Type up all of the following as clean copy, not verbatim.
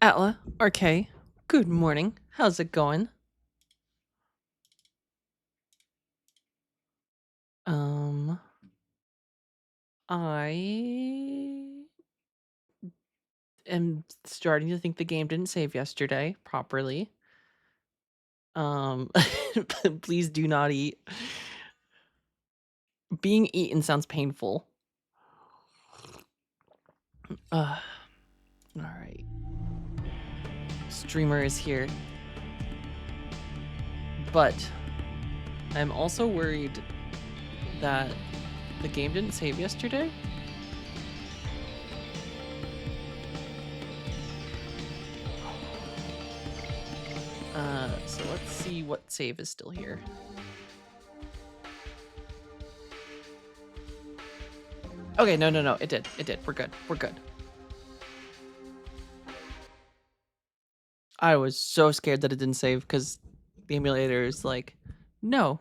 Atla, RK, good morning. How's it going? I am starting to think the game didn't save yesterday properly. Please do not eat. Being eaten sounds painful. All right. Streamer is here. But I'm also worried that the game didn't save yesterday. So let's see what save is still here. Okay, no, it did. We're good. I was so scared that it didn't save because the emulator is like, no.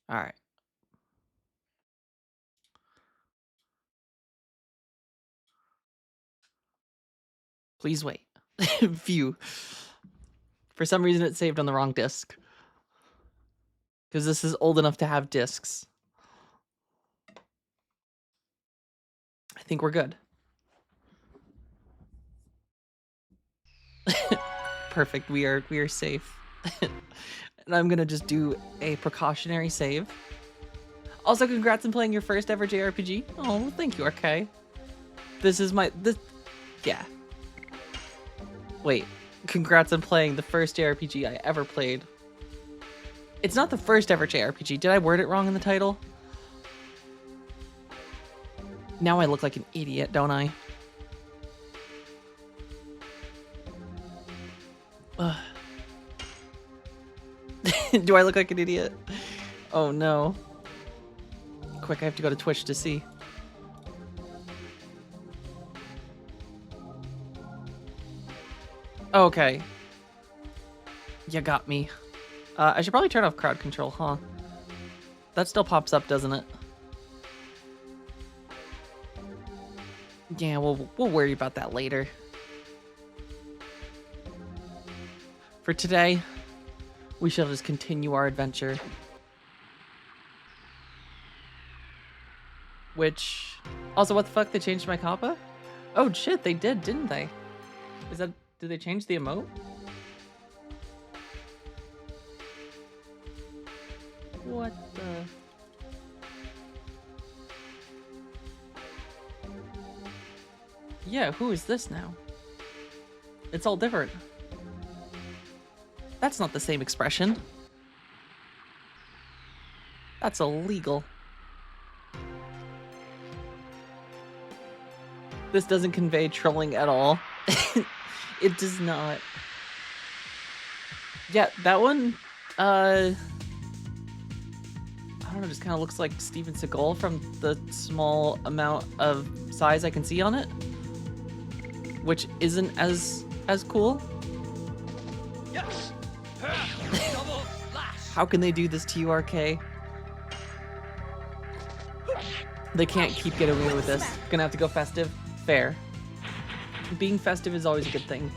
All right. Please wait. View. For some reason, it saved on the wrong disk. Because this is old enough to have disks. I think we're good. Perfect. We are safe. And I'm gonna just do a precautionary save. Also, congrats on playing your first ever JRPG. Oh, thank you, RK. This is yeah. Wait, congrats on playing the first JRPG I ever played. It's not the first ever JRPG. Did I word it wrong in the title? Now I look like an idiot, don't I? Do I look like an idiot? Oh no. Quick, I have to go to Twitch to see. Okay. You got me. I should probably turn off crowd control, huh? That still pops up, doesn't it? Yeah, we'll worry about that later. For today, we shall just continue our adventure. Which... Also, what the fuck? They changed my kappa? Oh shit, they did, didn't they? Did they change the emote? What the... Yeah, who is this now? It's all different. That's not the same expression. That's illegal. This doesn't convey trolling at all. It does not. Yeah, that one, I don't know, just kind of looks like Steven Seagal from the small amount of size I can see on it. Which isn't as cool. Yes. How can they do this to you, RK? They can't keep getting away with this. Gonna have to go festive. Fair. Being festive is always a good thing.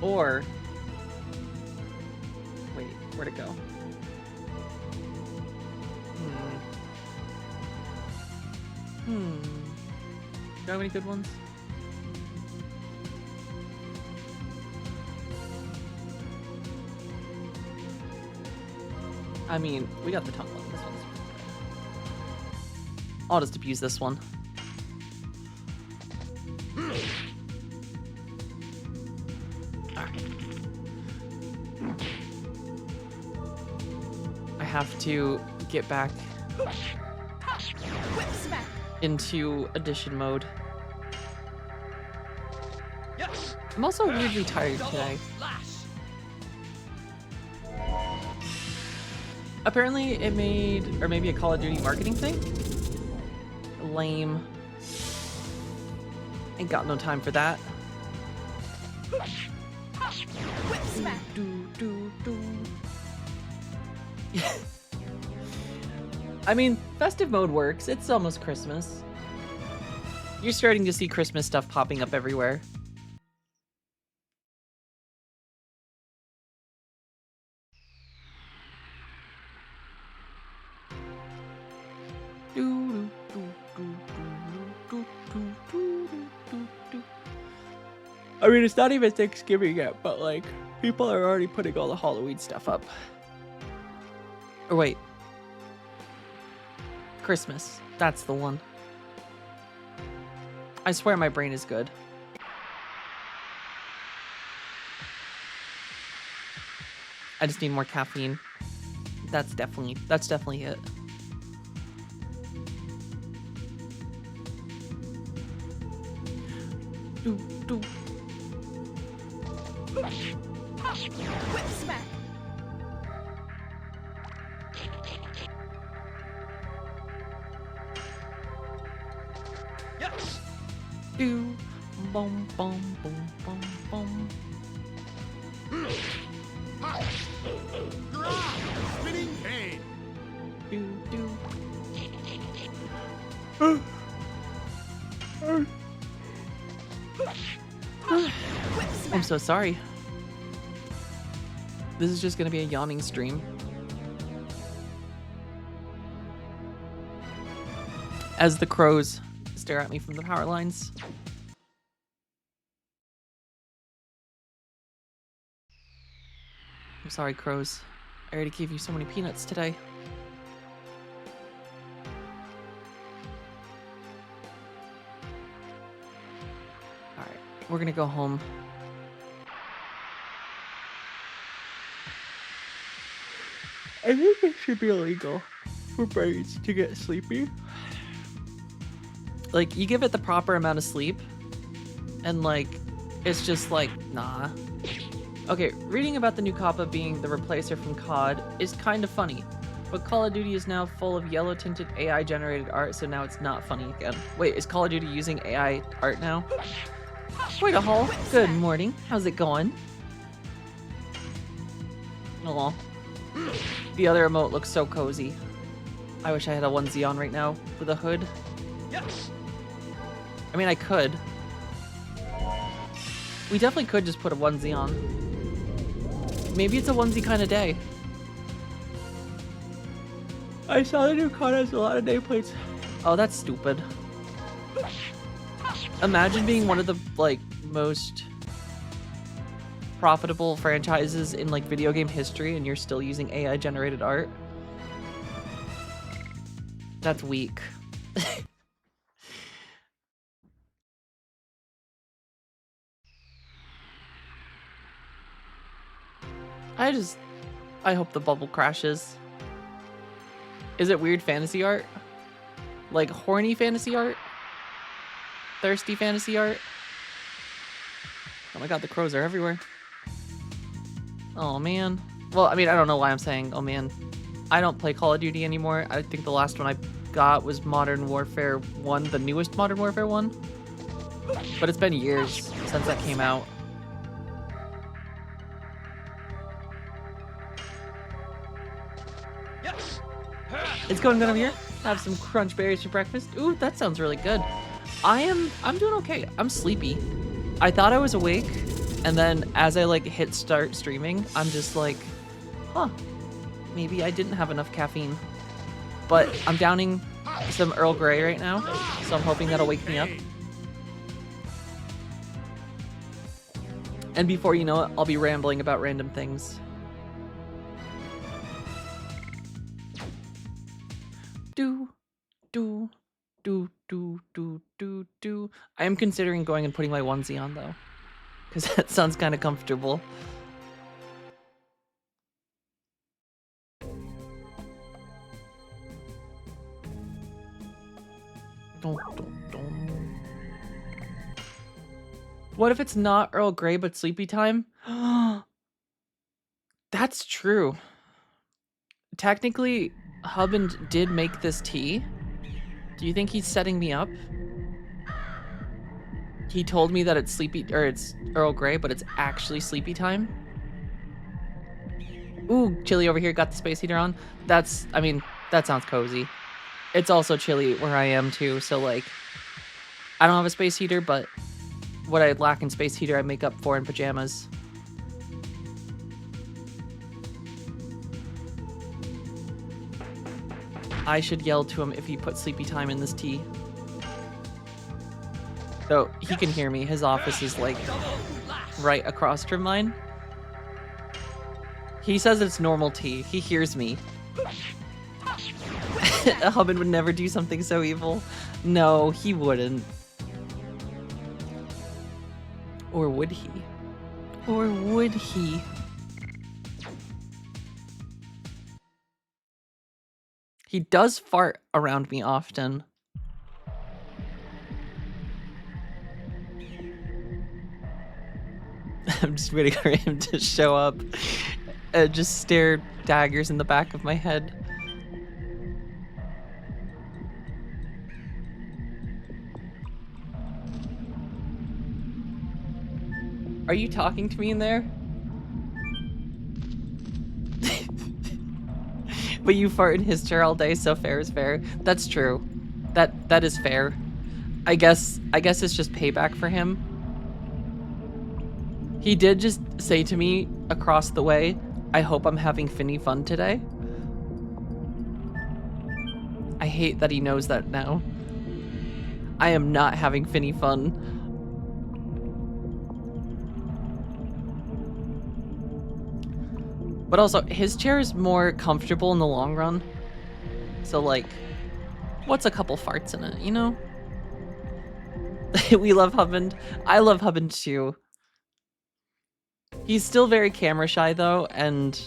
Or... Wait, where'd it go? Do you have any good ones? I mean, we got the tongue one. This one's... I'll just abuse this one. I have to get back into edition mode. I'm also weirdly tired today. Apparently it made, or maybe a Call of Duty marketing thing? Lame. Ain't got no time for that. I mean, festive mode works. It's almost Christmas. You're starting to see Christmas stuff popping up everywhere. I mean, it's not even Thanksgiving yet, but like, people are already putting all the Halloween stuff up. Or wait. Christmas. That's the one. I swear my brain is good. I just need more caffeine. That's definitely it. Do. Whip smack. Yes. Do. Boom, boom, boom, boom, boom. Spinning pain. Do. I'm so sorry. This is just gonna be a yawning stream. As the crows stare at me from the power lines. I'm sorry, crows. I already gave you so many peanuts today. Alright, we're gonna go home. I think it should be illegal for birds to get sleepy. Like, you give it the proper amount of sleep, and like, it's just like, nah. Okay, reading about the new COPPA being the replacer from COD is kind of funny, but Call of Duty is now full of yellow-tinted AI-generated art, so now it's not funny again. Wait, is Call of Duty using AI art now? Wait a hole. Good morning. How's it going? Aw. The other emote looks so cozy. I wish I had a onesie on right now with a hood. Yes. I mean, I could. We definitely could just put a onesie on. Maybe it's a onesie kind of day. I saw the new COD has a lot of nameplates. Oh, that's stupid. Imagine being one of the, like, most profitable franchises in, like, video game history and you're still using AI-generated art. That's weak. I hope the bubble crashes. Is it weird fantasy art? Like horny fantasy art? Thirsty fantasy art? Oh my god, the crows are everywhere. Oh man. Well, I mean, I don't know why I'm saying, oh man. I don't play Call of Duty anymore. I think the last one I got was Modern Warfare 1, the newest Modern Warfare 1. But it's been years since that came out. Yes. It's going good over here. Have some crunch berries for breakfast. Ooh, that sounds really good. I'm doing okay. I'm sleepy. I thought I was awake, and then as I like hit start streaming, I'm just like, huh, maybe I didn't have enough caffeine. But I'm downing some Earl Grey right now, so I'm hoping that'll wake me up. And before you know it, I'll be rambling about random things. Do. I am considering going and putting my onesie on though, because that sounds kind of comfortable. What if it's not Earl Grey but sleepy time? That's true. Technically, Hubband did make this tea. Do you think he's setting me up? He told me that it's sleepy, or it's Earl Grey, but it's actually sleepy time. Ooh, chilly over here, got the space heater on. I mean, that sounds cozy. It's also chilly where I am too, so like, I don't have a space heater, but what I lack in space heater, I make up for in pajamas. I should yell to him if he put sleepy time in this tea. So he can hear me. His office is like right across from mine. He says it's normal tea. He hears me. Hubbard would never do something so evil. No, he wouldn't. Or would he? Or would he? He does fart around me often. I'm just waiting for him to show up and just stare daggers in the back of my head. Are you talking to me in there? But you fart in his chair all day, so fair is fair. That's true. That is fair. I guess it's just payback for him. He did just say to me across the way, I hope I'm having finny fun today. I hate that he knows that now. I am not having finny fun. But also, his chair is more comfortable in the long run. So, like, what's a couple farts in it, you know? We love Hubbard. I love Hubbard too. He's still very camera shy though, and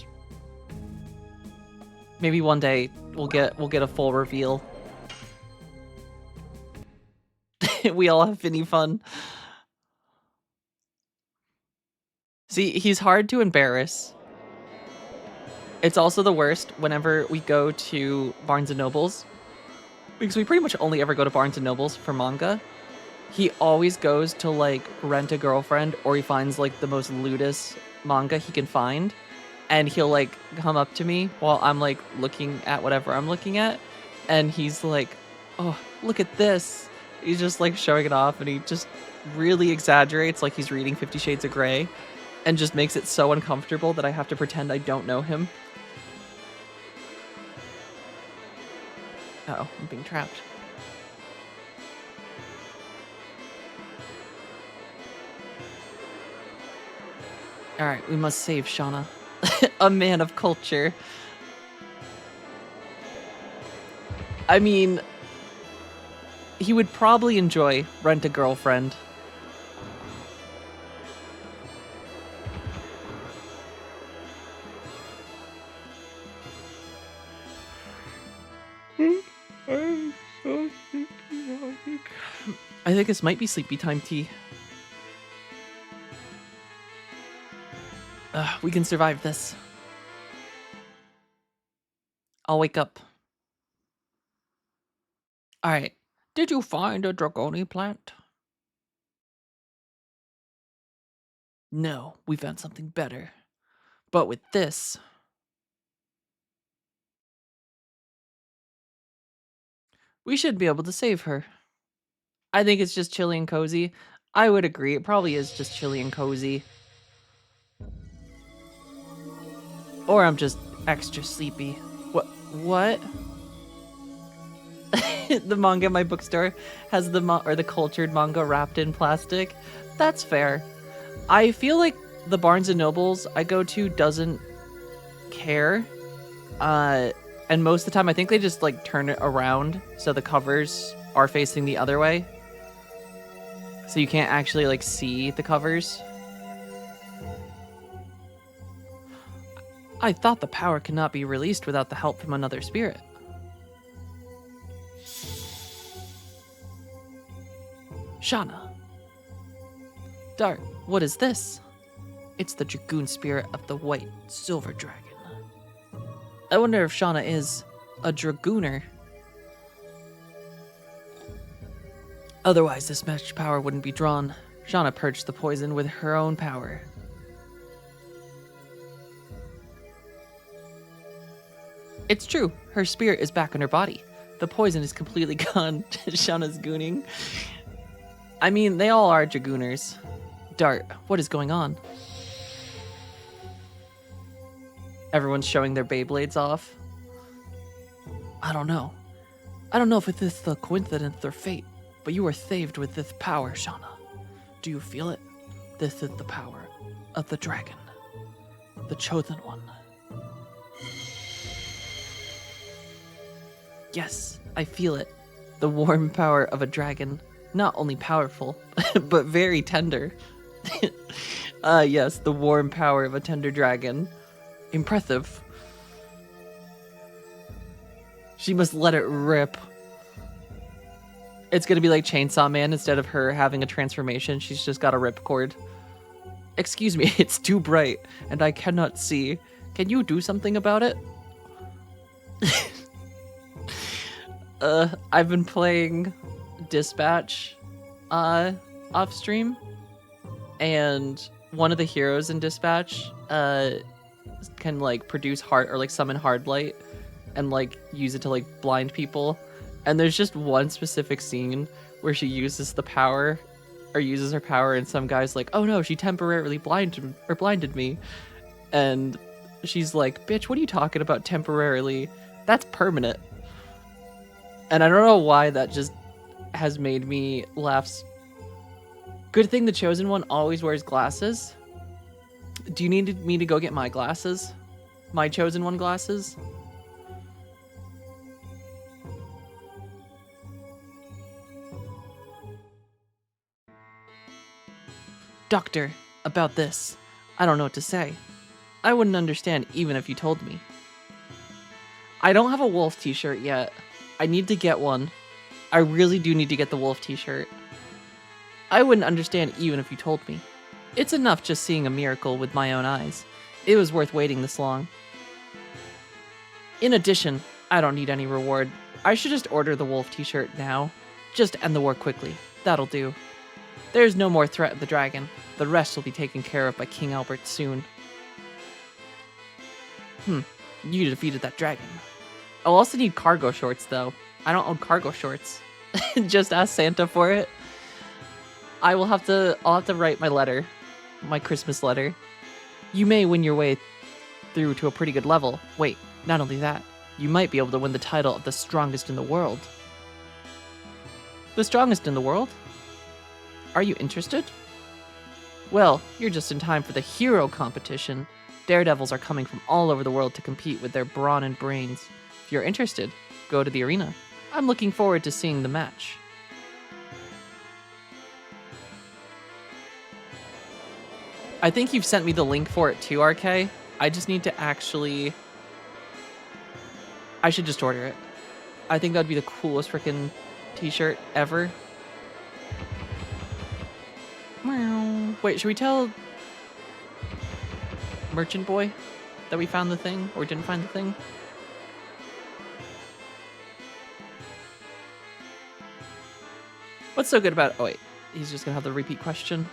maybe one day we'll get a full reveal. We all have finny fun. See, he's hard to embarrass. It's also the worst whenever we go to Barnes & Nobles, because we pretty much only ever go to Barnes & Nobles for manga. He always goes to, like, Rent a Girlfriend, or he finds, like, the most lewdest manga he can find, and he'll, like, come up to me while I'm, like, looking at whatever I'm looking at, and he's like, oh, look at this. He's just, like, showing it off, and he just really exaggerates like he's reading 50 Shades of Grey, and just makes it so uncomfortable that I have to pretend I don't know him. Uh-oh, I'm being trapped. Alright, we must save Shauna. A man of culture. I mean, he would probably enjoy Rent a Girlfriend. I think this might be sleepy time tea. We can survive this. I'll wake up. Alright. Did you find a Dragoni plant? No, we found something better. But with this... we should be able to save her. I think it's just chilly and cozy. I would agree, it probably is just chilly and cozy. Or I'm just extra sleepy. What? The manga in my bookstore has the cultured manga wrapped in plastic. That's fair. I feel like the Barnes & Nobles I go to doesn't care. And most of the time I think they just like turn it around so the covers are facing the other way. So you can't actually like see the covers. I thought the power cannot be released without the help from another spirit. Shauna. Dart, what is this? It's the Dragoon spirit of the white silver dragon. I wonder if Shauna is a Dragooner. Otherwise, this magic power wouldn't be drawn. Shauna purged the poison with her own power. It's true. Her spirit is back in her body. The poison is completely gone. Shauna's gooning. I mean, they all are Dragooners. Dart, what is going on? Everyone's showing their Beyblades off. I don't know. I don't know if it is the coincidence or fate, but you are saved with this power, Shauna. Do you feel it? This is the power of the dragon. The chosen one. Yes, I feel it. The warm power of a dragon. Not only powerful, but very tender. Yes, the warm power of a tender dragon. Impressive. She must let it rip. It's gonna be like Chainsaw Man. Instead of her having a transformation, she's just got a ripcord. Excuse me, it's too bright, and I cannot see. Can you do something about it? I've been playing Dispatch, off stream, and one of the heroes in Dispatch, can like produce heart or like summon hard light, and like use it to like blind people. And there's just one specific scene where she uses the power, or uses her power, and some guy's like, "Oh no, she temporarily blinded me," and she's like, "Bitch, what are you talking about temporarily? That's permanent." And I don't know why that just has made me laugh. Good thing the chosen one always wears glasses. Do you need me to go get my glasses? My chosen one glasses? Doctor, about this. I don't know what to say. I wouldn't understand even if you told me. I don't have a wolf t-shirt yet. I need to get one. I really do need to get the wolf t-shirt. I wouldn't understand even if you told me. It's enough just seeing a miracle with my own eyes. It was worth waiting this long. In addition, I don't need any reward. I should just order the wolf t-shirt now. Just end the war quickly. That'll do. There's no more threat of the dragon. The rest will be taken care of by King Albert soon. You defeated that dragon. I'll also need cargo shorts, though. I don't own cargo shorts. Just ask Santa for it. I'll have to write my letter. My Christmas letter. You may win your way through to a pretty good level. Wait, not only that, you might be able to win the title of the strongest in the world. The strongest in the world? Are you interested? Well, you're just in time for the hero competition. Daredevils are coming from all over the world to compete with their brawn and brains. If you're interested, go to the arena. I'm looking forward to seeing the match. I think you've sent me the link for it too, RK. I just need to actually... I should just order it. I think that'd be the coolest freaking t-shirt ever. Wait, should we tell Merchant Boy that we found the thing or didn't find the thing? What's so good about it? Oh wait, he's just gonna have the repeat question.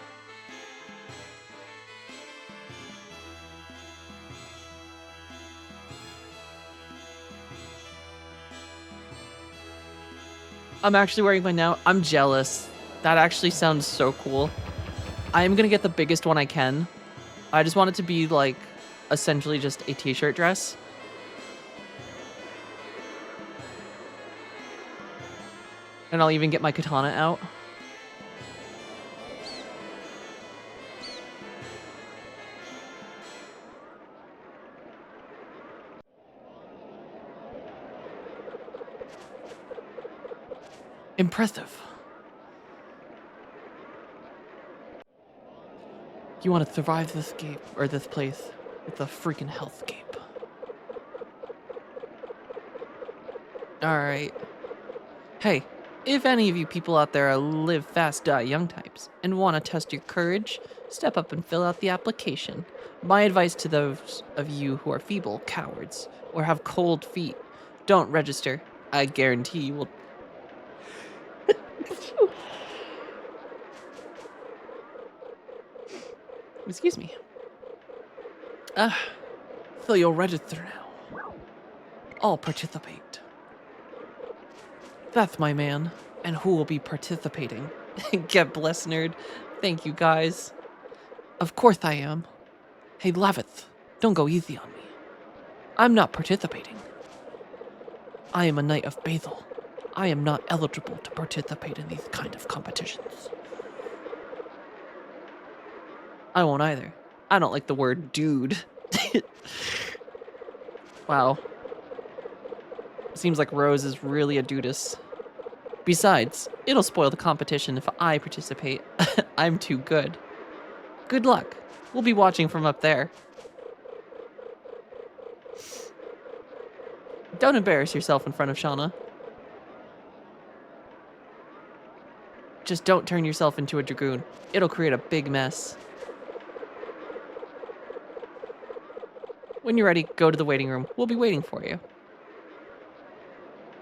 I'm actually wearing mine now. I'm jealous. That actually sounds so cool. I am gonna get the biggest one I can. I just want it to be like essentially just a t-shirt dress. And I'll even get my katana out. Impressive. You want to survive this game, or this place. It's a freaking hellscape. Alright. Hey, if any of you people out there are live fast, die young types, and want to test your courage, step up and fill out the application. My advice to those of you who are feeble, cowards, or have cold feet, don't register. I guarantee you will... Excuse me. So you'll register now. I'll participate. That's my man. And who will be participating? Get blessed, nerd. Thank you, guys. Of course I am. Hey, Lavith, don't go easy on me. I'm not participating. I am a knight of Basil. I am not eligible to participate in these kind of competitions. I won't either. I don't like the word dude. Wow. Seems like Rose is really a dudist. Besides, it'll spoil the competition if I participate. I'm too good. Good luck. We'll be watching from up there. Don't embarrass yourself in front of Shauna. Just don't turn yourself into a Dragoon. It'll create a big mess. When you're ready, go to the waiting room. We'll be waiting for you.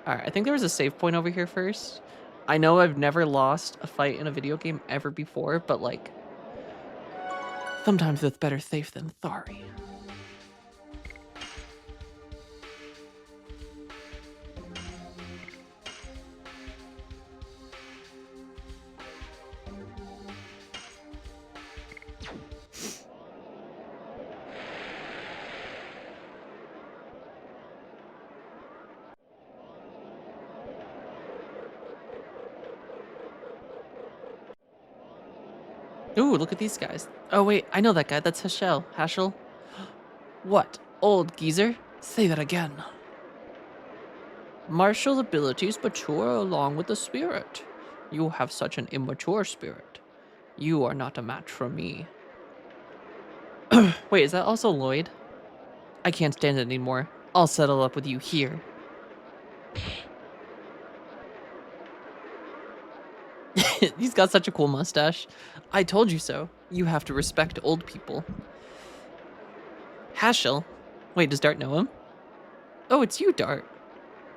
Alright, I think there was a save point over here first. I know I've never lost a fight in a video game ever before, but like, sometimes it's better safe than sorry. Ooh, look at these guys. Oh wait, I know that guy. That's Hashel. Hashel? What? Old geezer? Say that again. Martial abilities mature along with the spirit. You have such an immature spirit. You are not a match for me. Wait, is that also Lloyd? I can't stand it anymore. I'll settle up with you here. He's got such a cool mustache. I told you so. You have to respect old people. Hashel? Wait, does Dart know him? Oh, it's you, Dart.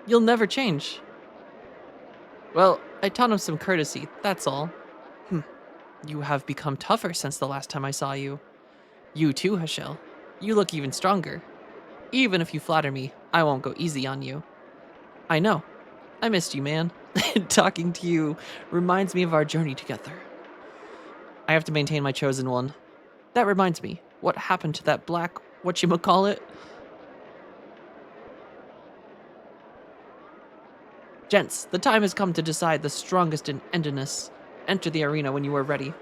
You'll never change. Well, I taught him some courtesy, that's all. You have become tougher since the last time I saw you. You too, Hashel. You look even stronger. Even if you flatter me, I won't go easy on you. I know. I missed you, man. Talking to you reminds me of our journey together. I have to maintain my chosen one. That reminds me, what happened to that black whatchamacallit? Gents, the time has come to decide the strongest in Endinus. Enter the arena when you are ready.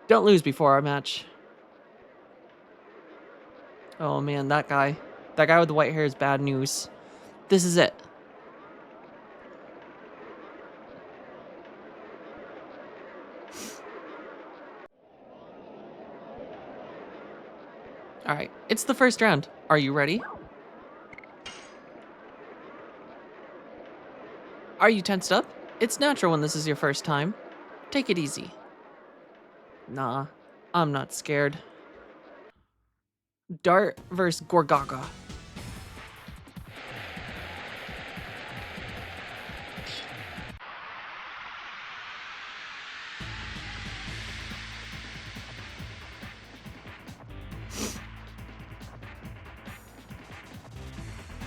Don't lose before our match. Oh man, that guy. That guy with the white hair is bad news. This is it. Alright, it's the first round. Are you ready? Are you tensed up? It's natural when this is your first time. Take it easy. Nah, I'm not scared. Dart versus Gorgaga.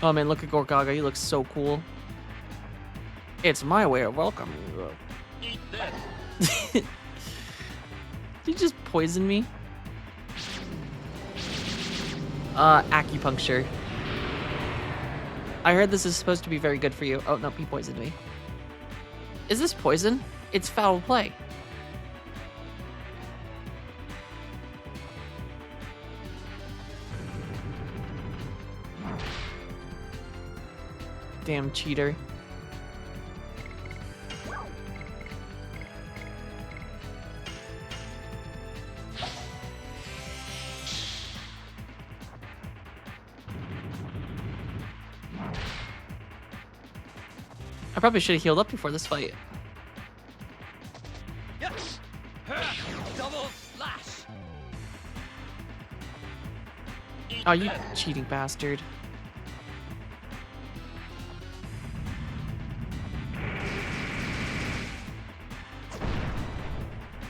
Oh man, look at Gorgaga. He looks so cool. It's my way of welcoming you. Eat this. Did you just poison me? Acupuncture. I heard this is supposed to be very good for you. Oh, no, he poisoned me. Is this poison? It's foul play. Damn cheater. I probably should have healed up before this fight. Yes. Double slash. Eat Oh, you this. cheating bastard.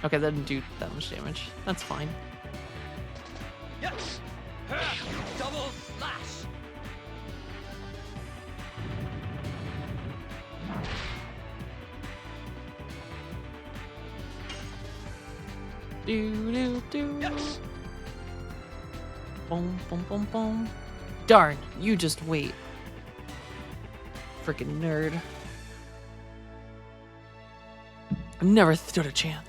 Okay, that didn't do that much damage. That's fine. Yes. Double slash. Do do do. Yes. Boom, boom, boom, boom. Darn, you just wait. Freaking nerd. Never stood a chance.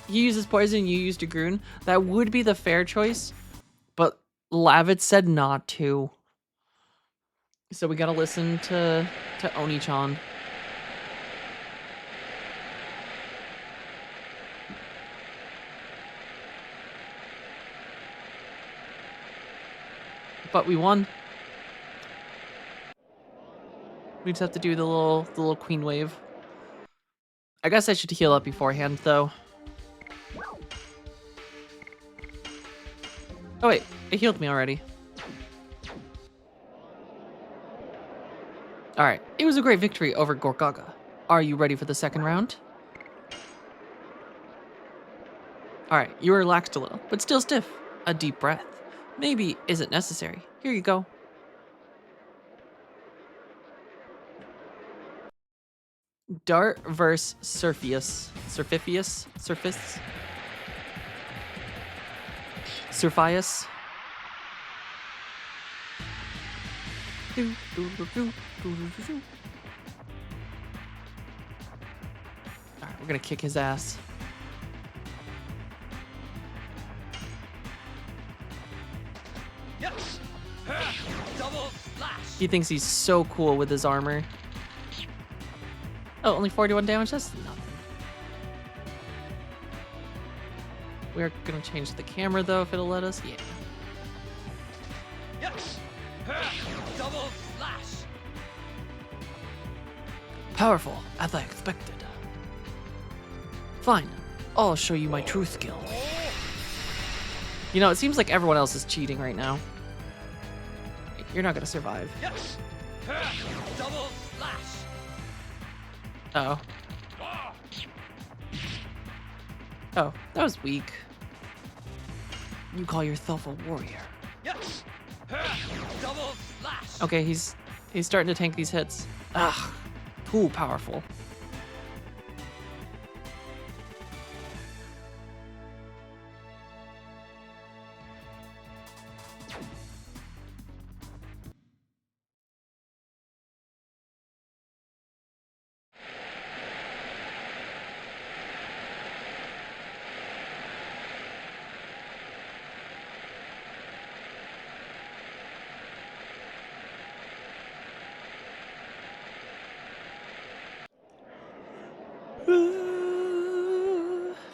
He uses poison, you use Dragoon. That would be the fair choice, but Lavit said not to. So we gotta listen to Oni-chan. But we won. We just have to do the little queen wave. I guess I should heal up beforehand though. Oh wait, it healed me already. Alright, it was a great victory over Gorgaga. Are you ready for the second round? Alright, you were relaxed a little, but still stiff. A deep breath. Maybe isn't necessary. Here you go. Dart versus Surfius. Surfifius? Surfis? Surfius? Alright, we're gonna kick his ass. Yes. Double slash. He thinks he's so cool with his armor. Oh, only 41 damage? That's nothing. We're gonna change the camera though if it'll let us. Yeah. Yes. Double slash. Powerful, as I expected. Fine, I'll show you my true skill. You know, it seems like everyone else is cheating right now. You're not gonna survive. Yes. Double slash. Uh oh. Oh, that was weak. You call yourself a warrior. Yes. Double slash. Okay, he's starting to tank these hits. Ugh, too powerful.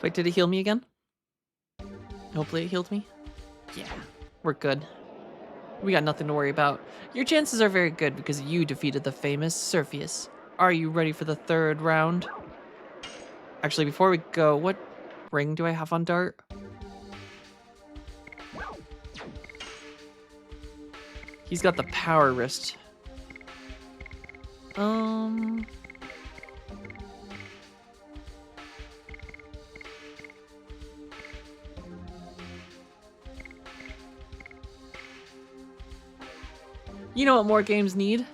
Wait, did it heal me again? Hopefully it healed me. Yeah, we're good. We got nothing to worry about. Your chances are very good because you defeated the famous Surfius. Are you ready for the third round? Actually, before we go, what ring do I have on Dart? He's got the power wrist. You know what more games need?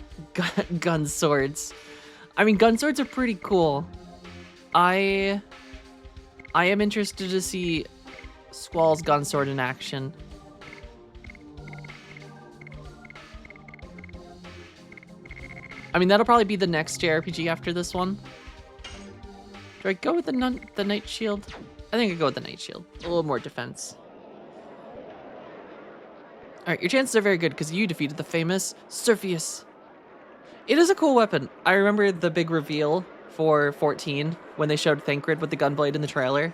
Gun swords. I mean, gun swords are pretty cool. I am interested to see Squall's gun sword in action. I mean, that'll probably be the next JRPG after this one. Do I go with the Knight Shield? I think I go with the Knight Shield. A little more defense. Alright, your chances are very good because you defeated the famous Surfius. It is a cool weapon. I remember the big reveal for 14 when they showed Thancred with the gunblade in the trailer.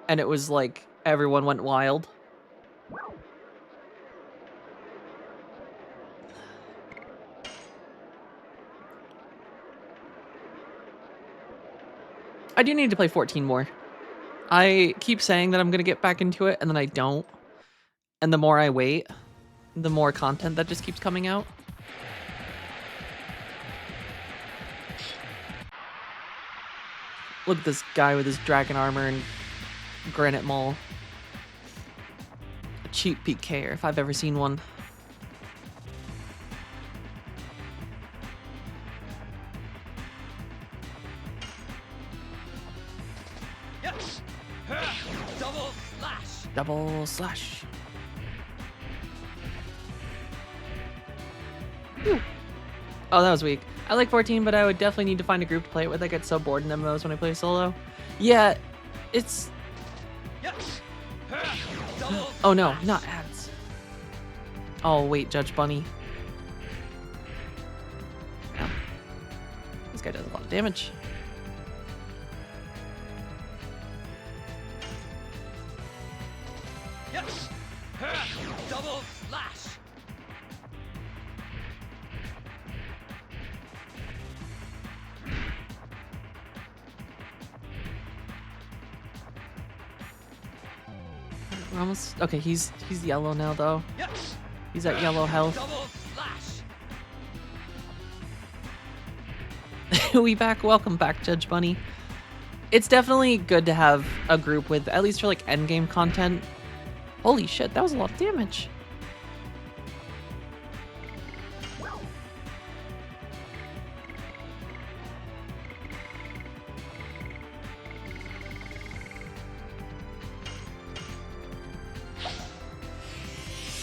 And it was like, everyone went wild. I do need to play 14 more. I keep saying that I'm going to get back into it, and then I don't. And the more I wait, the more content that just keeps coming out. Look at this guy with his dragon armor and granite maul. A cheap PK if I've ever seen one. Yes. Double slash. Double slash. Whew. Oh, that was weak. I like 14, but I would definitely need to find a group to play it with. I get so bored in MMOs when I play solo. Yeah, it's... Double Oh no, not ads. Oh wait, Judge Bunny. Yeah. This guy does a lot of damage. double slash. We're almost... Okay, he's yellow now though. He's at yellow health. Double slash. Welcome back, Judge Bunny. It's definitely good to have a group with, at least for like endgame content. Holy shit, that was a lot of damage.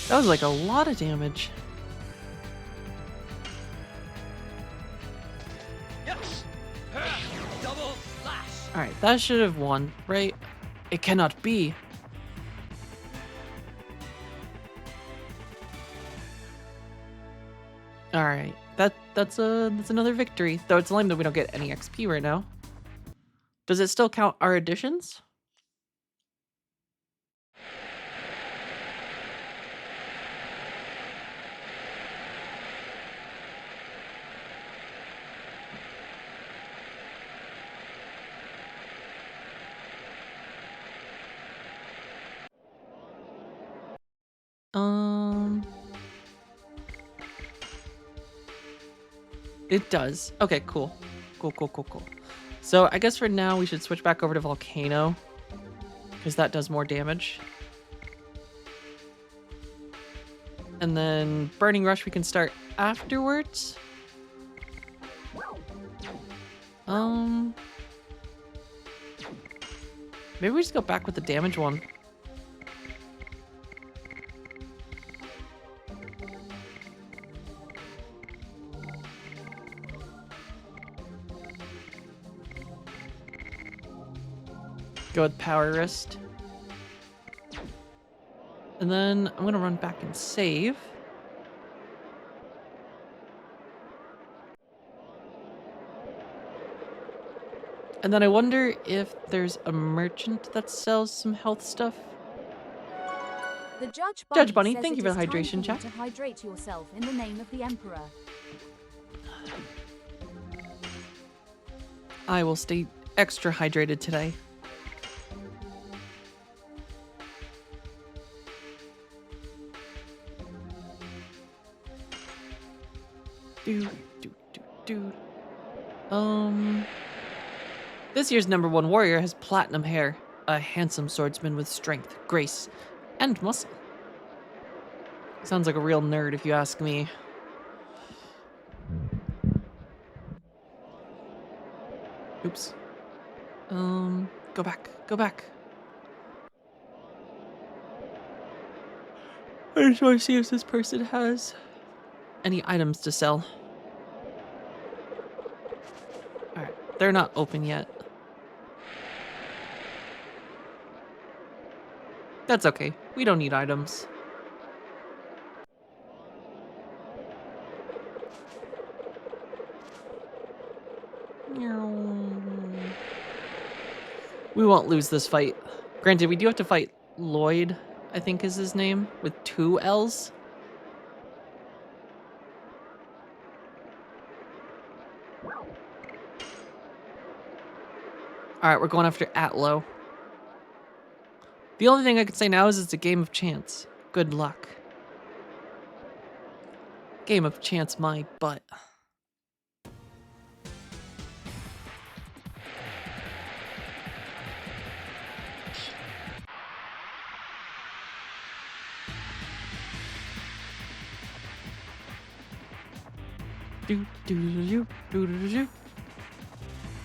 That was like a lot of damage. Double slash. Alright, that should have won, right? It cannot be. Alright, that's another victory. Though it's lame that we don't get any XP right now. Does it still count our additions? It does. Okay, cool. Cool. So I guess for now we should switch back over to Volcano, because that does more damage. And then Burning Rush we can start afterwards. Maybe we just go back with the damage one. Go with Power Wrist. And then I'm gonna run back and save. And then I wonder if there's a merchant that sells some health stuff. The Judge Bunny, says thank you it for the is time hydration you check. to hydrate yourself in the name of the Emperor. I will stay extra hydrated today. Dude. This year's #1 warrior has platinum hair, a handsome swordsman with strength, grace, and muscle. Sounds like a real nerd if you ask me. Oops. Go back. I just want to see if this person has any items to sell. Alright, they're not open yet. That's okay. We don't need items. We won't lose this fight. Granted, we do have to fight Lloyd, I think is his name, with 2 L's. Alright, we're going after Atlo. The only thing I can say now is it's a game of chance. Good luck. Game of chance my butt.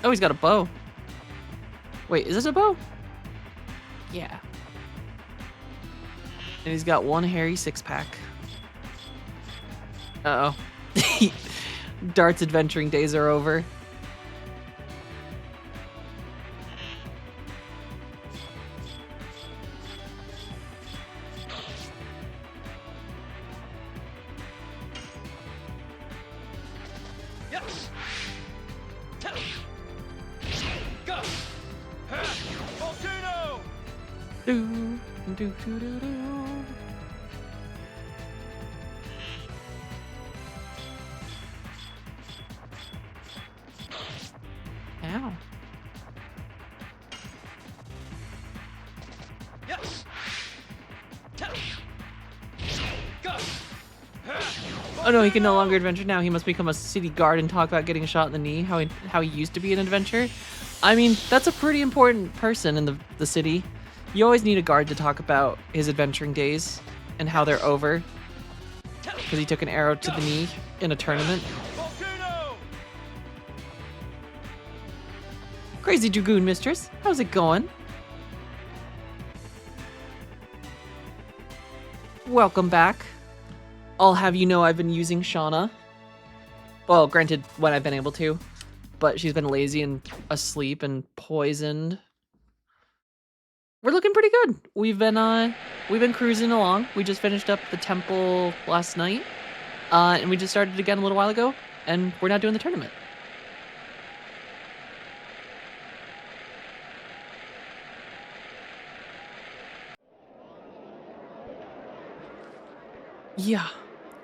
Oh, he's got a bow. Wait, is this a bow? Yeah. And he's got one hairy six-pack. Uh-oh. Dart's adventuring days are over. Yes. Go. Volcano. Do, do, do, do, do. Ow. Yes. Go. Oh no, he can no longer adventure now. He must become a city guard and talk about getting shot in the knee, how he used to be an adventurer. I mean, that's a pretty important person in the city. You always need a guard to talk about his adventuring days and how they're over. Because he took an arrow to the knee in a tournament. Volcano. Crazy Dragoon mistress, how's it going? Welcome back. I'll have you know I've been using Shauna. Well, granted, when I've been able to. But she's been lazy and asleep and poisoned. We're looking pretty good. We've been cruising along. We just finished up the temple last night. And we just started again a little while ago. And we're not doing the tournament. Yeah.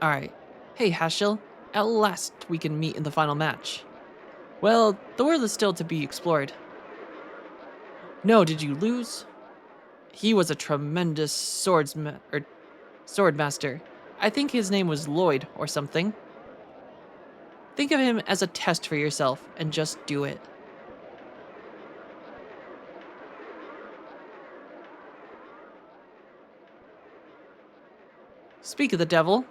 Alright. Hey, Hashil. At last we can meet in the final match. Well, the world is still to be explored. No, did you lose? He was a tremendous sword master. I think his name was Lloyd or something. Think of him as a test for yourself and just do it. Speak of the devil.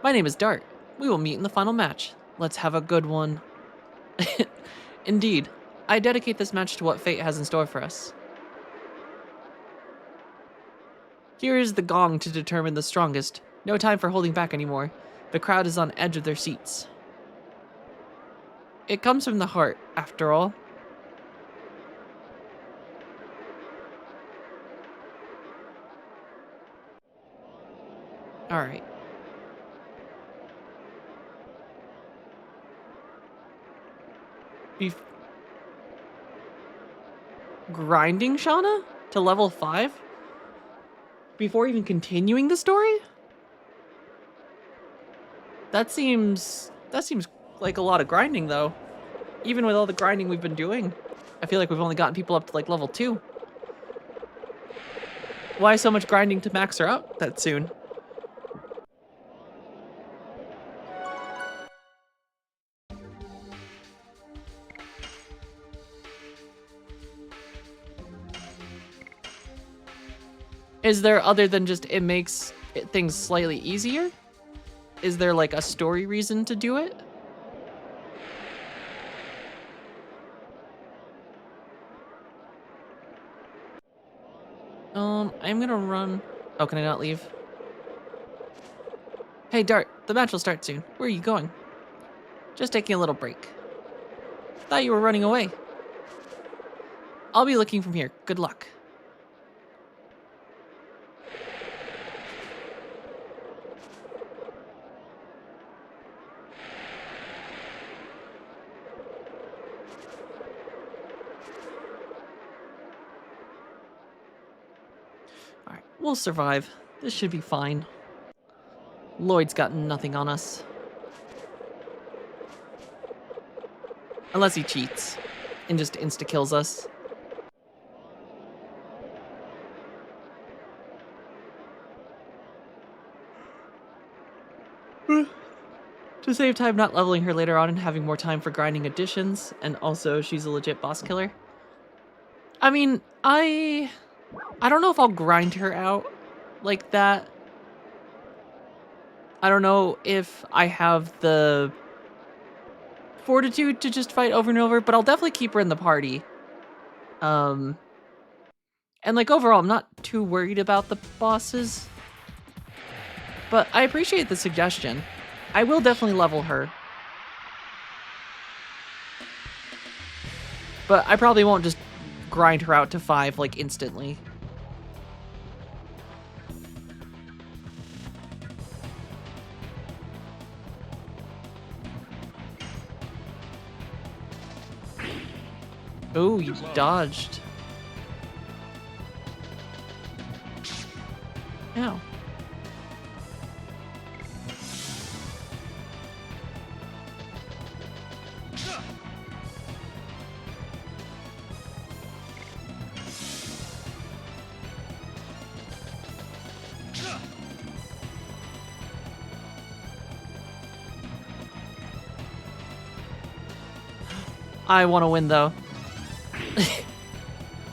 My name is Dart. We will meet in the final match. Let's have a good one. Indeed. I dedicate this match to what fate has in store for us. Here is the gong to determine the strongest. No time for holding back anymore. The crowd is on edge of their seats. It comes from the heart, after all. Alright. Grinding Shauna to level 5? Before even continuing the story? That seems like a lot of grinding though. Even with all the grinding we've been doing. I feel like we've only gotten people up to like level 2. Why so much grinding to max her out that soon? Is there, other than just it makes things slightly easier? Is there like a story reason to do it? I'm gonna run. Oh, can I not leave? Hey, Dart, the match will start soon. Where are you going? Just taking a little break. Thought you were running away. I'll be looking from here. Good luck. Alright, we'll survive. This should be fine. Lloyd's got nothing on us. Unless he cheats and just insta-kills us. To save time not leveling her later on and having more time for grinding additions, and also she's a legit boss killer. I mean, I don't know if I'll grind her out like that. I don't know if I have the fortitude to just fight over and over, but I'll definitely keep her in the party. And like overall, I'm not too worried about the bosses. But I appreciate the suggestion. I will definitely level her. But I probably won't just grind her out to 5 like instantly. Oh, you dodged. Ow. I want to win though.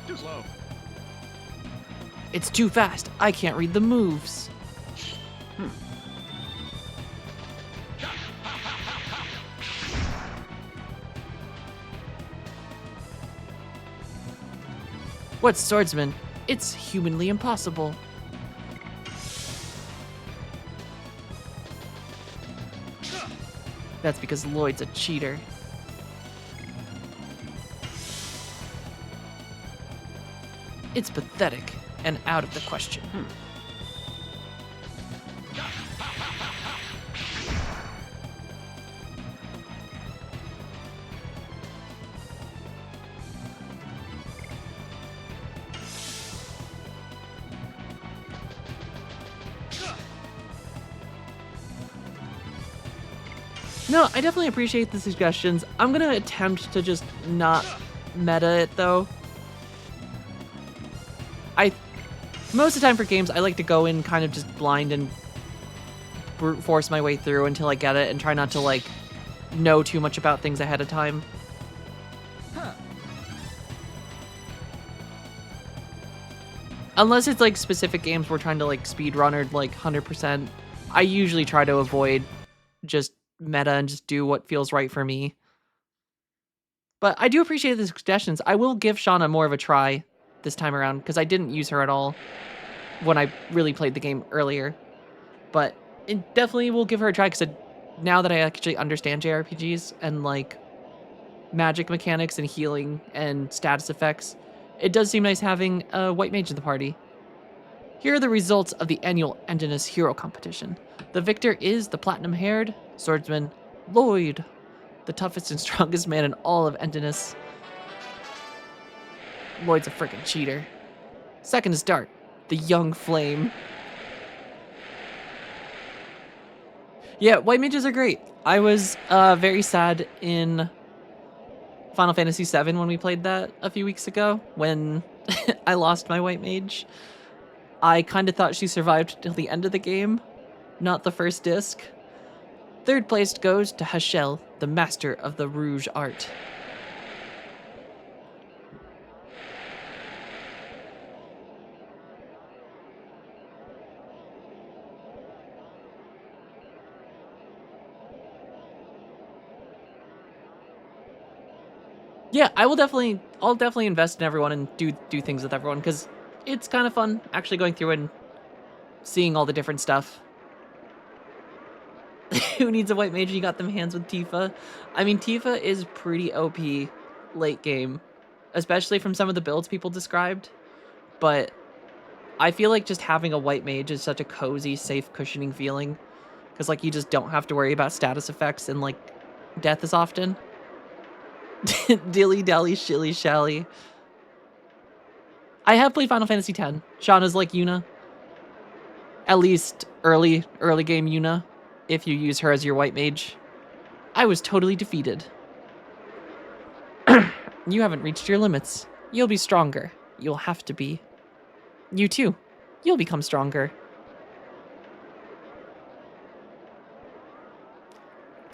Too slow. It's too fast. I can't read the moves. What swordsman? It's humanly impossible. That's because Lloyd's a cheater. It's pathetic and out of the question. No, I definitely appreciate the suggestions. I'm gonna attempt to just not meta it though. Most of the time for games, I like to go in kind of just blind and brute force my way through until I get it and try not to like know too much about things ahead of time. Unless it's like specific games we're trying to like speed run or like 100%, I usually try to avoid just meta and just do what feels right for me. But I do appreciate the suggestions. I will give Shauna more of a try this time around because I didn't use her at all when I really played the game earlier. But it definitely will give her a try because now that I actually understand JRPGs and like magic mechanics and healing and status effects, it does seem nice having a white mage in the party. Here are the results of the annual Endinus Hero Competition. The victor is the platinum-haired swordsman Lloyd, the toughest and strongest man in all of Endinus. Lloyd's a frickin' cheater. Second is Dart, the young flame. Yeah, white mages are great. I was very sad in Final Fantasy VII when we played that a few weeks ago, when I lost my white mage. I kind of thought she survived till the end of the game, not the first disc. Third place goes to Hashel, the master of the rouge art. Yeah, I'll definitely invest in everyone and do things with everyone because it's kind of fun actually going through and seeing all the different stuff. Who needs a white mage? You got them hands with Tifa. I mean, Tifa is pretty OP late game, especially from some of the builds people described. But I feel like just having a white mage is such a cozy, safe, cushioning feeling because like you just don't have to worry about status effects and like death as often. Dilly dally shilly shally. I have played Final Fantasy X. Shauna's like Yuna. At least early game Yuna, if you use her as your white mage. I was totally defeated. You haven't reached your limits. You'll be stronger. You'll have to be. You too. You'll become stronger.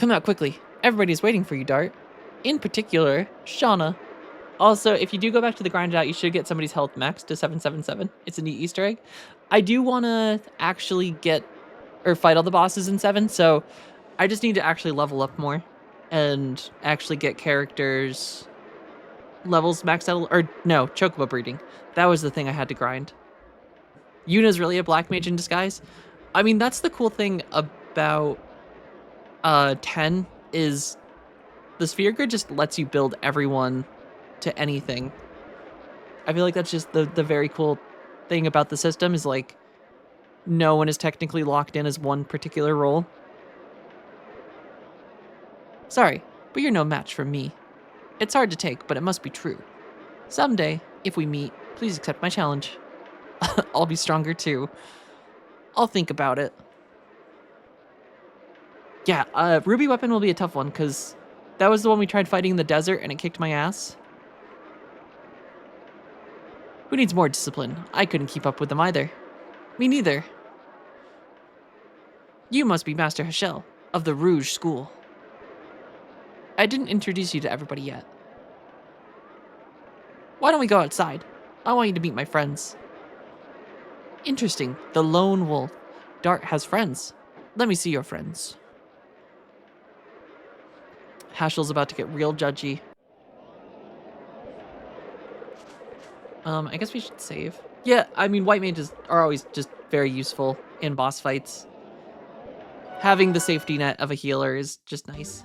Come out quickly. Everybody's waiting for you, Dart. In particular, Shauna. Also, if you do go back to the grind out, you should get somebody's health max to 777. It's a neat Easter egg. I do want to actually fight all the bosses in 7, so I just need to actually level up more and actually get characters levels maxed out, or no, chocobo breeding. That was the thing I had to grind. Yuna's really a black mage in disguise. I mean, that's the cool thing about 10 is the sphere grid just lets you build everyone to anything. I feel like that's just the very cool thing about the system is like no one is technically locked in as one particular role. Sorry, but you're no match for me. It's hard to take, but it must be true. Someday, if we meet, please accept my challenge. I'll be stronger too. I'll think about it. Yeah, Ruby Weapon will be a tough one, because that was the one we tried fighting in the desert and it kicked my ass. Who needs more discipline? I couldn't keep up with them either. Me neither. You must be Master Hachel of the Rouge School. I didn't introduce you to everybody yet. Why don't we go outside? I want you to meet my friends. Interesting, the lone wolf. Dart has friends. Let me see your friends. Hashel's about to get real judgy. I guess we should save. Yeah, I mean, white mages are always just very useful in boss fights. Having the safety net of a healer is just nice.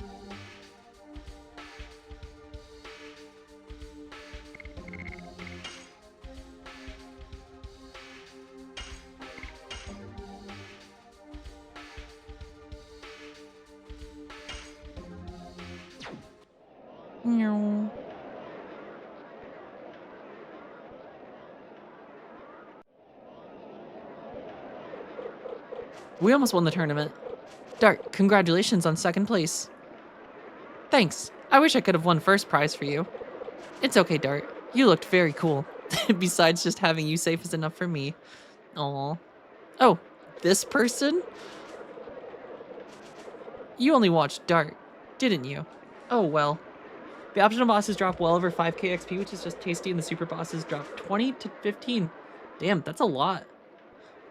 We almost won the tournament. Dart, congratulations on second place. Thanks. I wish I could have won first prize for you. It's okay, Dart. You looked very cool. Besides, just having you safe is enough for me. Aww. Oh, this person? You only watched Dart, didn't you? Oh well. The optional bosses drop well over 5k XP, which is just tasty, and the super bosses drop 20 to 15. Damn, that's a lot.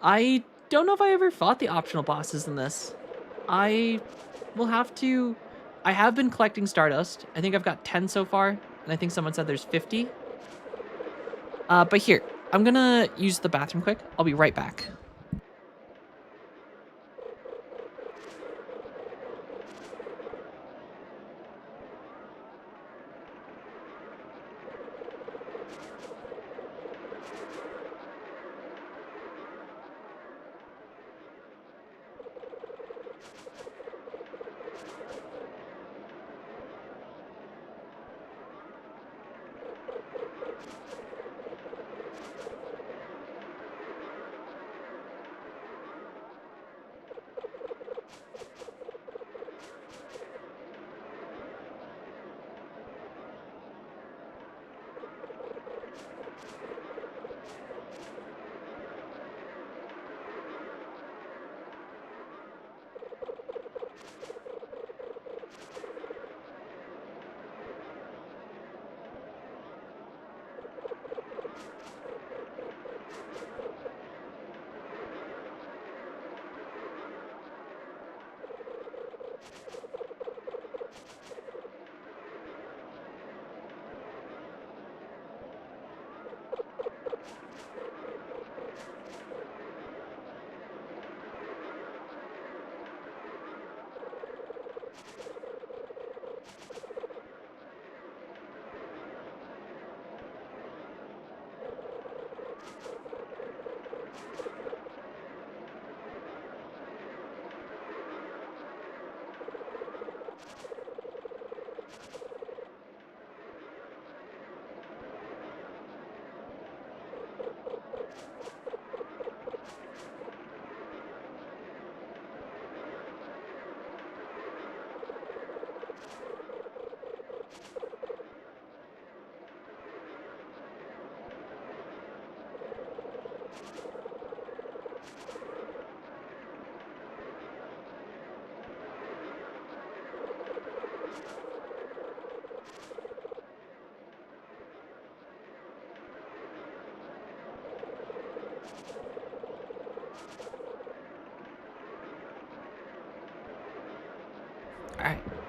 I don't know if I ever fought the optional bosses in this. I will have to... I have been collecting Stardust. I think I've got 10 so far, and I think someone said there's 50. But here, I'm gonna use the bathroom quick. I'll be right back.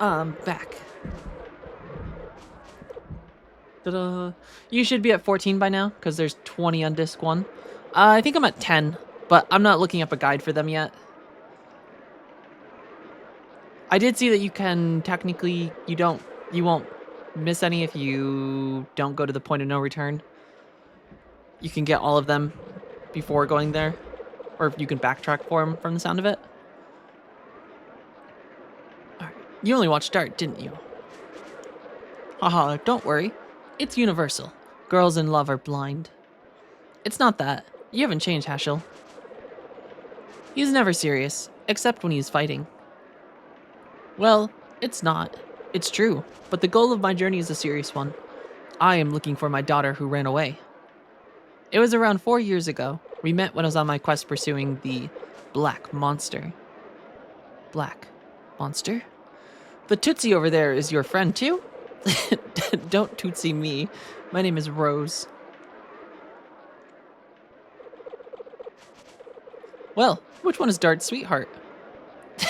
Alright, back. Ta-da. You should be at 14 by now, because there's 20 on disc 1. I think I'm at 10, but I'm not looking up a guide for them yet. I did see that you can technically, you won't miss any if you don't go to the point of no return. You can get all of them before going there, or you can backtrack for them from the sound of it. Alright, you only watched Dart, didn't you? Haha, don't worry. It's universal. Girls in love are blind. It's not that. You haven't changed, Hashel. He's never serious, except when he's fighting. Well, it's not. It's true, but the goal of my journey is a serious one. I am looking for my daughter who ran away. It was around 4 years ago. We met when I was on my quest pursuing the Black Monster. Black Monster? The Tootsie over there is your friend too? Don't Tootsie me. My name is Rose. Well, which one is Dart's sweetheart?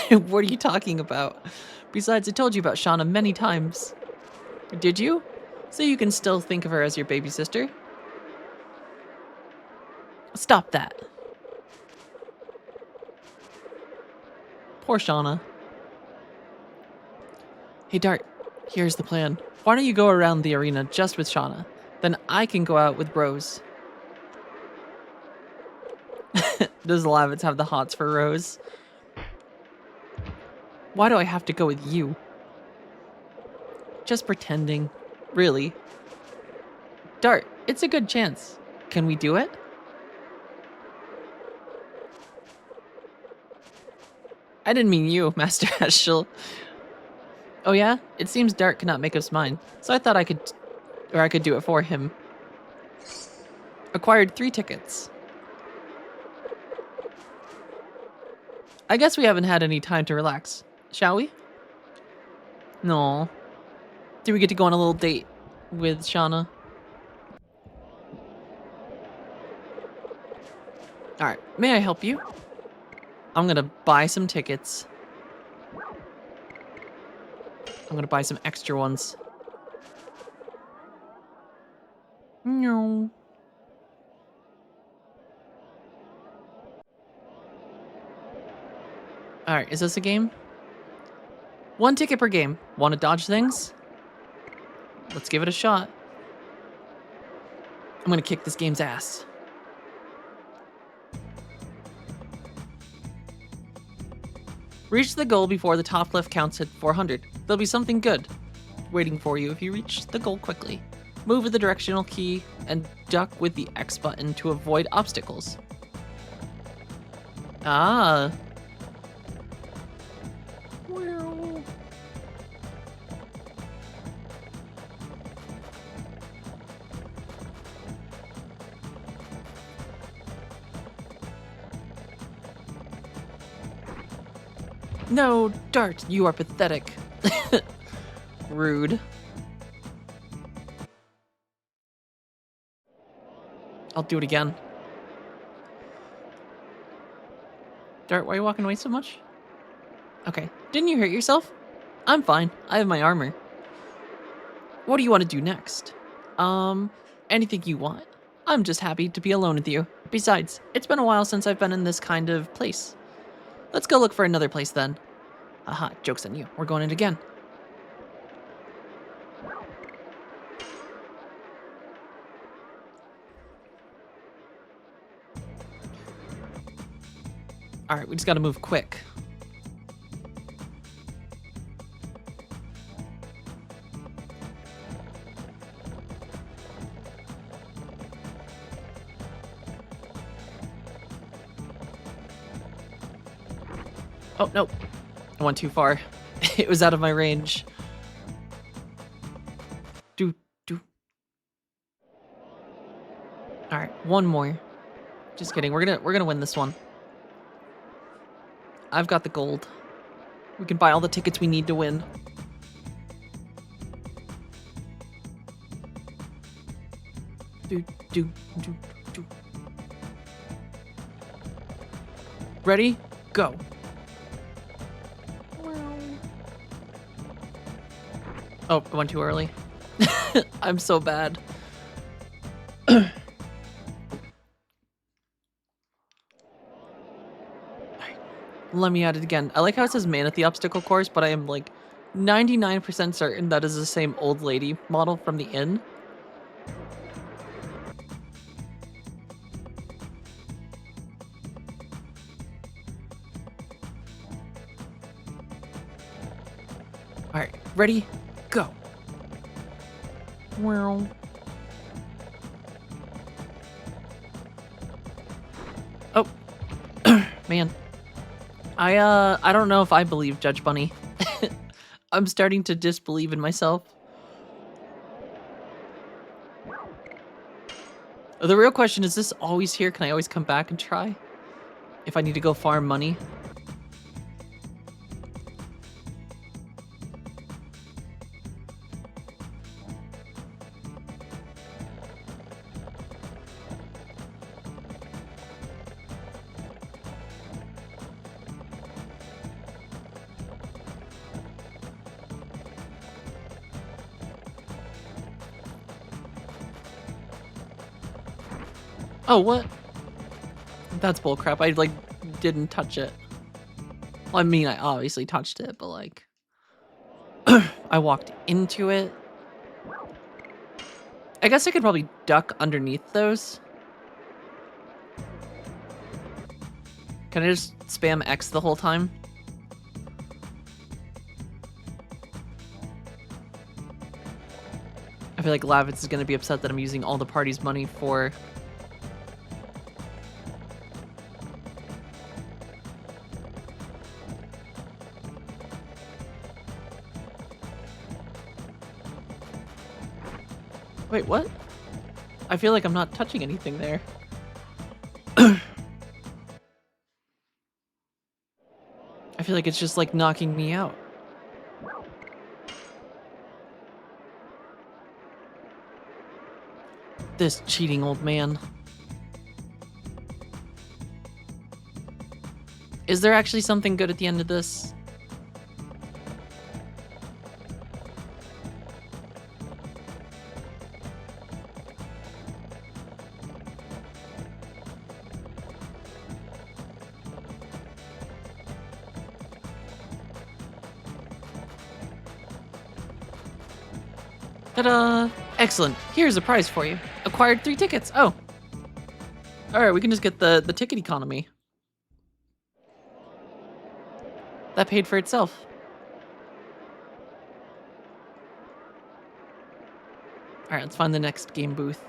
What are you talking about? Besides, I told you about Shauna many times. Did you? So you can still think of her as your baby sister? Stop that. Poor Shauna. Hey Dart, here's the plan. Why don't you go around the arena just with Shauna? Then I can go out with Rose. Does Lavitz have the hots for Rose? Why do I have to go with you? Just pretending. Really. Dart, it's a good chance. Can we do it? I didn't mean you, Master Heschel. Oh yeah? It seems Dart cannot make us mine, so I thought I could do it for him. Acquired 3 tickets. I guess we haven't had any time to relax, shall we? No. Do we get to go on a little date with Shauna? Alright, may I help you? I'm gonna buy some tickets. I'm gonna buy some extra ones. No. Alright, is this a game? 1 ticket per game. Want to dodge things? Let's give it a shot. I'm gonna kick this game's ass. Reach the goal before the top left counts at 400. There'll be something good waiting for you if you reach the goal quickly. Move with the directional key and duck with the X button to avoid obstacles. Ah. No, Dart, you are pathetic. Rude. I'll do it again. Dart, why are you walking away so much? Okay, didn't you hurt yourself? I'm fine, I have my armor. What do you want to do next? Anything you want. I'm just happy to be alone with you. Besides, it's been a while since I've been in this kind of place. Let's go look for another place then. Aha, joke's on you. We're going in again. Alright, we just gotta move quick. Oh, no. I went too far. It was out of my range. Do. Alright, one more. Just kidding. We're gonna win this one. I've got the gold. We can buy all the tickets we need to win. Do. Ready? Go. Oh, I went too early. I'm so bad. Let me add it again. I like how it says man at the obstacle course, but I am like 99% certain that is the same old lady model from the inn. All right, ready, go. Wow. Oh, man. I don't know if I believe Judge Bunny. I'm starting to disbelieve in myself. The real question is this always here? Can I always come back and try? If I need to go farm money? Oh, what? That's bullcrap. I, like, didn't touch it. Well, I mean, I obviously touched it, but, like... I walked into it. I guess I could probably duck underneath those. Can I just spam X the whole time? I feel like Lavitz is gonna be upset that I'm using all the party's money for... Wait, what? I feel like I'm not touching anything there. I feel like it's just like knocking me out. This cheating old man. Is there actually something good at the end of this? Ta-da! Excellent. Here's a prize for you. Acquired 3 tickets. Oh. Alright, we can just get the ticket economy. That paid for itself. Alright, let's find the next game booth.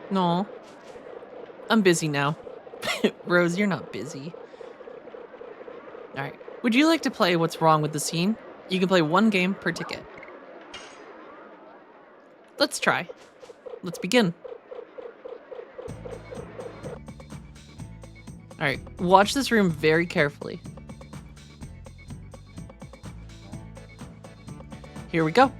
No. I'm busy now. Rose, you're not busy. Alright. Would you like to play What's Wrong with the Scene? You can play 1 game per ticket. Let's try. Let's begin. Alright, watch this room very carefully. Here we go.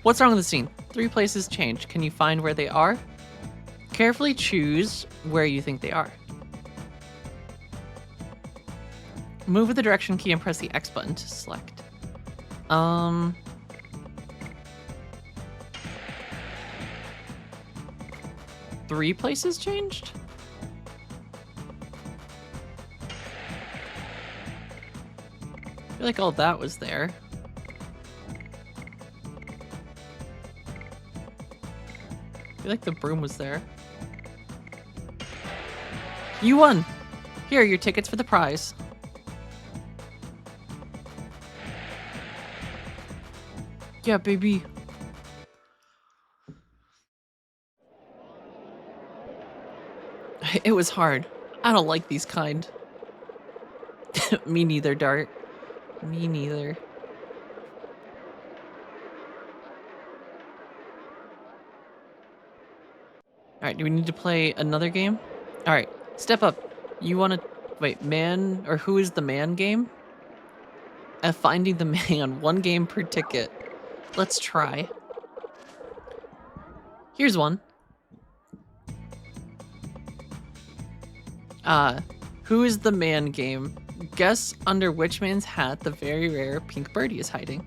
What's wrong with the scene? 3 places change. Can you find where they are? Carefully choose where you think they are. Move with the direction key and press the X button to select. 3 places changed? I feel like all that was there. I feel like the broom was there. You won! Here are your tickets for the prize. Yeah, baby. It was hard. I don't like these kind. Me neither, Dart. Me neither. Alright, do we need to play another game? Alright, step up. You want to wait, man, or who is the man game? Finding the man, 1 game per ticket. Let's try. Here's one. Who is the man game? Guess under which man's hat the very rare pink birdie is hiding.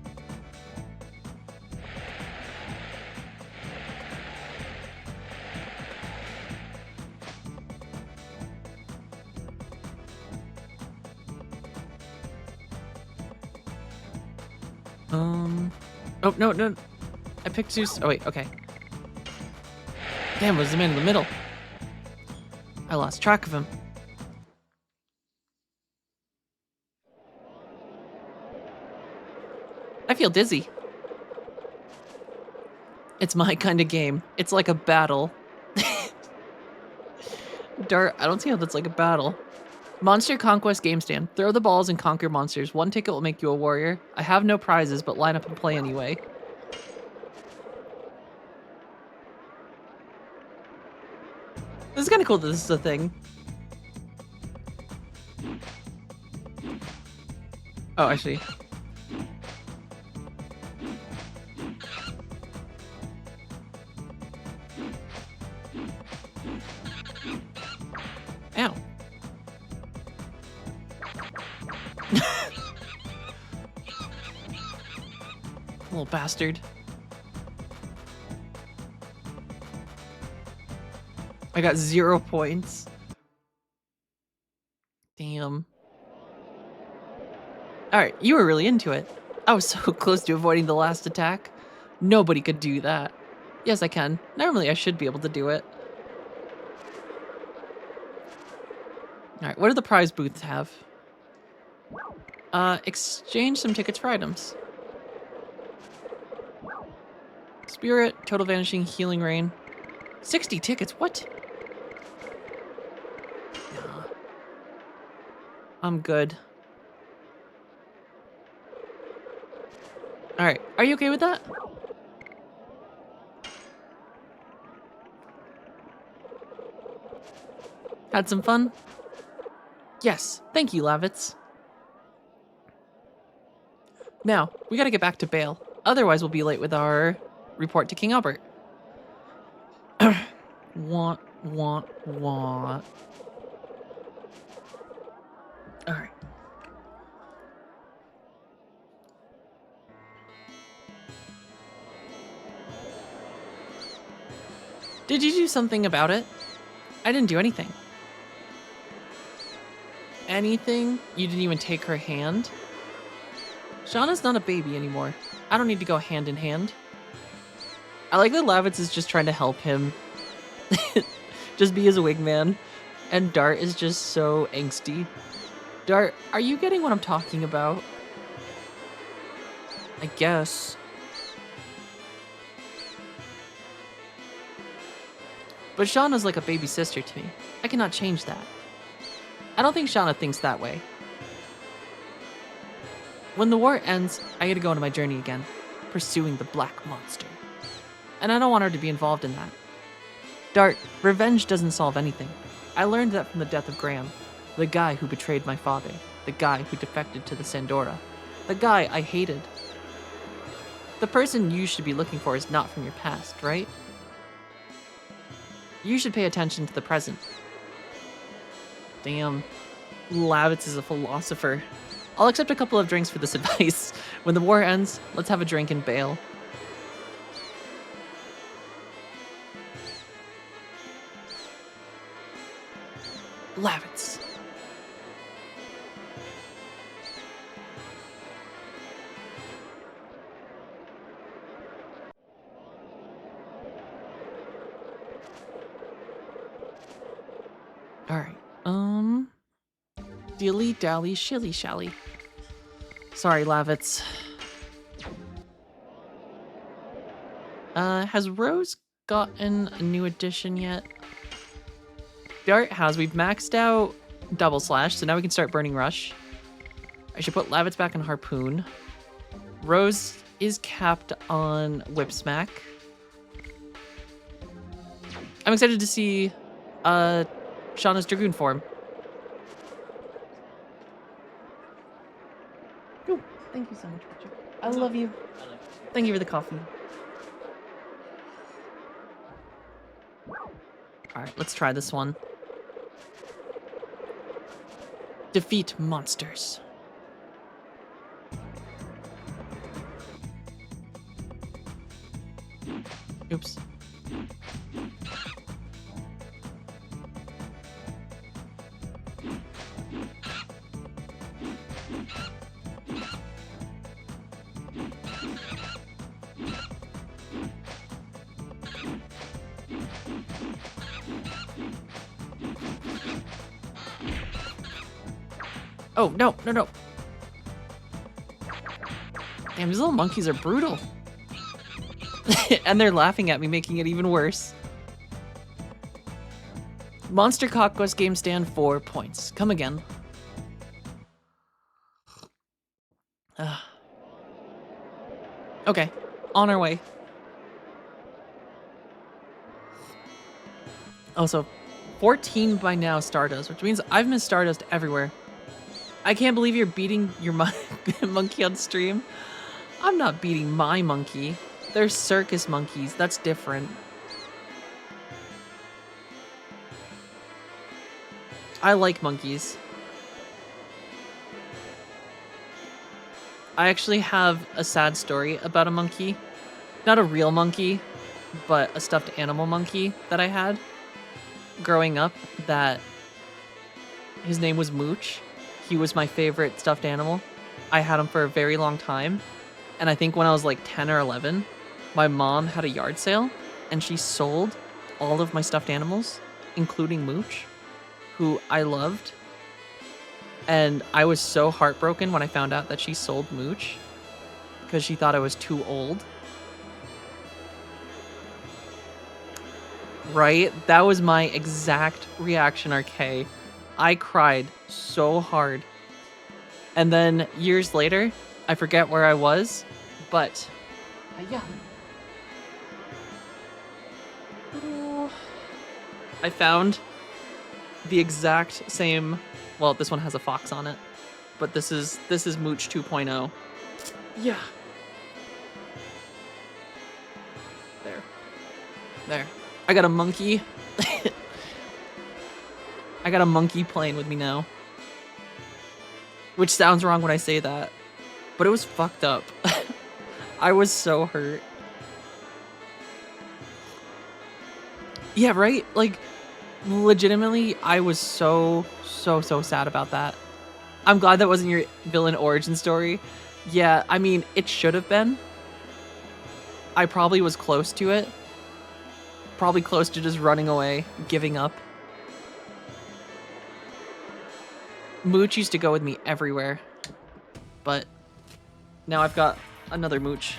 Oh, no, no. I picked Zeus. Oh, wait, okay. Damn, it was the man in the middle. I lost track of him. I feel dizzy. It's my kind of game. It's like a battle. Dart, I don't see how that's like a battle. Monster Conquest Game Stand. Throw the balls and conquer monsters. 1 ticket will make you a warrior. I have no prizes, but line up and play anyway. This is kind of cool that this is a thing. Oh, I see. Ow. Little bastard. I got 0 points. Damn. Alright, you were really into it. I was so close to avoiding the last attack. Nobody could do that. Yes, I can. Normally, I should be able to do it. Alright, what do the prize booths have? Exchange some tickets for items. Spirit, Total Vanishing, Healing Rain. 60 tickets, what? Nah. I'm good. Alright, are you okay with that? Had some fun? Yes, thank you, Lavitz. Now, we gotta get back to Bale. Otherwise, we'll be late with our report to King Albert. Want. Alright. Did you do something about it? I didn't do anything. Anything? You didn't even take her hand? Shauna's not a baby anymore. I don't need to go hand in hand. I like that Lavitz is just trying to help him. Just be his wingman. And Dart is just so angsty. Dart, are you getting what I'm talking about? I guess. But Shauna's like a baby sister to me. I cannot change that. I don't think Shauna thinks that way. When the war ends, I gotta go on my journey again, pursuing the Black Monster. And I don't want her to be involved in that. Dart, revenge doesn't solve anything. I learned that from the death of Graham, the guy who betrayed my father, the guy who defected to the Sandora, the guy I hated. The person you should be looking for is not from your past, right? You should pay attention to the present. Damn, Lavitz is a philosopher. I'll accept a couple of drinks for this advice. When the war ends, let's have a drink and bail. Lavitz. Alright, dilly dally shilly shally. Sorry, Lavitz. Has Rose gotten a new edition yet? Dart has. We've maxed out Double Slash, so now we can start Burning Rush. I should put Lavitz back on Harpoon. Rose is capped on Whip Smack. I'm excited to see Shauna's Dragoon form. Oh, thank you so much, Richard. I love you. Thank you for the coffee. Alright, let's try this one. Defeat monsters. Oops. Oh, no, no, no. Damn, these little monkeys are brutal. And they're laughing at me, making it even worse. Monster Conquest game stand 4 points. Come again. Okay, on our way. Oh, so 14 by now Stardust, which means I've missed Stardust everywhere. I can't believe you're beating your monkey on stream. I'm not beating my monkey. They're circus monkeys. That's different. I like monkeys. I actually have a sad story about a monkey. Not a real monkey, but a stuffed animal monkey that I had growing up. That his name was Mooch. He was my favorite stuffed animal. I had him for a very long time. And I think when I was like 10 or 11, my mom had a yard sale and she sold all of my stuffed animals, including Mooch, who I loved. And I was so heartbroken when I found out that she sold Mooch because she thought I was too old. Right? That was my exact reaction, RK. I cried so hard. And then years later, I forget where I was, but yeah. I found the exact same, well, this one has a fox on it, but this is Mooch 2.0. Yeah. There. I got a monkey. I got a monkey playing with me now. Which sounds wrong when I say that, but it was fucked up. I was so hurt. Yeah, right? Like, legitimately, I was so sad about that. I'm glad that wasn't your villain origin story. Yeah, I mean, it should have been. I probably was close to it. Probably close to just running away, giving up. Mooch used to go with me everywhere. But now I've got another Mooch.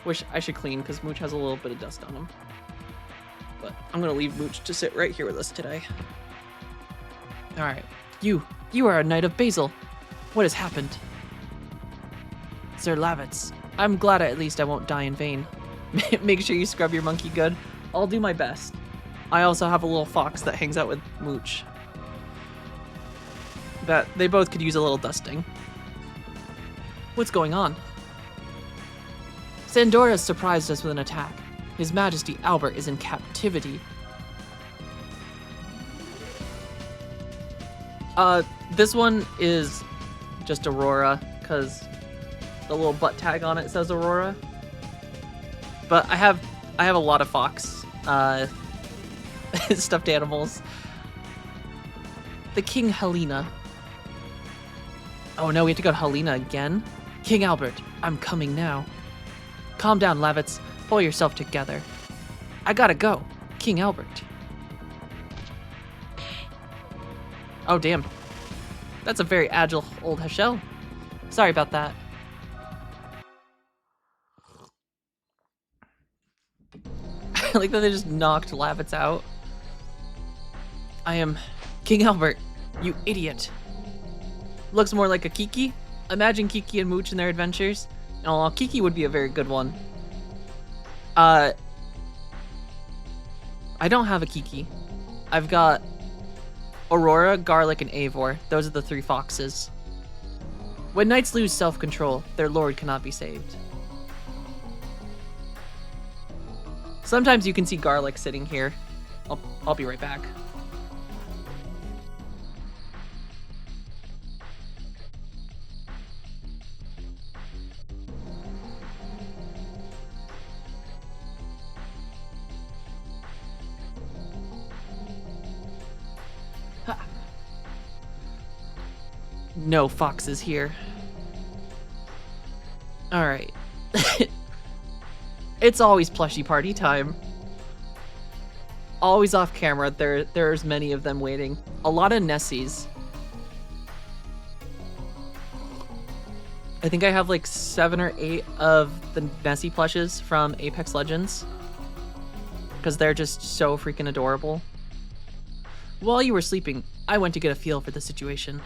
Which I should clean because Mooch has a little bit of dust on him. But I'm gonna leave Mooch to sit right here with us today. Alright. You are a Knight of Basil. What has happened? Sir Lavitz, I'm glad at least I won't die in vain. Make sure you scrub your monkey good. I'll do my best. I also have a little fox that hangs out with Mooch. That they both could use a little dusting. What's going on? Sandora surprised us with an attack. His Majesty Albert is in captivity. This one is just Aurora, because the little butt tag on it says Aurora. But I have a lot of fox stuffed animals. The King Helena. Oh no, we have to go to Helena again? King Albert, I'm coming now. Calm down, Lavitz. Pull yourself together. I gotta go. King Albert. Oh, damn. That's a very agile old Hashel. Sorry about that. I like that they just knocked Lavitz out. I am King Albert, you idiot. Looks more like a Kiki. Imagine Kiki and Mooch in their adventures. Oh, Kiki would be a very good one. I don't have a Kiki. I've got Aurora, Garlic, and Eivor. Those are the 3 foxes. When knights lose self-control, their lord cannot be saved. Sometimes you can see Garlic sitting here. I'll be right back. Ha. No foxes here. All right. It's always plushie party time. Always off camera. There's many of them waiting. A lot of Nessies. I think I have like 7 or 8 of the Nessie plushes from Apex Legends, because they're just so freaking adorable. While you were sleeping, I went to get a feel for the situation.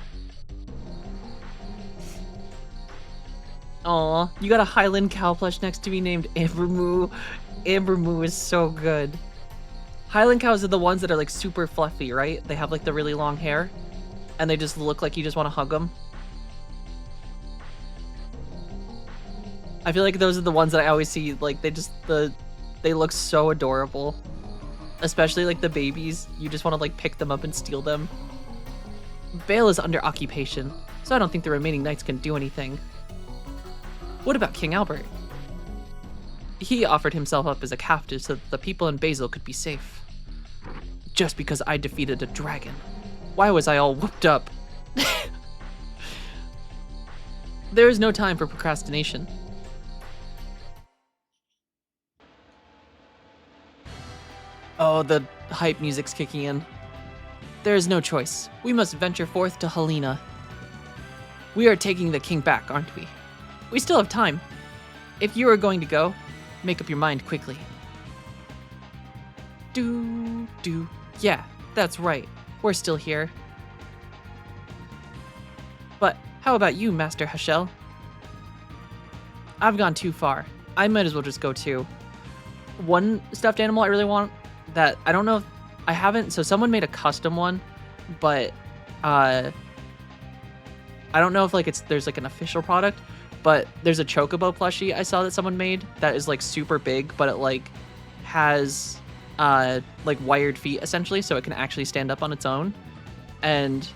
Aw, you got a Highland cow plush next to me named Amber Moo. Amber Moo is so good. Highland cows are the ones that are like super fluffy, right? They have like the really long hair, and they just look like you just want to hug them. I feel like those are the ones that I always see, like they look so adorable. Especially like the babies, you just want to like pick them up and steal them. Vale is under occupation, so I don't think the remaining knights can do anything. What about King Albert? He offered himself up as a captive so that the people in Basil could be safe. Just because I defeated a dragon. Why was I all whooped up? There is no time for procrastination. Oh, the hype music's kicking in. There is no choice. We must venture forth to Helena. We are taking the king back, aren't we? We still have time. If you are going to go, make up your mind quickly. Yeah, that's right. We're still here. But how about you, Master Hashel? I've gone too far. I might as well just go too. One stuffed animal I really want that I don't know if I haven't. So someone made a custom one, but I don't know if like there's like an official product. But there's a Chocobo plushie I saw that someone made that is like super big, but it like has like wired feet essentially, so it can actually stand up on its own. And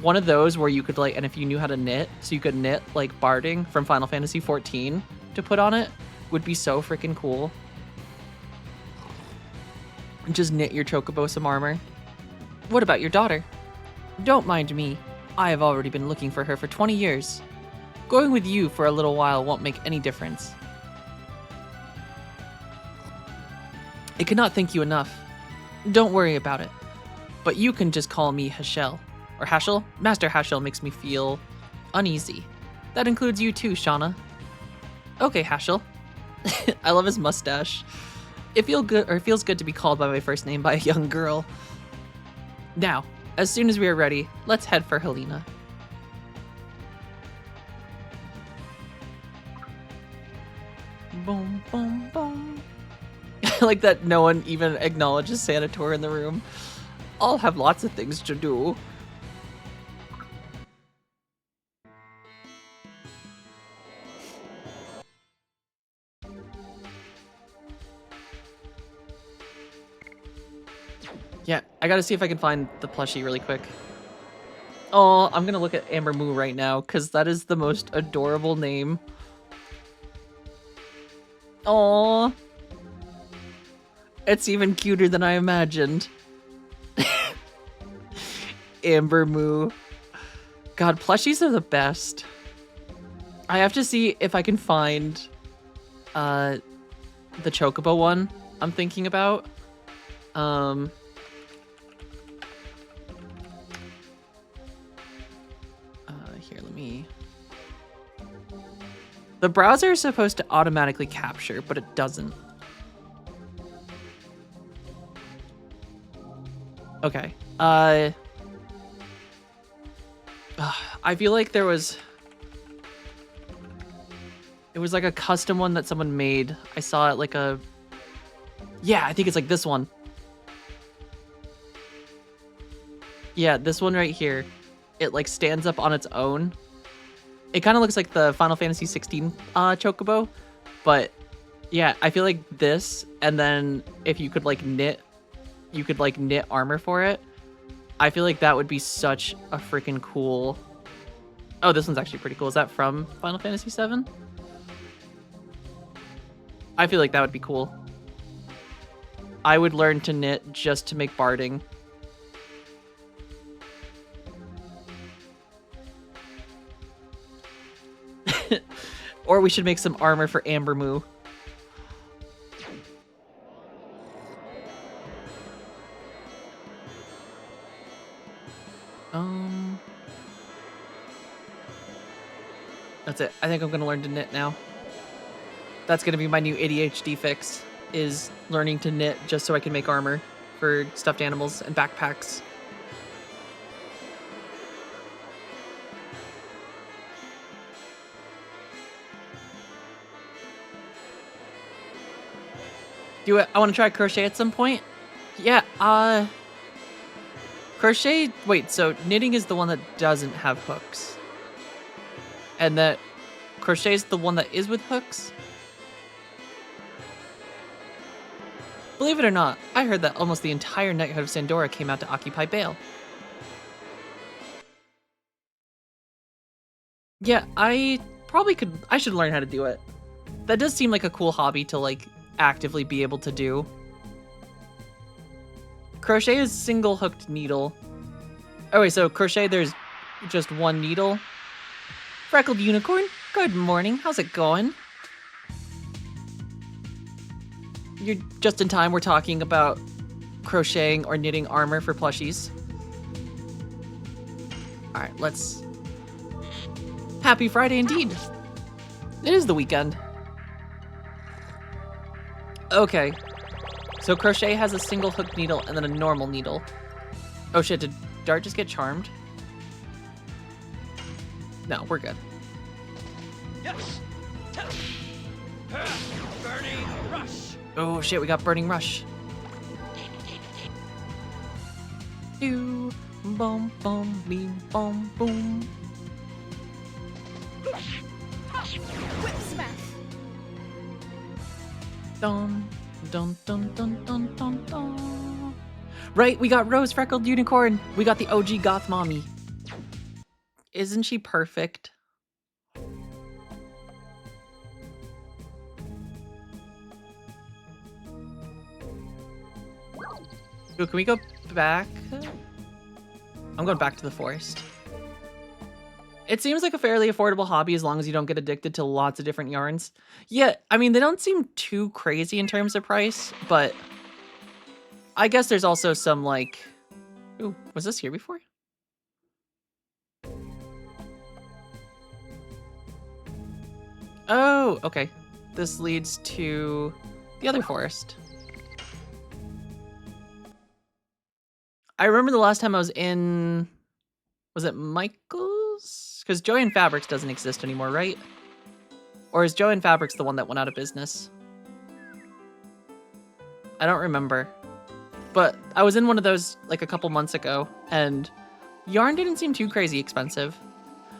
one of those where you could like, and if you knew how to knit, so you could knit like Barding from Final Fantasy XIV to put on it, would be so freaking cool. Just knit your Chocobo some armor. What about your daughter? Don't mind me. I have already been looking for her for 20 years. Going with you for a little while won't make any difference. I cannot thank you enough. Don't worry about it. But you can just call me Hashel. Or Hashel? Master Hashel makes me feel uneasy. That includes you too, Shauna. Okay, Hashel. I love his mustache. It feels good to be called by my first name by a young girl. Now, as soon as we are ready, let's head for Helena. Boom, boom, boom. I like that no one even acknowledges Sanator in the room. I'll have lots of things to do. Yeah, I gotta see if I can find the plushie really quick. Oh, I'm gonna look at Amber Moo right now, because that is the most adorable name. Aww. It's even cuter than I imagined. Amber Moo. God, plushies are the best. I have to see if I can find the Chocobo one I'm thinking about. Here, let me... The browser is supposed to automatically capture, but it doesn't. Okay. I feel like there was... It was like a custom one that someone made. I saw it like a... Yeah, I think it's like this one. Yeah, this one right here. It like stands up on its own. It kind of looks like the Final Fantasy 16 chocobo, but yeah, I feel like this, and then if you could like knit armor for it. I feel like that would be such a freaking cool. Oh, this one's actually pretty cool. Is that from Final Fantasy 7? I feel like that would be cool. I would learn to knit just to make barding. Or we should make some armor for Amber Moo. That's it. I think I'm gonna learn to knit now. That's gonna be my new ADHD fix, is learning to knit just so I can make armor for stuffed animals and backpacks. Do it. I want to try crochet at some point. Yeah, crochet, wait, so knitting is the one that doesn't have hooks. And that crochet is the one that is with hooks? Believe it or not, I heard that almost the entire knighthood of Sandora came out to occupy Bale. Yeah, I should learn how to do it. That does seem like a cool hobby to like actively be able to do. Crochet is single hooked needle. Oh wait, so crochet there's just one needle? Freckled Unicorn, good morning, how's it going? You're just in time, we're talking about crocheting or knitting armor for plushies. Alright, let's... Happy Friday indeed! It is the weekend. Okay, so crochet has a single hook needle and then a normal needle. Oh shit, did Dart just get charmed? No, we're good. Yes. Burning rush. Oh shit, we got Burning Rush. You boom boom beam boom boom. Whip smash. Dun dun dun dun dun dun dun. Right, we got Rose Freckled Unicorn. We got the OG Goth mommy. Isn't she perfect? Ooh, can we go back? I'm going back to the forest. It seems like a fairly affordable hobby as long as you don't get addicted to lots of different yarns. Yeah, I mean, they don't seem too crazy in terms of price, but I guess there's also some like... Ooh, was this here before? Oh, okay. This leads to the other forest. I remember the last time I was in... Was it Michael's? Because Joanne Fabrics doesn't exist anymore, right? Or is Joanne Fabrics the one that went out of business? I don't remember. But I was in one of those like a couple months ago, and yarn didn't seem too crazy expensive.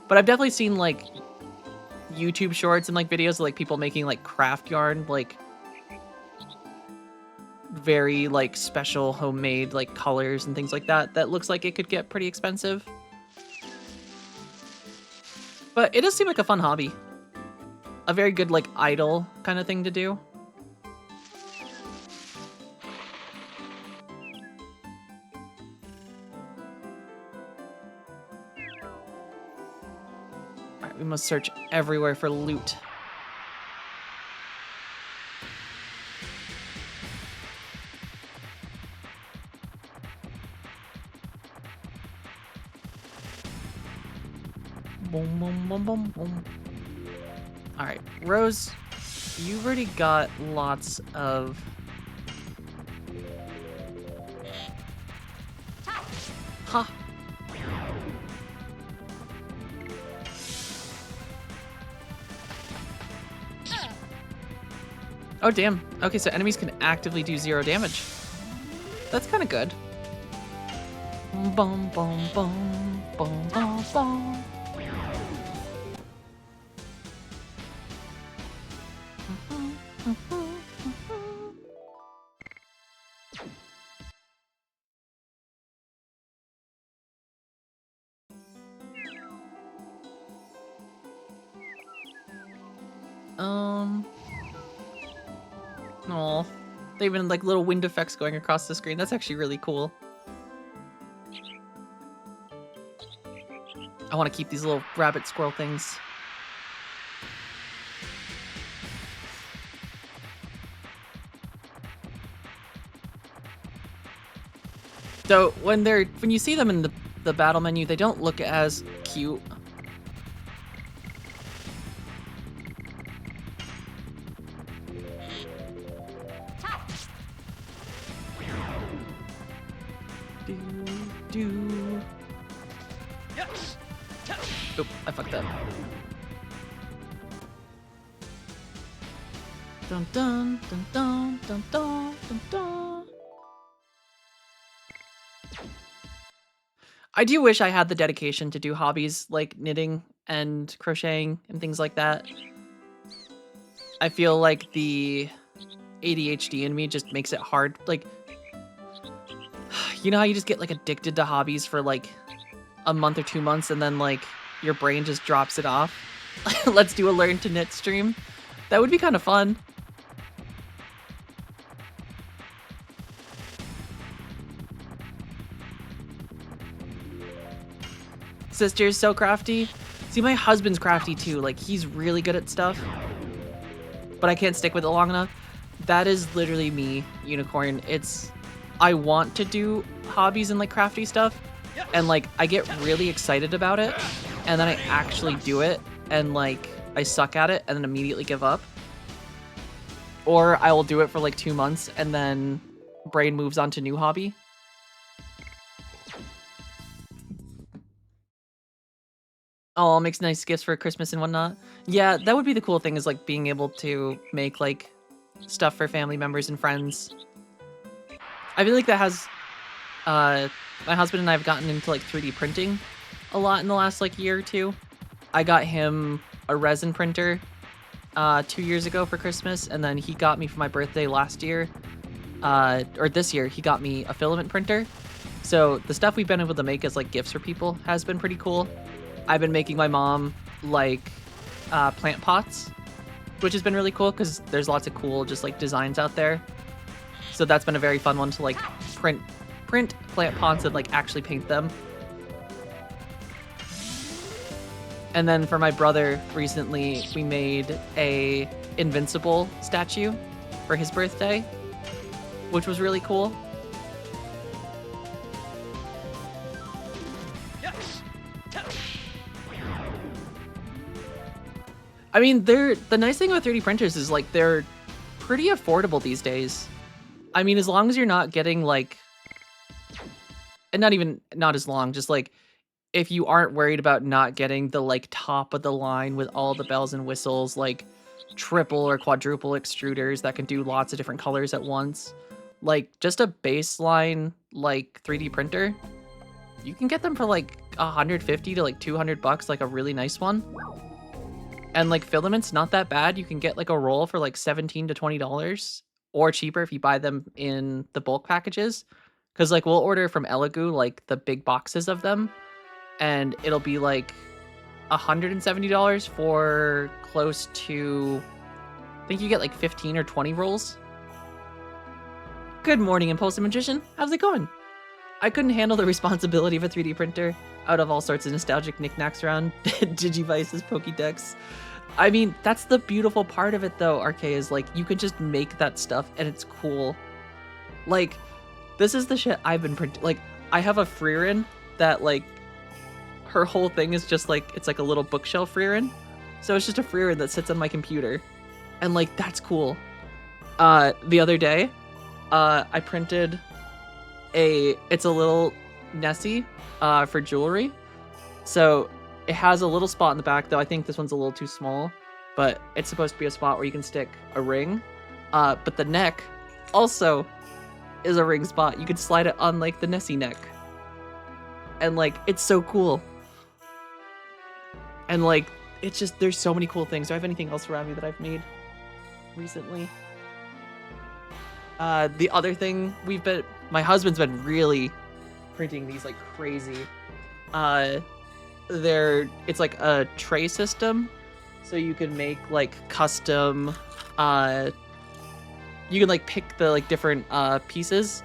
But I've definitely seen like YouTube shorts and like videos of like people making like craft yarn, like very like special homemade like colors and things like that. That looks like it could get pretty expensive. But it does seem like a fun hobby. A very good like idle kind of thing to do. Alright, we must search everywhere for loot. Boom, boom, boom, boom, boom. Alright, Rose, you've already got lots of... Ha! Oh, damn. Okay, so enemies can actively do 0 damage. That's kind of good. Boom, boom, boom, boom, boom, boom. Oh, they've been like little wind effects going across the screen. That's actually really cool. I want to keep these little rabbit squirrel things. So when you see them in the battle menu, they don't look as cute. Do. Yes. Oop, I fucked up. Dun dun dun dun dun dun dun dun. I do wish I had the dedication to do hobbies like knitting and crocheting and things like that. I feel like the ADHD in me just makes it hard. Like, you know how you just get like addicted to hobbies for like a month or 2 months and then like your brain just drops it off? Let's do a learn to knit stream. That would be kind of fun. Sister's so crafty. See, my husband's crafty too. Like, he's really good at stuff. But I can't stick with it long enough. That is literally me, Unicorn. I want to do hobbies and like crafty stuff. And like, I get really excited about it. And then I actually do it. And like, I suck at it and then immediately give up. Or I will do it for like 2 months and then brain moves on to new hobby. Oh, makes nice gifts for Christmas and whatnot. Yeah, that would be the cool thing, is like being able to make like stuff for family members and friends. I feel like that has my husband and I have gotten into like 3D printing a lot in the last like year or two. I got him a resin printer 2 years ago for Christmas, and then he got me for my birthday last year, or this year, he got me a filament printer. So the stuff we've been able to make as like gifts for people has been pretty cool. I've been making my mom like plant pots, which has been really cool because there's lots of cool just like designs out there. So that's been a very fun one to like print plant pots and like actually paint them. And then for my brother, recently we made a Invincible statue for his birthday, which was really cool. I mean, the nice thing about 3D printers is like they're pretty affordable these days. I mean, as long as you're not getting like, and not as long, just like if you aren't worried about not getting the like top of the line with all the bells and whistles, like triple or quadruple extruders that can do lots of different colors at once, like just a baseline like 3D printer, you can get them for like 150 to like $200, like a really nice one. And like filament's not that bad. You can get like a roll for like $17 to $20 or cheaper if you buy them in the bulk packages. Cause like we'll order from Elegoo like the big boxes of them, and it'll be like $170 for close to, I think you get like 15 or 20 rolls. Good morning, Impulsive Magician. How's it going? I couldn't handle the responsibility of a 3D printer out of all sorts of nostalgic knickknacks around Digivice's Pokédex. I mean, that's the beautiful part of it though, RK, is like you can just make that stuff and it's cool. Like, this is the shit I've been printing. Like, I have a Freerin that like, her whole thing is just like, it's like a little bookshelf Freerin. So it's just a Freerin that sits on my computer. And like, that's cool. The other day, I printed it's a little Nessie for jewelry. So it has a little spot in the back, though I think this one's a little too small, but it's supposed to be a spot where you can stick a ring. But the neck also is a ring spot. You could slide it on like the Nessie neck. And like, it's so cool. And like, it's just, there's so many cool things. Do I have anything else around me that I've made? recently. The other thing my husband's been really printing these like crazy. It's like a tray system, so you can make like custom. You can like pick the like different pieces,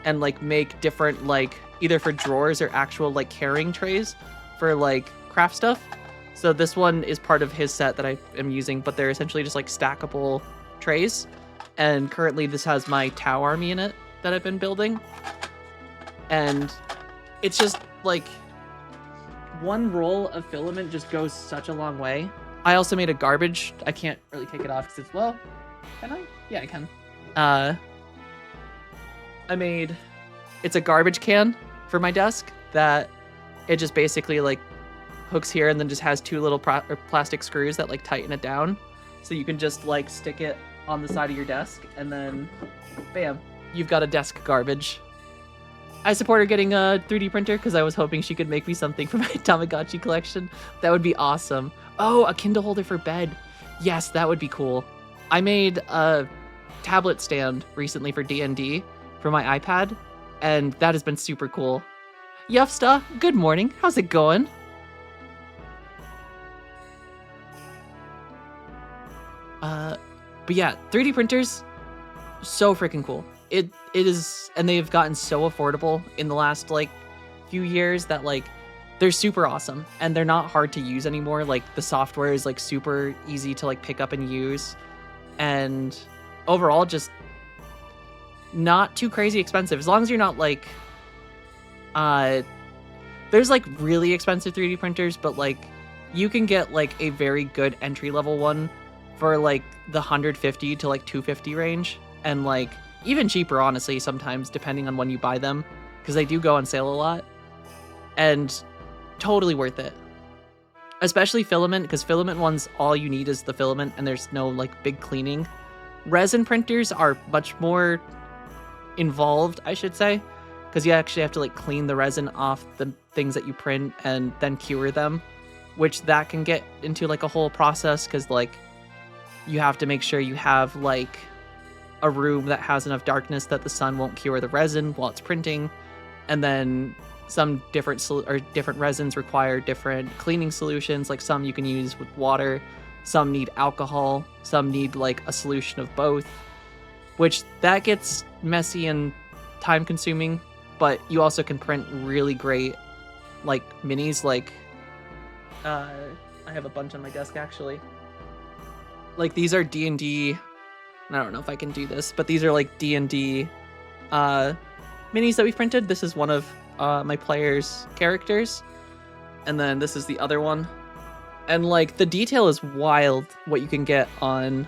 and like make different like either for drawers or actual like carrying trays for like craft stuff. So this one is part of his set that I am using, but they're essentially just like stackable trays. And currently this has my Tau army in it that I've been building. And it's just like one roll of filament just goes such a long way. I also made a garbage. I can't really take it off because it's, well, can I? Yeah, I can. It's a garbage can for my desk that it just basically like hooks here and then just has two little plastic screws that like tighten it down. So you can just like stick it on the side of your desk and then bam, you've got a desk garbage. I support her getting a 3D printer because I was hoping she could make me something for my Tamagotchi collection. That would be awesome. Oh, a Kindle holder for bed. Yes, that would be cool. I made a tablet stand recently for D&D for my iPad, and that has been super cool. Yufsta, good morning. How's it going? But yeah, 3D printers, so freaking cool. It is, and they've gotten so affordable in the last like few years that like they're super awesome and they're not hard to use anymore. Like the software is like super easy to like pick up and use, and overall just not too crazy expensive as long as you're not like there's like really expensive 3D printers, but like you can get like a very good entry level one for like the 150 to like 250 range, and like even cheaper honestly sometimes depending on when you buy them, because they do go on sale a lot, and totally worth it. Especially filament, because filament ones all you need is the filament and there's no like big cleaning. Resin printers are much more involved, I should say, because you actually have to like clean the resin off the things that you print and then cure them, which that can get into like a whole process, because like you have to make sure you have like a room that has enough darkness that the sun won't cure the resin while it's printing, and then some different resins require different cleaning solutions. Like some you can use with water, some need alcohol, some need like a solution of both, which that gets messy and time consuming. But you also can print really great like minis. Like I have a bunch on my desk actually. Like these are D&D, I don't know if I can do this, but these are like D&D minis that we've printed. This is one of my player's characters, and then this is the other one. And like the detail is wild what you can get on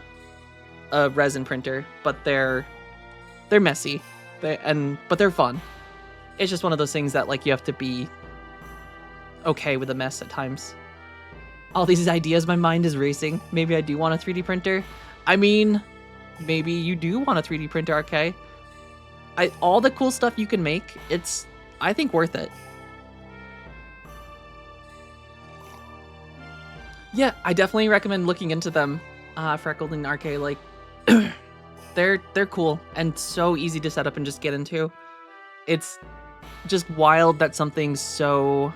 a resin printer, but they're messy, but they're fun. It's just one of those things that like you have to be okay with a mess at times. All these ideas, my mind is racing. Maybe I do want a 3D printer. I mean, maybe you do want a 3D printer, okay? All the cool stuff you can make, it's, I think, worth it. Yeah, I definitely recommend looking into them, Freckled and RK. Like, they're cool and so easy to set up and just get into. It's just wild that something so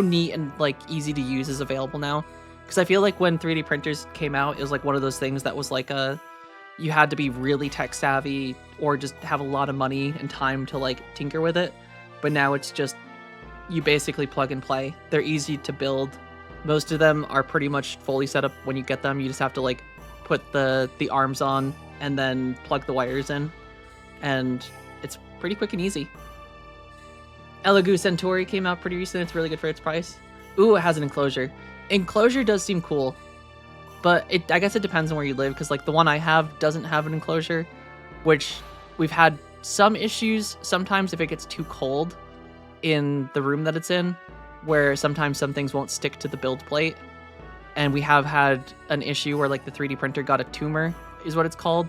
neat and like easy to use is available now. Because I feel like when 3D printers came out, it was like one of those things that was like you had to be really tech savvy or just have a lot of money and time to like tinker with it. But now it's just, you basically plug and play. They're easy to build. Most of them are pretty much fully set up when you get them. You just have to like put the arms on and then plug the wires in. And it's pretty quick and easy. Elegoo Centauri came out pretty recently. It's really good for its price. Ooh, it has an enclosure. Enclosure does seem cool, but I guess it depends on where you live, because like the one I have doesn't have an enclosure, which we've had some issues sometimes if it gets too cold in the room that it's in, where sometimes some things won't stick to the build plate. And we have had an issue where like the 3D printer got a tumor, is what it's called,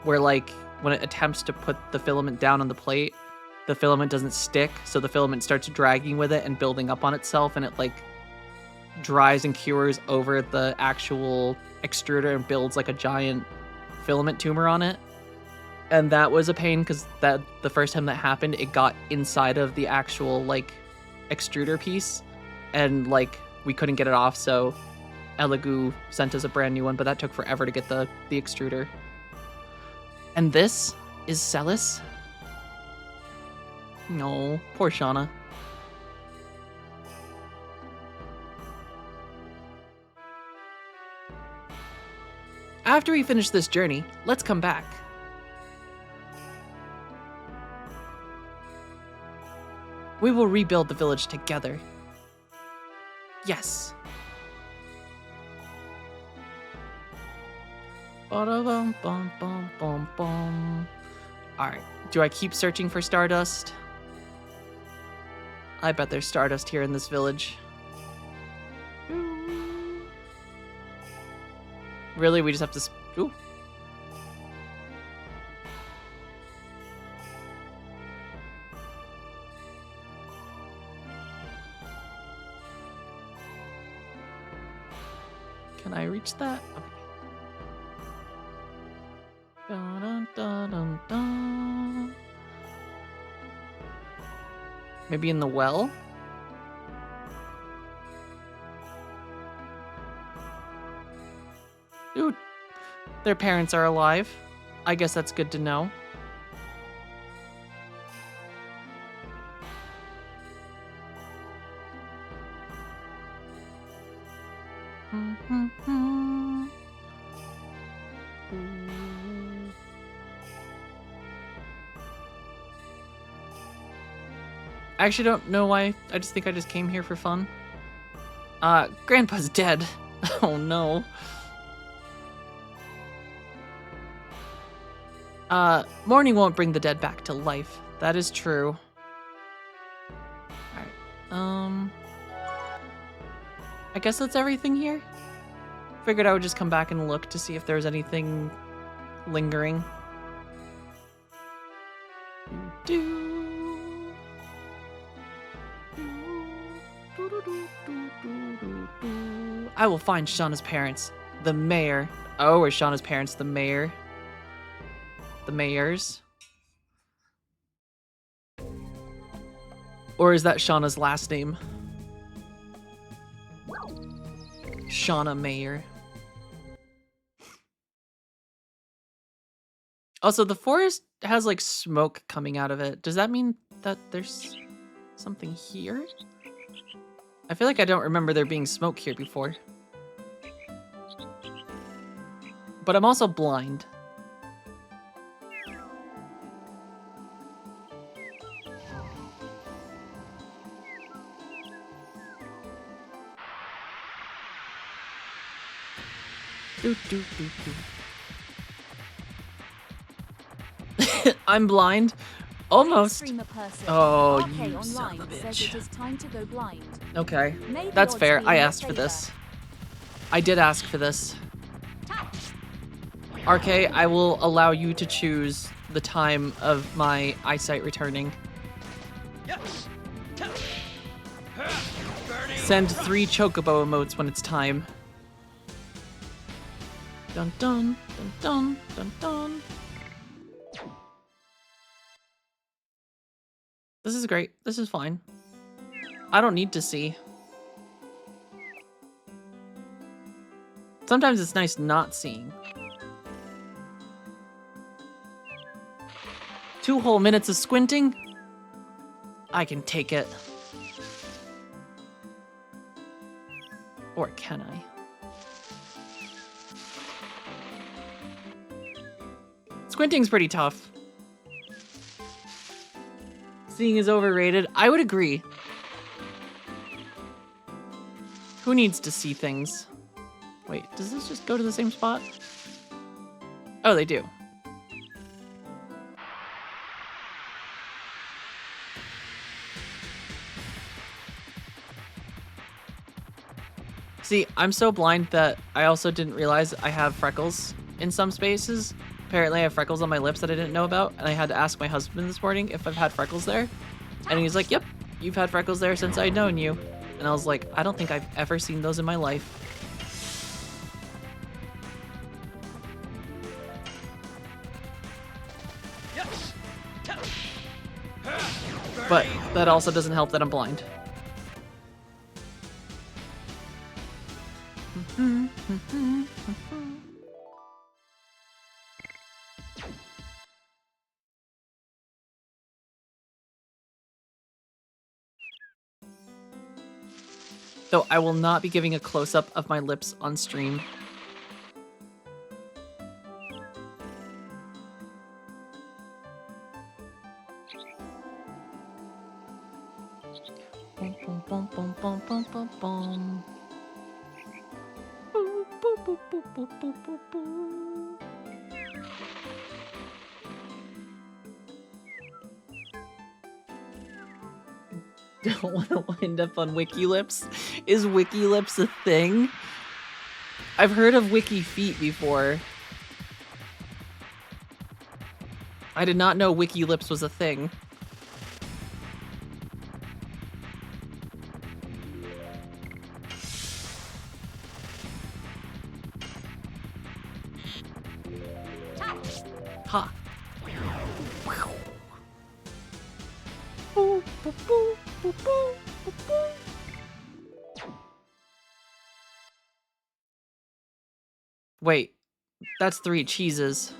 where like when it attempts to put the filament down on the plate, the filament doesn't stick, so the filament starts dragging with it and building up on itself, and it like dries and cures over the actual extruder and builds like a giant filament tumor on it. And that was a pain because that the first time that happened, it got inside of the actual like extruder piece, and like we couldn't get it off. So Elegoo sent us a brand new one, but that took forever to get the extruder. And this is Celis. No, poor Shauna. After we finish this journey, let's come back. We will rebuild the village together. Yes. Ba-da-bum-bum-bum-bum-bum. Alright, do I keep searching for Stardust? I bet there's Stardust here in this village. Really? We just have to... Ooh. Can I reach that? Okay. Dun, dun, dun, dun, dun. Maybe in the well? Dude, their parents are alive. I guess that's good to know. I actually don't know why. I just think I just came here for fun. Grandpa's dead. Oh no. Mourning won't bring the dead back to life. That is true. Alright, I guess that's everything here. Figured I would just come back and look to see if there's anything lingering. I will find Shauna's parents. The mayor. Oh, or Shauna's parents, the mayor. The mayors. Or is that Shauna's last name? Shauna Mayer. Also, the forest has like smoke coming out of it. Does that mean that there's something here? I feel like I don't remember there being smoke here before. But I'm also blind. I'm blind. Almost. Oh, you son of a bitch. It is time to go blind. Okay, Maybe that's odds fair. be I in your asked for favor. this. I did ask for this. RK, I will allow you to choose the time of my eyesight returning. Yes. Send 3 chocobo emotes when it's time. Dun dun dun dun dun dun. This is great. This is fine. I don't need to see. Sometimes it's nice not seeing. 2 whole minutes of squinting? I can take it. Or can I? Squinting's pretty tough. Seeing is overrated. I would agree. Who needs to see things? Wait, does this just go to the same spot? Oh, they do. See, I'm so blind that I also didn't realize I have freckles in some spaces. Apparently I have freckles on my lips that I didn't know about, and I had to ask my husband this morning if I've had freckles there. And he's like, yep, you've had freckles there since I'd known you. And I was like, I don't think I've ever seen those in my life. Yes. But that also doesn't help that I'm blind. Though I will not be giving a close-up of my lips on stream. Bum, bum, bum, bum, bum, bum, bum, bum. Boo, boo, boo, boo, boo, boo, boo, boo. Don't want to wind up on WikiLips. Is WikiLips a thing? I've heard of Wiki Feet before. I did not know WikiLips was a thing. Ha. Boo, boo, boo, boo, boo, boo, boo. Wait, that's 3 cheeses.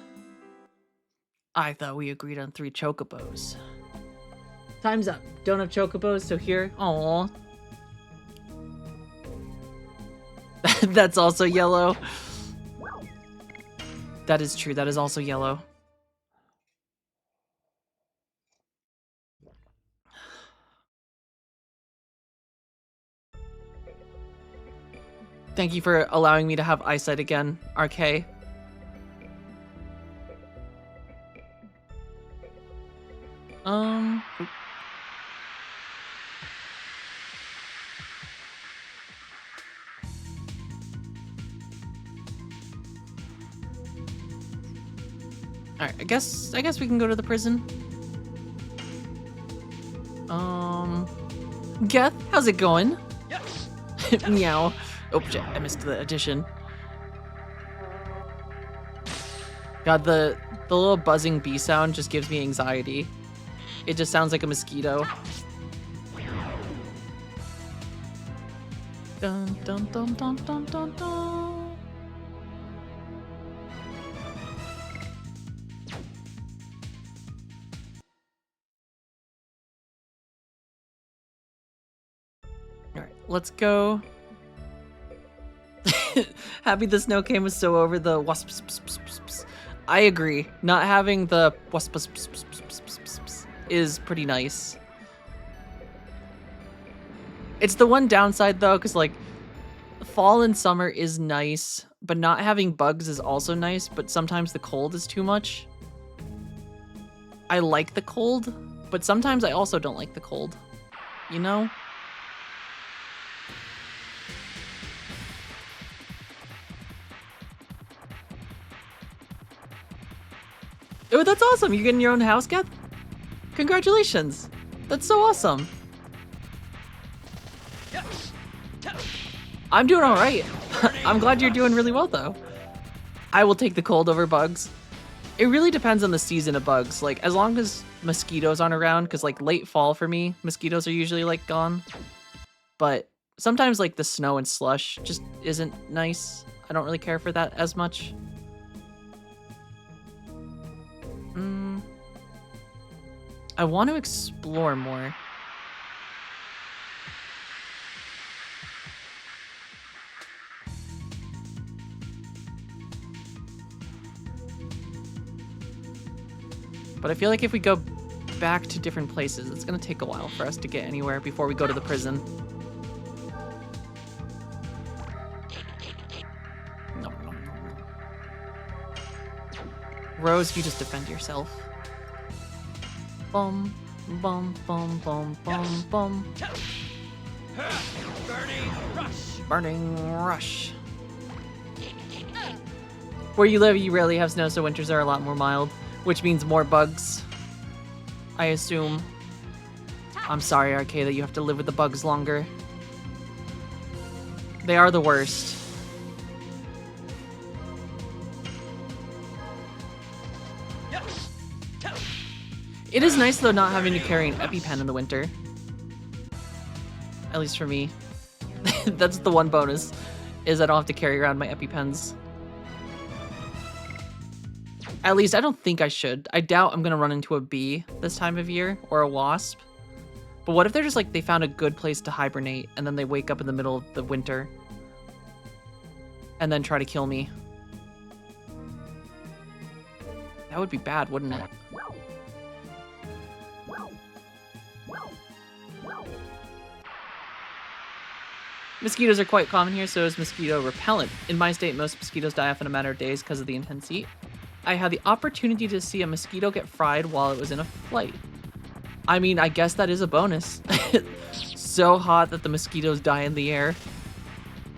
I thought we agreed on 3 chocobos. Time's up. Don't have chocobos, so here. Aww. That's also yellow. That is true. That is also yellow. Thank you for allowing me to have eyesight again, RK. Alright, I guess we can go to the prison. Goth, how's it going? Yes. Meow. Oh shit, I missed the addition. God, the little buzzing bee sound just gives me anxiety. It just sounds like a mosquito. Dun dun dun dun dun dun dun. Alright, let's go. Happy the snow came was so over the wasps. I agree. Not having the wasps is pretty nice. It's the one downside though, because like fall and summer is nice, but not having bugs is also nice, but sometimes the cold is too much. I like the cold, but sometimes I also don't like the cold. You know? Oh, that's awesome! You're getting your own house, Goth? Congratulations! That's so awesome! Yes. I'm doing alright. I'm glad you're doing really well, though. I will take the cold over bugs. It really depends on the season of bugs. Like, as long as mosquitoes aren't around, because, like, late fall for me, mosquitoes are usually, like, gone. But sometimes, like, the snow and slush just isn't nice. I don't really care for that as much. I want to explore more. But I feel like if we go back to different places, it's gonna take a while for us to get anywhere before we go to the prison. No. Rose, you just defend yourself. Bum, bum, bum, bum, bum, bum. Burning rush. Burning rush. Where you live, you rarely have snow, so winters are a lot more mild, which means more bugs, I assume. I'm sorry, RK, that you have to live with the bugs longer. They are the worst. Yes. It is nice, though, not having to carry an EpiPen in the winter. At least for me. That's the one bonus, is I don't have to carry around my EpiPens. At least, I don't think I should. I doubt I'm gonna run into a bee this time of year, or a wasp. But what if they're just like, they found a good place to hibernate, and then they wake up in the middle of the winter, and then try to kill me? That would be bad, wouldn't it? Mosquitoes are quite common here, so is mosquito repellent. In my state, most mosquitoes die off in a matter of days because of the intense heat. I had the opportunity to see a mosquito get fried while it was in a flight. I mean, I guess that is a bonus. So hot that the mosquitoes die in the air.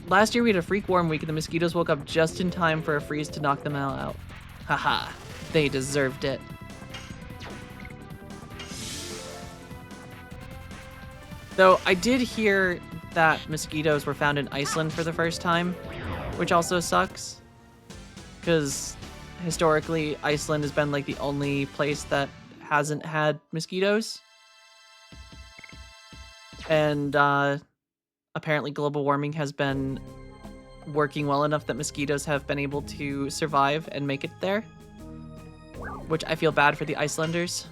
Last year we had a freak warm week and the mosquitoes woke up just in time for a freeze to knock them all out. Haha, they deserved it. Though I did hear that mosquitoes were found in Iceland for the first time, which also sucks. Because historically, Iceland has been like the only place that hasn't had mosquitoes. And apparently global warming has been working well enough that mosquitoes have been able to survive and make it there. Which I feel bad for the Icelanders.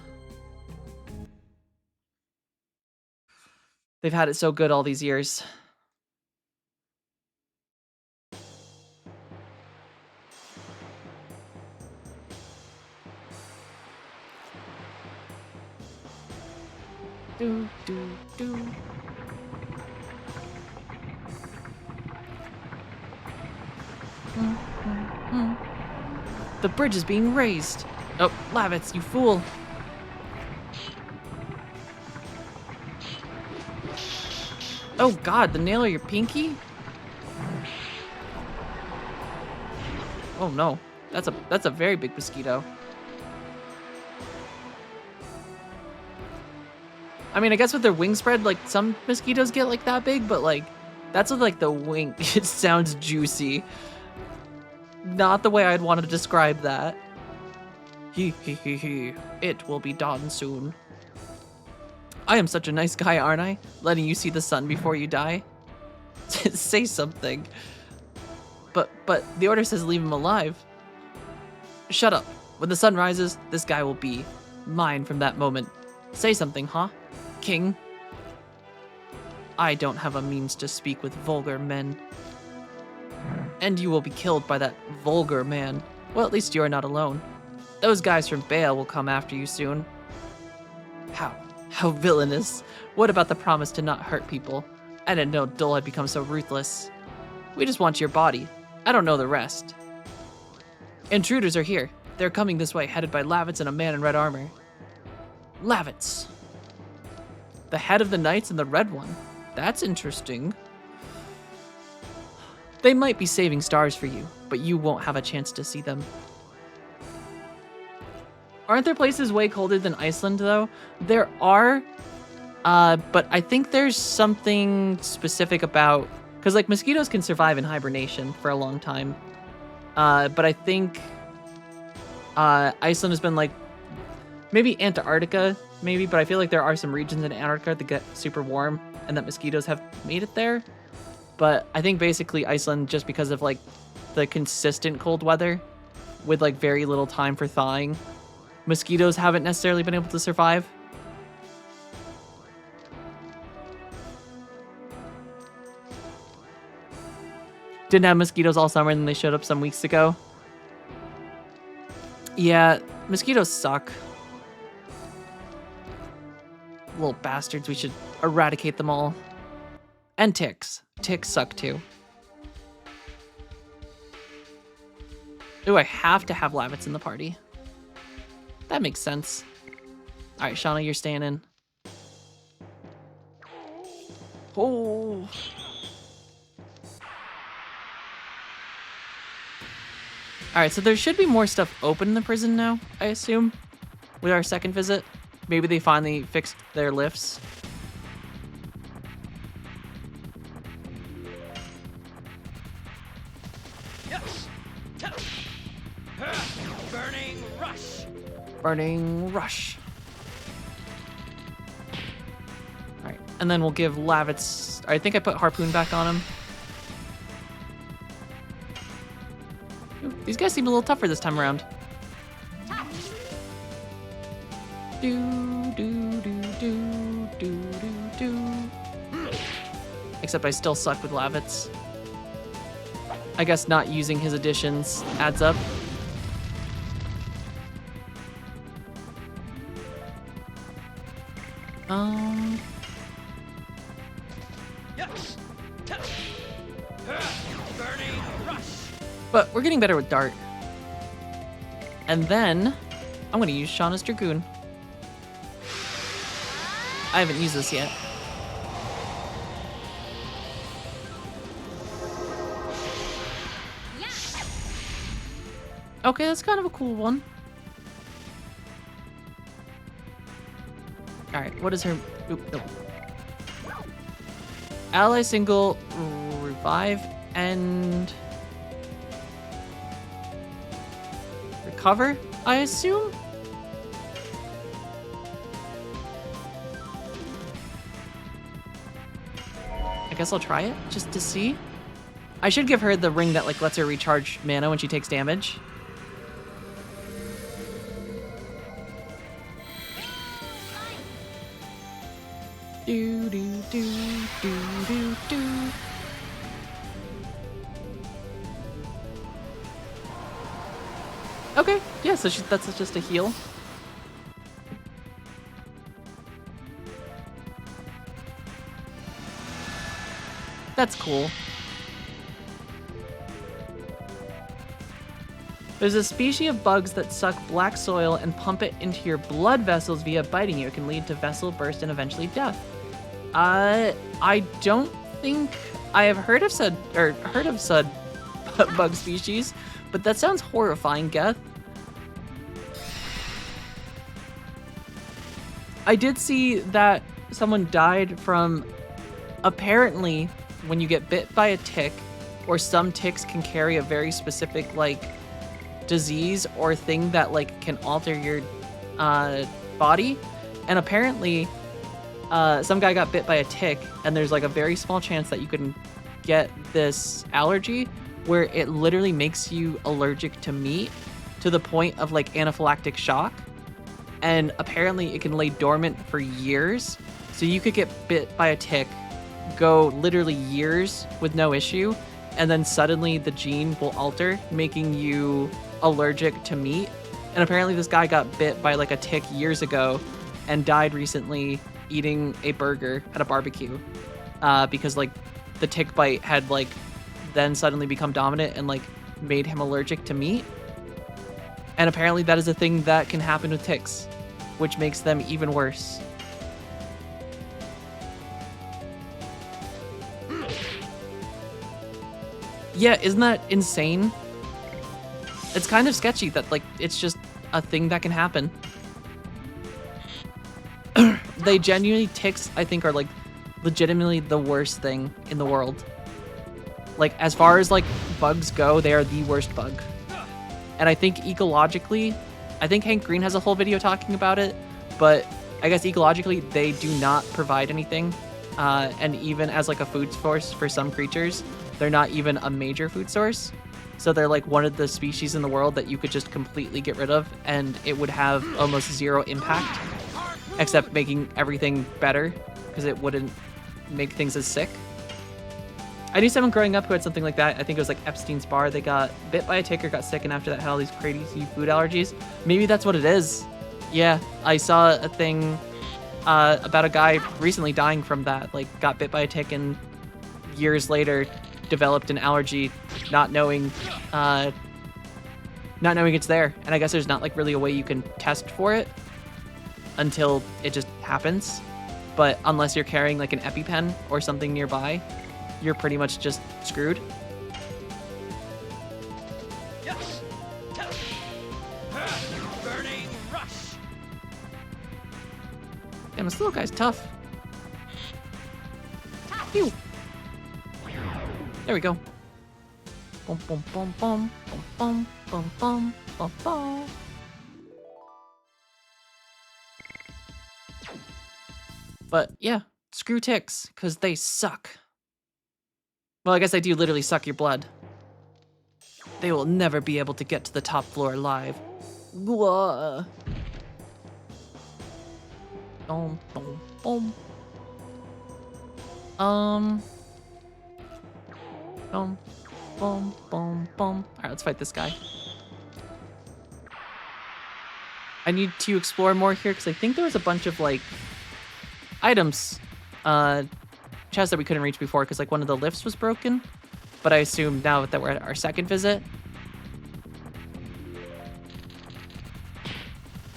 They've had it so good all these years. Do, do, do. The bridge is being raised. Oh, Lavitz, you fool. Oh god, the nail of your pinky? Oh no, that's a very big mosquito. I mean, I guess with their wing spread, like some mosquitoes get like that big, but like that's with like the wing. It sounds juicy. Not the way I'd want to describe that. He. It will be dawn soon. I am such a nice guy, aren't I? Letting you see the sun before you die? Say something. But the order says leave him alive. Shut up. When the sun rises, this guy will be mine from that moment. Say something, huh? King? I don't have a means to speak with vulgar men. And you will be killed by that vulgar man. Well, at least you are not alone. Those guys from Baal will come after you soon. How villainous. What about the promise to not hurt people? I didn't know Dole had become so ruthless. We just want your body. I don't know the rest. Intruders are here. They're coming this way, headed by Lavitz and a man in red armor. Lavitz. The head of the knights and the red one. That's interesting. They might be saving stars for you, but you won't have a chance to see them. Aren't there places way colder than Iceland, though? There are, but I think there's something specific about... Because, like, mosquitoes can survive in hibernation for a long time. But I think Iceland has been, like... Maybe Antarctica, maybe, but I feel like there are some regions in Antarctica that get super warm and that mosquitoes have made it there. But I think basically Iceland, just because of, like, the consistent cold weather with, like, very little time for thawing... Mosquitoes haven't necessarily been able to survive. Didn't have mosquitoes all summer and then they showed up some weeks ago. Yeah, mosquitoes suck. Little bastards, we should eradicate them all. And ticks. Ticks suck too. Ooh, I have to have Lavitz in the party. That makes sense. All right, Shauna, you're staying in. Oh. All right, so there should be more stuff open in the prison now, I assume, with our second visit. Maybe they finally fixed their lifts. Yes. Burning rush. Burning rush. All right, and then we'll give Lavitz. I think I put harpoon back on him. Ooh, these guys seem a little tougher this time around. Do do do do do do do. Except I still suck with Lavitz. I guess not using his additions adds up. Yes. Burning rush. But we're getting better with Dart. And then I'm gonna use Shauna's Dragoon. I haven't used this yet. Okay, that's kind of a cool one. All right, what is her? Oop, nope. Ally single revive and recover, I assume? I guess I'll try it just to see. I should give her the ring that like lets her recharge mana when she takes damage. Do do do do do do. Okay, yeah, so that's just a heal. That's cool. There's a species of bugs that suck black soil and pump it into your blood vessels via biting you. It can lead to vessel burst and eventually death. I don't think I have heard of said bug species, but that sounds horrifying, Geth. I did see that someone died from, apparently, when you get bit by a tick, or some ticks can carry a very specific, like, disease or thing that, like, can alter your body. And apparently, some guy got bit by a tick, and there's, like, a very small chance that you can get this allergy where it literally makes you allergic to meat to the point of, like, anaphylactic shock. And apparently it can lay dormant for years. So you could get bit by a tick, go literally years with no issue, and then suddenly the gene will alter, making you allergic to meat. And apparently this guy got bit by like a tick years ago and died recently eating a burger at a barbecue because like the tick bite had like then suddenly become dominant and like made him allergic to meat. And apparently that is a thing that can happen with ticks, which makes them even worse. Yeah, isn't that insane? It's kind of sketchy that, like, it's just a thing that can happen. They genuinely, ticks, I think, are, like, legitimately the worst thing in the world. Like, as far as, like, bugs go, they are the worst bug. And I think ecologically, I think Hank Green has a whole video talking about it, but I guess ecologically, they do not provide anything. And even as, like, a food source for some creatures, they're not even a major food source. So they're like one of the species in the world that you could just completely get rid of and it would have almost zero impact, except making everything better because it wouldn't make things as sick. I knew someone growing up who had something like that. I think it was like Epstein's Barr. They got bit by a tick or got sick and after that had all these crazy food allergies. Maybe that's what it is. Yeah, I saw a thing about a guy recently dying from that. Like got bit by a tick and years later developed an allergy, not knowing it's there. And I guess there's not like really a way you can test for it until it just happens. But unless you're carrying like an EpiPen or something nearby, you're pretty much just screwed. Yes. Burning rush. Damn, this little guy's tough. Phew. There we go. Bum, bum, bum, bum, bum, bum, bum, bum, bum. But yeah, screw ticks, because they suck. Well, I guess they do literally suck your blood. They will never be able to get to the top floor alive. Whoa. Boom, boom, boom. Boom, boom, boom, boom. Alright, let's fight this guy. I need to explore more here, because I think there was a bunch of, like, items, chests that we couldn't reach before, because, like, one of the lifts was broken. But I assume now that we're at our second visit.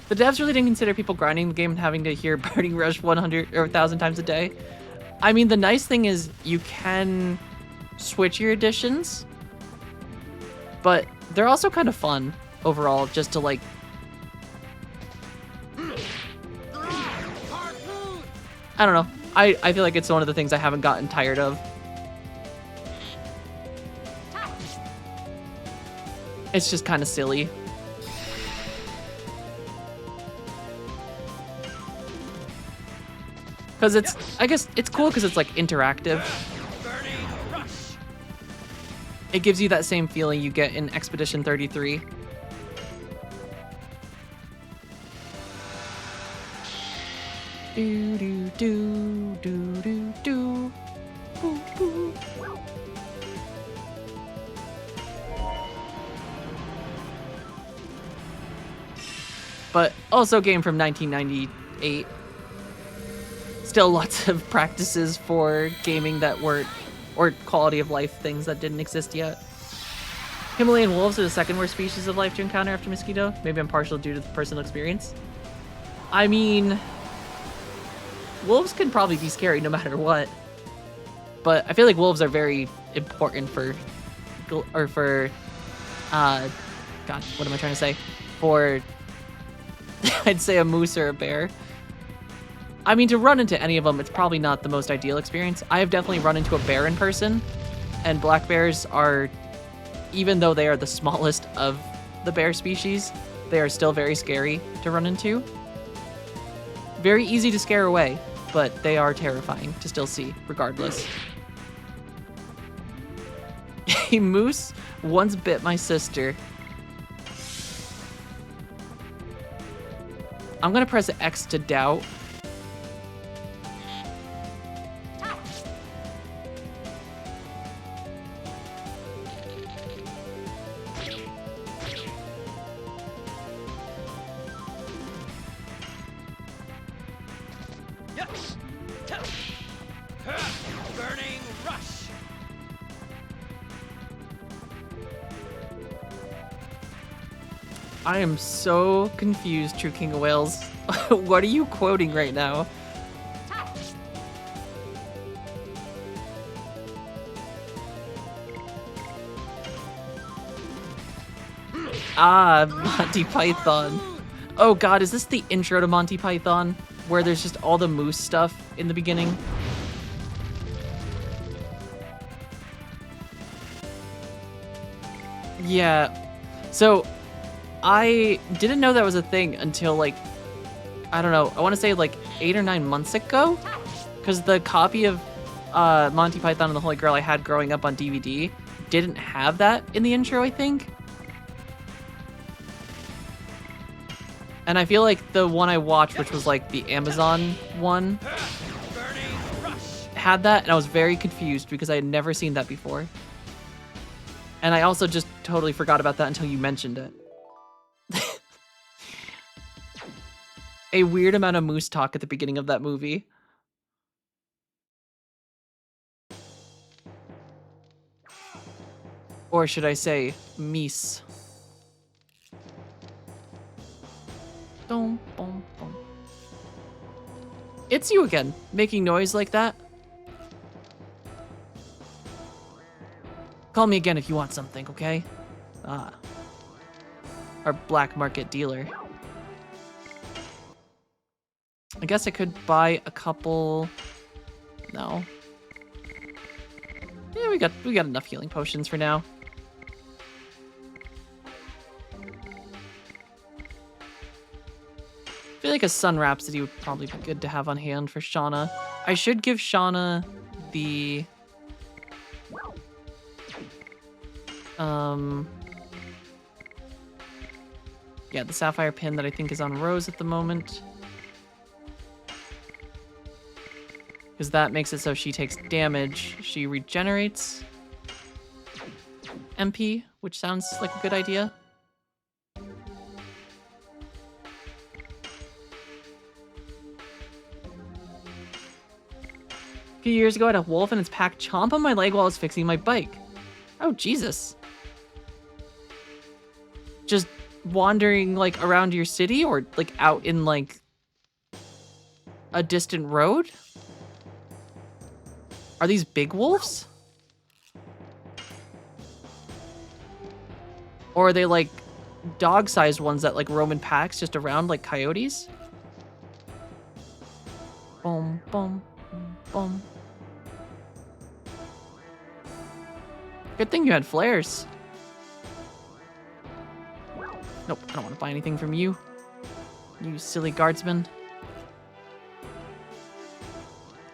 The devs really didn't consider people grinding the game and having to hear Burning Rush 100 or 1,000 times a day. I mean, the nice thing is you can switch your editions, but they're also kind of fun overall, just to like... I don't know. I feel like it's one of the things I haven't gotten tired of. It's just kind of silly. Because it's, I guess it's cool because it's like interactive. It gives you that same feeling you get in Expedition 33. Do do do do do do. Boo, boo. But also a game from 1998. Still lots of practices for gaming that weren't, or quality of life things that didn't exist yet. Himalayan wolves are the second worst species of life to encounter after mosquito. Maybe I'm partial due to the personal experience. I mean, wolves can probably be scary no matter what. But I feel like wolves are very important for, God, what am I trying to say? For, I'd say a moose or a bear. I mean, to run into any of them, it's probably not the most ideal experience. I have definitely run into a bear in person, and black bears are, even though they are the smallest of the bear species, they are still very scary to run into. Very easy to scare away, but they are terrifying to still see, regardless. A moose once bit my sister. I'm gonna press X to doubt. Burning Rush. I am so confused, True King of Wales. What are you quoting right now? Ah, Monty Python. Oh god, is this the intro to Monty Python? Where there's just all the moose stuff in the beginning? Yeah. So, I didn't know that was a thing until like, I don't know, I want to say like 8 or 9 months ago? Because the copy of Monty Python and the Holy Grail I had growing up on DVD didn't have that in the intro, I think. And I feel like the one I watched, which was like the Amazon one, had that, and I was very confused because I had never seen that before. And I also just totally forgot about that until you mentioned it. A weird amount of moose talk at the beginning of that movie. Or should I say, meese. Boom, boom, boom. It's you again, making noise like that. Call me again if you want something, okay? Ah. Our black market dealer. I guess I could buy a couple... No. Yeah, we got enough healing potions for now. I feel like a Sun Rhapsody would probably be good to have on hand for Shauna. I should give Shauna the... Yeah, the Sapphire pin that I think is on Rose at the moment. Because that makes it so she takes damage. She regenerates MP, which sounds like a good idea. A few years ago, I had a wolf and its pack chomp on my leg while I was fixing my bike. Oh, Jesus. Just wandering, like, around your city or, like, out in, like, a distant road? Are these big wolves? Or are they, like, dog-sized ones that, like, roam in packs just around like coyotes? Boom, boom, boom. Good thing you had flares. Nope, I don't want to buy anything from you. You silly guardsman.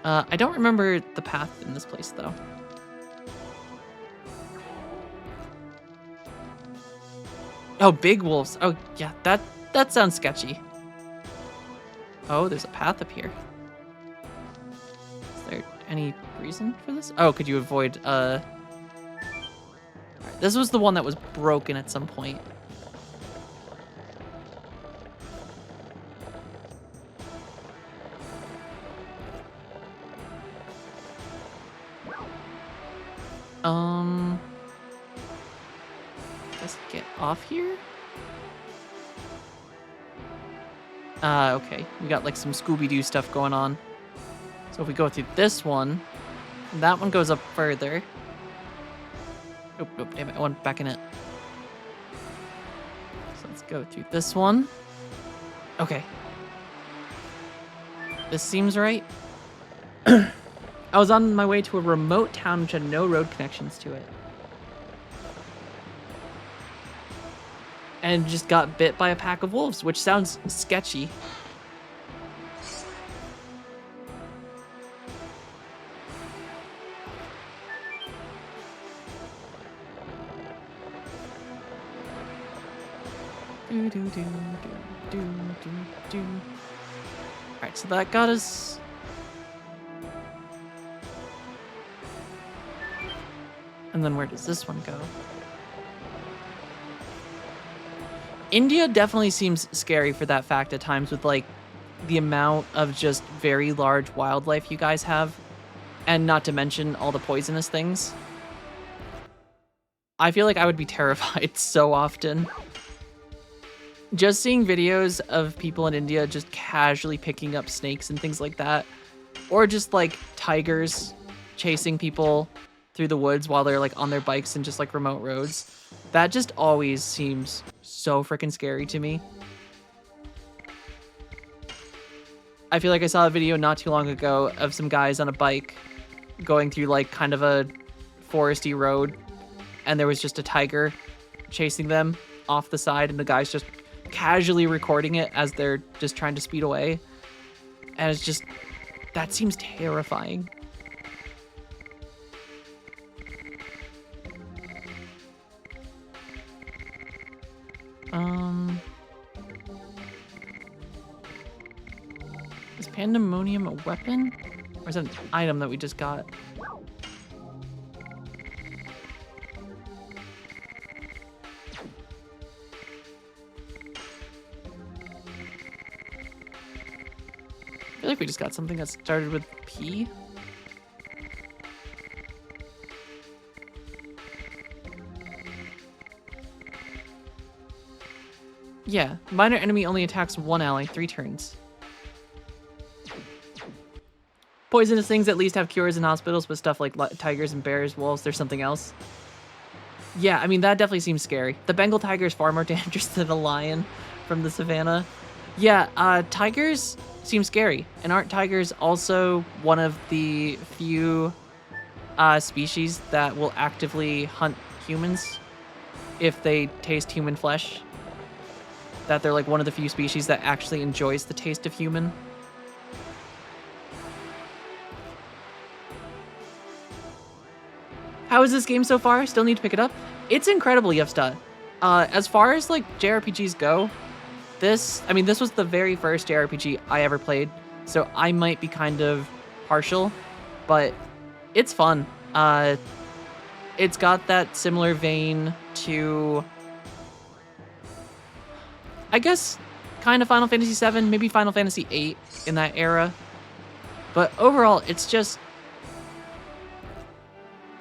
I don't remember the path in this place, though. Oh, big wolves. Oh, yeah, that sounds sketchy. Oh, there's a path up here. Is there any reason for this? Oh, could you avoid, Alright, this was the one that was broken at some point. Let's get off here. Okay. We got like some Scooby-Doo stuff going on. So if we go through this one, that one goes up further. Nope, nope, damn it, I went back in it. So let's go through this one. Okay. This seems right. I was on my way to a remote town which had no road connections to it. And just got bit by a pack of wolves, which sounds sketchy. Alright, so that got us... And then where does this one go? India definitely seems scary for that fact at times with, like, the amount of just very large wildlife you guys have. And not to mention all the poisonous things. I feel like I would be terrified so often. Just seeing videos of people in India just casually picking up snakes and things like that. Or just, like, tigers chasing people through the woods while they're, like, on their bikes and just, like, remote roads. That just always seems so freaking scary to me. I feel like I saw a video not too long ago of some guys on a bike going through, like, kind of a foresty road, and there was just a tiger chasing them off the side, and the guy's just casually recording it as they're just trying to speed away. And it's just... that seems terrifying. Is Pandemonium a weapon? Or is it an item that we just got? I feel like we just got something that started with P. Yeah, minor enemy only attacks one ally 3 turns. Poisonous things at least have cures in hospitals, but stuff like tigers and bears, wolves, there's something else. Yeah, I mean, that definitely seems scary. The Bengal tiger is far more dangerous than a lion from the savannah. Yeah, tigers seem scary. And aren't tigers also one of the few species that will actively hunt humans if they taste human flesh? that they're like one of the few species that actually enjoys the taste of human. How is this game so far? Still need to pick it up. It's incredible, Yevsta. As far as like JRPGs go, this was the very first JRPG I ever played, so I might be kind of partial, but it's fun. It's got that similar vein to, I guess, kind of Final Fantasy VII, maybe Final Fantasy VIII in that era. But overall, it's just,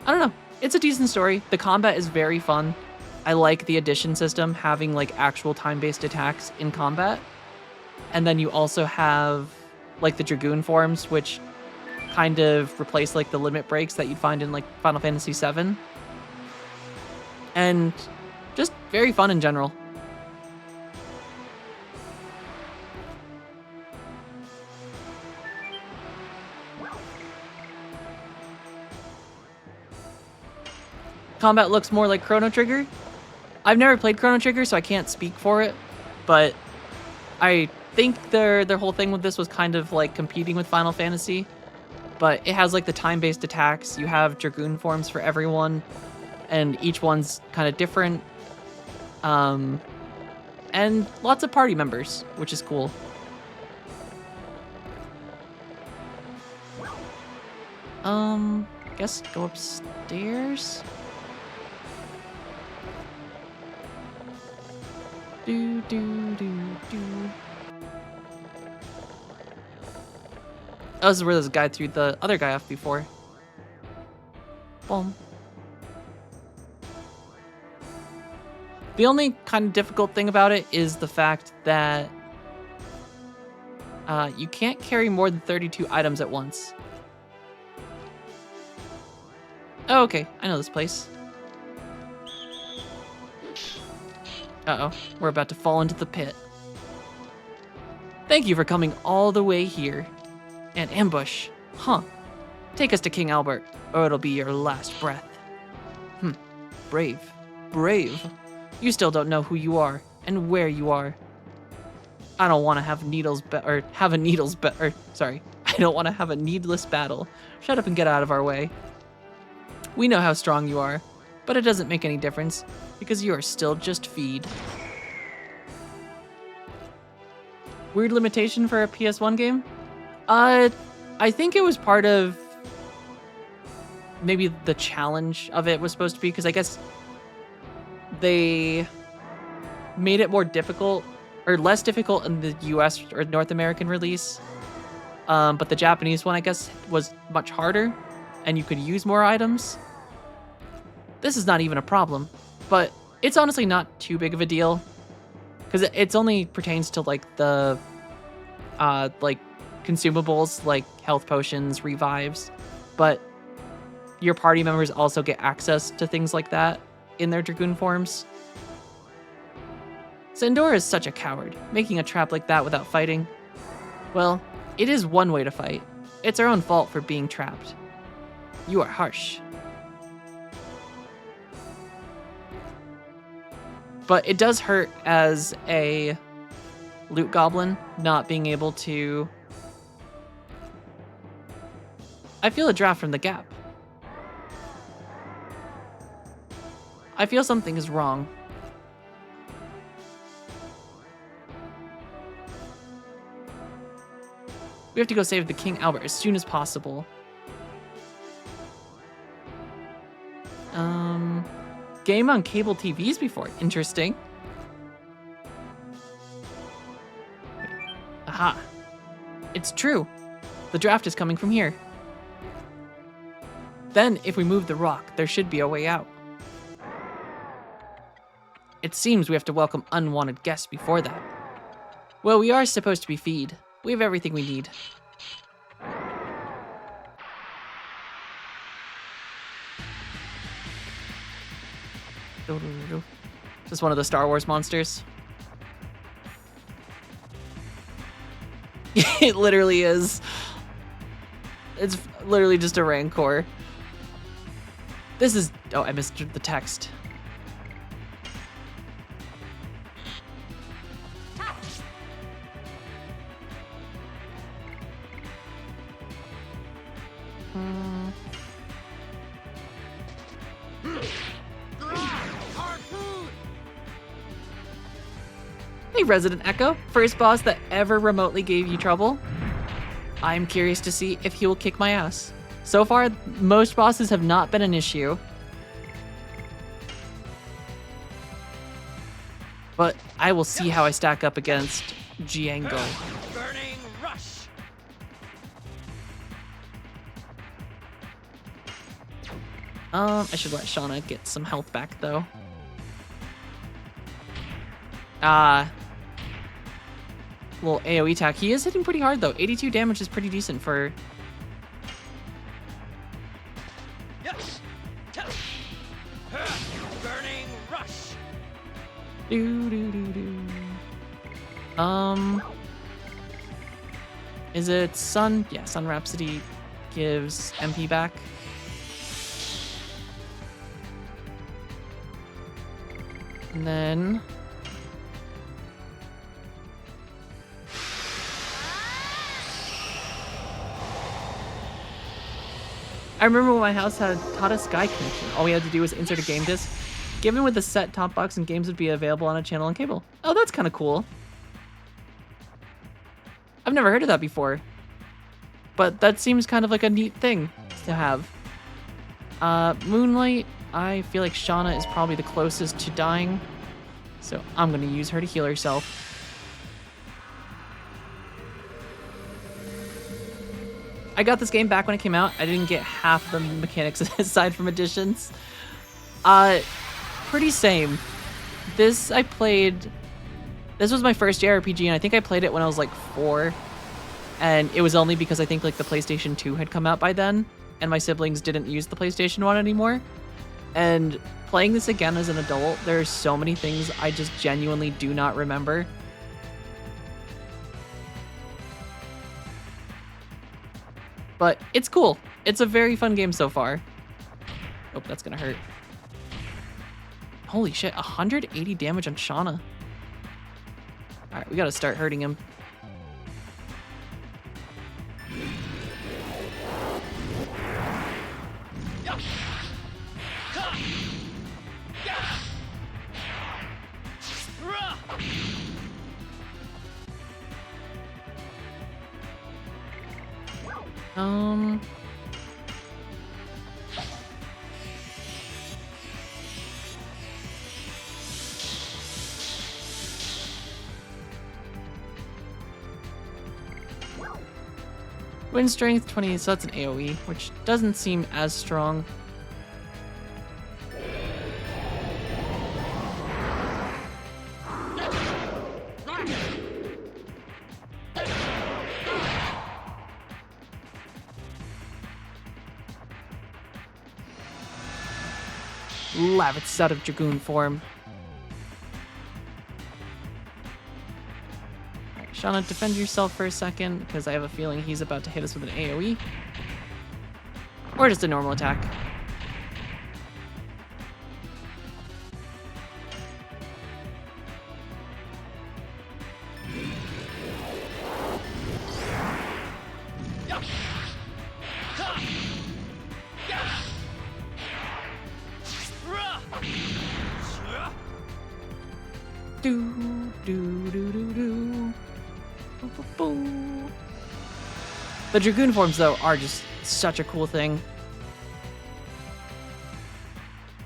I don't know. It's a decent story. The combat is very fun. I like the addition system, having like actual time-based attacks in combat. And then you also have like the Dragoon forms, which kind of replace like the limit breaks that you'd find in like Final Fantasy VII. And just very fun in general. Combat looks more like Chrono Trigger. I've never played Chrono Trigger, so I can't speak for it, but I think their whole thing with this was kind of like competing with Final Fantasy, but it has like the time-based attacks. You have Dragoon forms for everyone, and each one's kind of different, and lots of party members, which is cool. Guess go upstairs. Do, do, do, do. Oh, this is where this guy threw the other guy off before. Boom. The only kind of difficult thing about it is the fact that you can't carry more than 32 items at once. Oh, okay. I know this place. Uh-oh, we're about to fall into the pit. Thank you for coming all the way here. An ambush, huh? Take us to King Albert, or it'll be your last breath. Brave. Brave. You still don't know who you are, and where you are. I don't want to have I don't want to have a needless battle. Shut up and get out of our way. We know how strong you are, but it doesn't make any difference, because you are still just feed. Weird limitation for a PS1 game? I think it was part of maybe the challenge of it was supposed to be, because I guess they made it more difficult, or less difficult in the US or North American release. But the Japanese one, I guess, was much harder, and you could use more items. This is not even a problem, but it's honestly not too big of a deal, because it's only pertains to like the like consumables like health potions, revives, but your party members also get access to things like that in their Dragoon forms. Sandora is such a coward, making a trap like that without fighting. Well, it is one way to fight. It's our own fault for being trapped. You are harsh. But it does hurt as a loot goblin not being able to... I feel a draft from the gap. I feel something is wrong. We have to go save the King Albert as soon as possible. Game on cable TVs before. Interesting. Aha. It's true. The draft is coming from here. Then, if we move the rock, there should be a way out. It seems we have to welcome unwanted guests before that. Well, we are supposed to be feed. We have everything we need. Is this one of the Star Wars monsters? It literally is. It's literally just a Rancor. This is... Oh, I missed the text. Harpoon! Hey, Resident Echo. First boss that ever remotely gave you trouble. I'm curious to see if he will kick my ass. So far, most bosses have not been an issue. But I will see how I stack up against Django. Burning rush! I should let Shauna get some health back, though. Little AoE attack. He is hitting pretty hard, though. 82 damage is pretty decent for... Yes! Burning rush! Is it Sun? Yeah, Sun Rhapsody gives MP back. And then... I remember when my house had Tata Sky connection. All we had to do was insert a game disc. Given with a set top box and games would be available on a channel and cable. Oh, that's kind of cool. I've never heard of that before. But that seems kind of like a neat thing to have. Moonlight, I feel like Shauna is probably the closest to dying. So I'm going to use her to heal herself. I got this game back when it came out. I didn't get half the mechanics aside from additions. Pretty same. This was my first JRPG, and I think I played it when I was like 4. And it was only because I think like the PlayStation 2 had come out by then, and my siblings didn't use the PlayStation 1 anymore. And playing this again as an adult, there are so many things I just genuinely do not remember. But it's cool. It's a very fun game so far. Oh, that's gonna hurt. Holy shit, 180 damage on Shauna. Alright, we gotta start hurting him. Wind strength 20, so that's an AoE, which doesn't seem as strong. Lavitz out of Dragoon form. Alright, Shauna, defend yourself for a second, because I have a feeling he's about to hit us with an AoE. Or just a normal attack. The Dragoon forms, though, are just such a cool thing.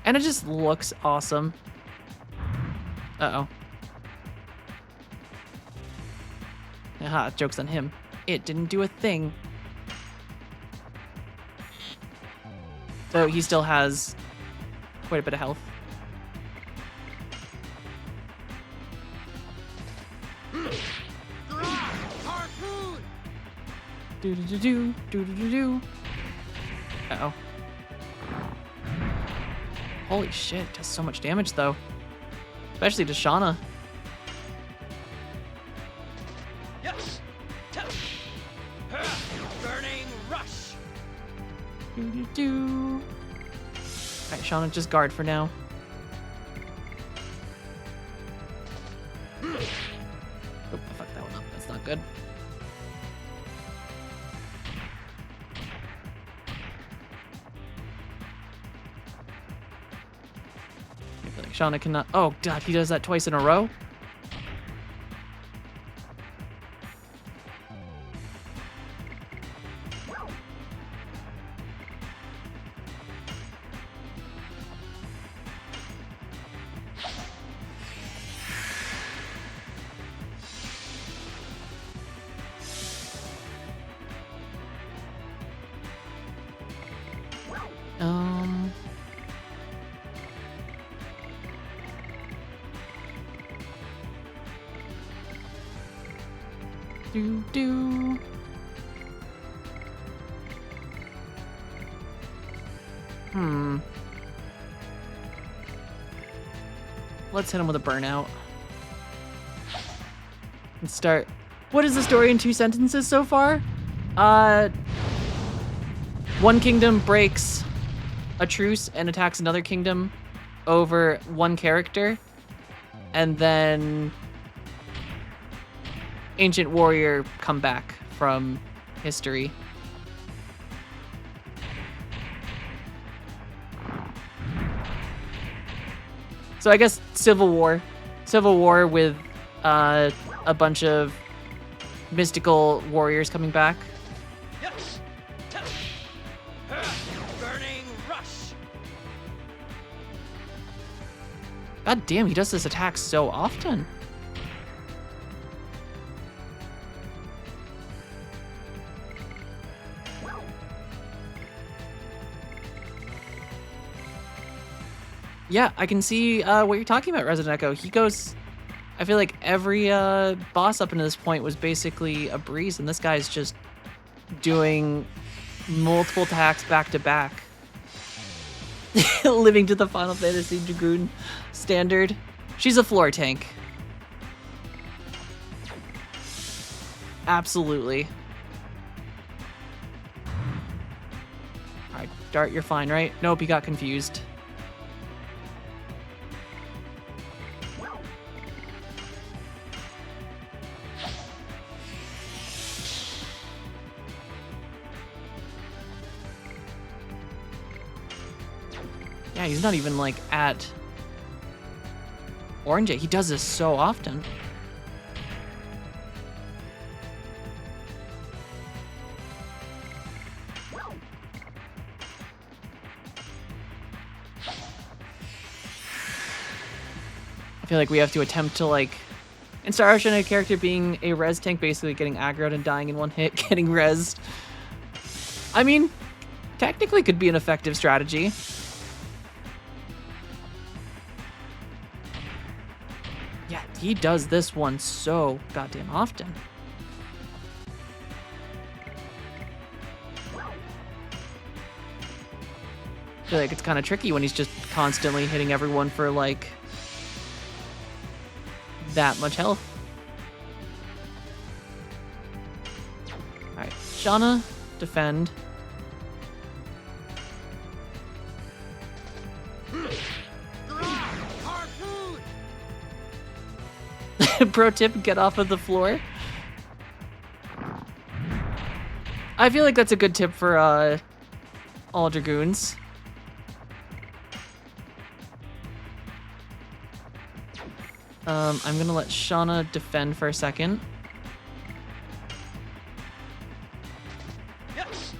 And it just looks awesome. Uh-oh. Aha, joke's on him. It didn't do a thing. So he still has quite a bit of health. Do-do-do-do, do-do-do-do. Uh-oh. Holy shit, it does so much damage, though. Especially to Shauna. Yes. Burning rush. Do-do-do. Alright, Shauna, just guard for now. Oh, I fucked that one up. That's not good. Shauna cannot. Oh, God, he does that twice in a row? Do. Let's hit him with a burnout. Let's start. What is the story in 2 sentences so far? One kingdom breaks a truce and attacks another kingdom over one character, and then ancient warrior come back from history. So I guess Civil War with a bunch of mystical warriors coming back. Yes. Burning rush. God damn, he does this attack so often. Yeah, I can see what you're talking about, Resident Echo. He goes... I feel like every boss up until this point was basically a breeze, and this guy's just doing multiple attacks back to back. Living to the Final Fantasy Dragoon standard. She's a floor tank. Absolutely. Alright, Dart, you're fine, right? Nope, he got confused. Yeah, he's not even, like, at Orange. He does this so often. I feel like we have to attempt to, like... In Star Ocean, a character being a res tank, basically getting aggroed and dying in one hit, getting rezzed. I mean, technically could be an effective strategy. Yeah, he does this one so goddamn often. I feel like it's kind of tricky when he's just constantly hitting everyone for, like, that much health. Alright, Shauna, defend. Pro tip, get off of the floor. I feel like that's a good tip for all Dragoons. I'm gonna let Shauna defend for a second. Yes.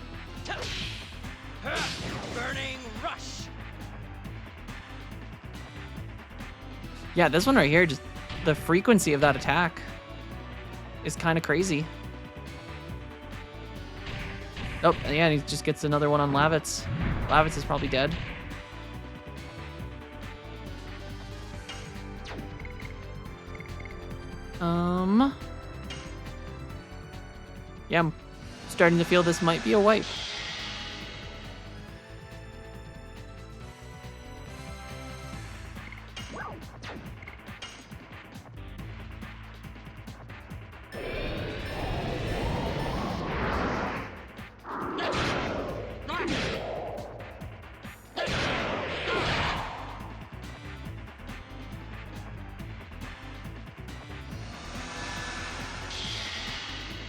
Burning rush. Yeah, this one right here, just the frequency of that attack is kind of crazy. Oh, yeah, and he just gets another one on Lavitz. Lavitz is probably dead. Yeah, I'm starting to feel this might be a wipe.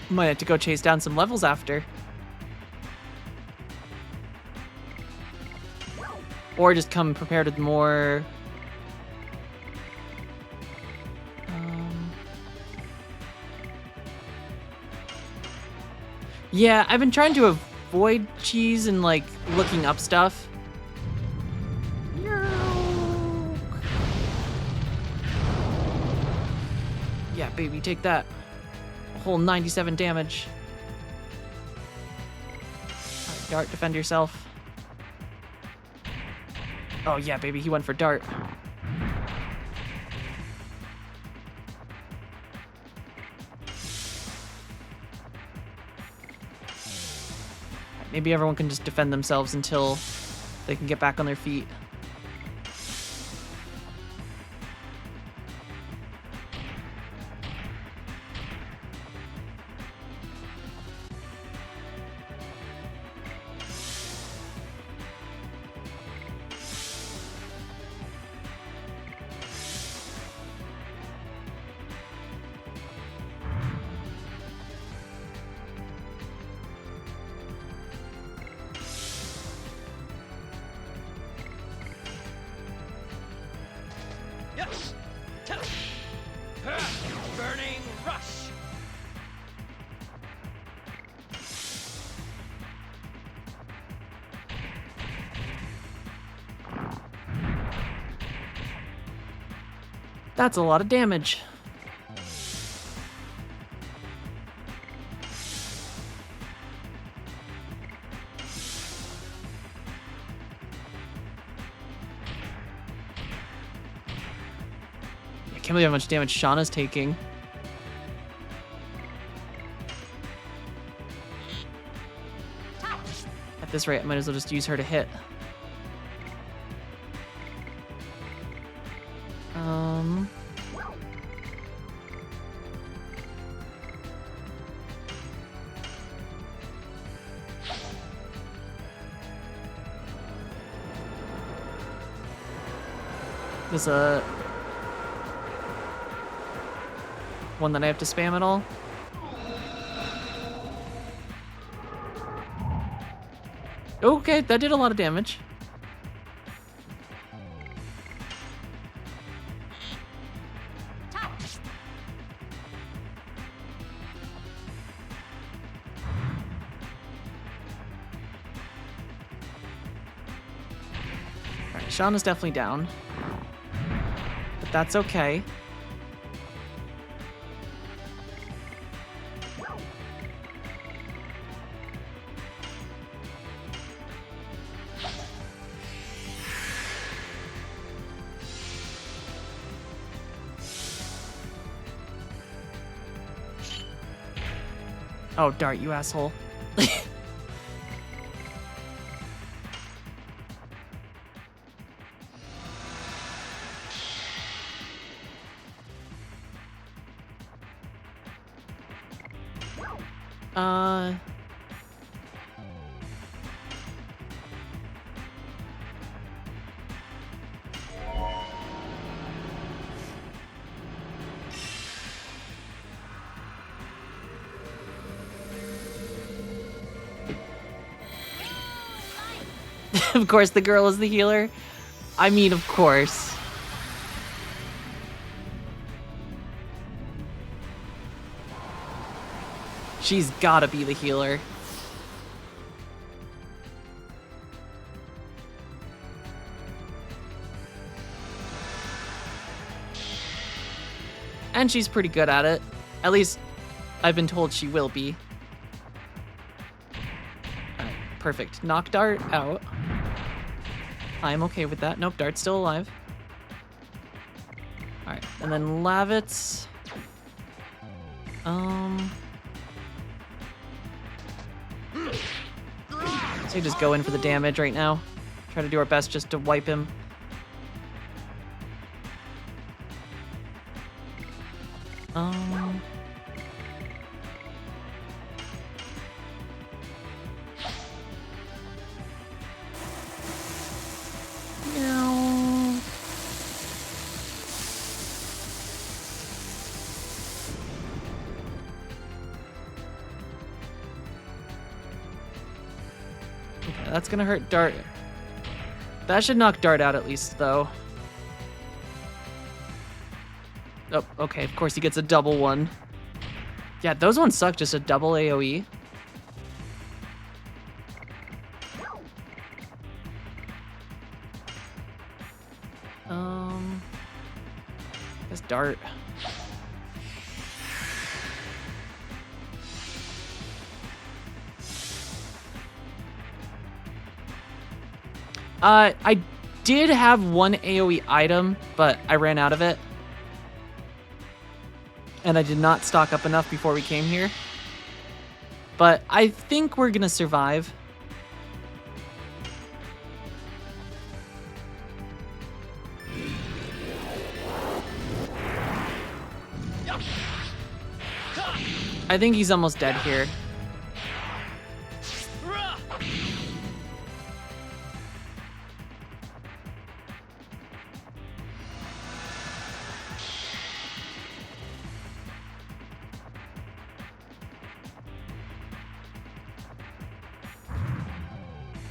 Might have to go chase down some levels after. Or just come prepared with more Yeah, I've been trying to avoid cheese and like looking up stuff. Yeah, baby, take that. A whole 97 damage. All right, Dart, defend yourself. Oh yeah, baby, he went for Dart. Maybe everyone can just defend themselves until they can get back on their feet. Yes. Burning rush. That's a lot of damage. I can't believe how much damage Shauna's taking. At this rate, I might as well just use her to hit. There's a one that I have to spam at all. Okay, that did a lot of damage. Alright, Shauna's definitely down. But that's okay. Oh, Dart, you asshole. Of course, the girl is the healer. I mean, of course. She's gotta be the healer. And she's pretty good at it. At least, I've been told she will be. Alright, perfect. Knock Dart out. I'm okay with that. Nope, Dart's still alive. Alright, and then Lavitz. So you just go in for the damage right now. Try to do our best just to wipe him. That's gonna hurt Dart. That should knock Dart out at least, though. Oh, okay, of course he gets a double one. Yeah, those ones suck, just a double AoE. Guess dart. I did have one AoE item, but I ran out of it. And I did not stock up enough before we came here. But I think we're gonna survive. I think he's almost dead here.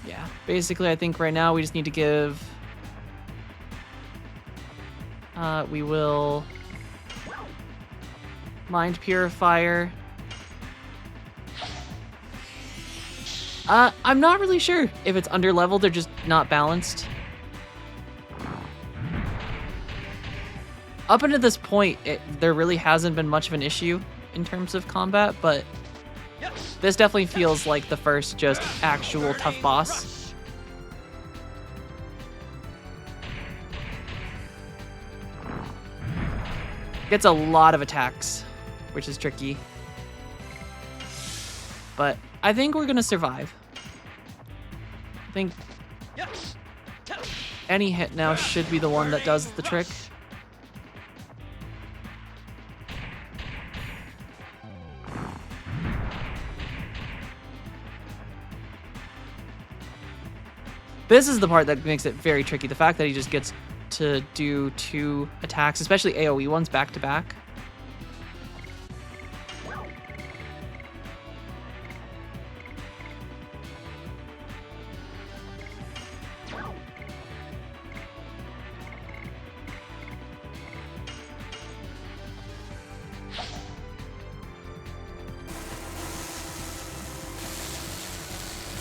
Yeah, basically I think right now we just need to give... we will... Mind Purifier. I'm not really sure if it's underleveled or just not balanced. Up until this point, there really hasn't been much of an issue in terms of combat, but this definitely feels like the first just actual tough boss. Gets a lot of attacks, which is tricky. But I think we're gonna survive. I think any hit now should be the one that does the trick. This is the part that makes it very tricky. The fact that he just gets to do 2 attacks, especially AoE ones back to back.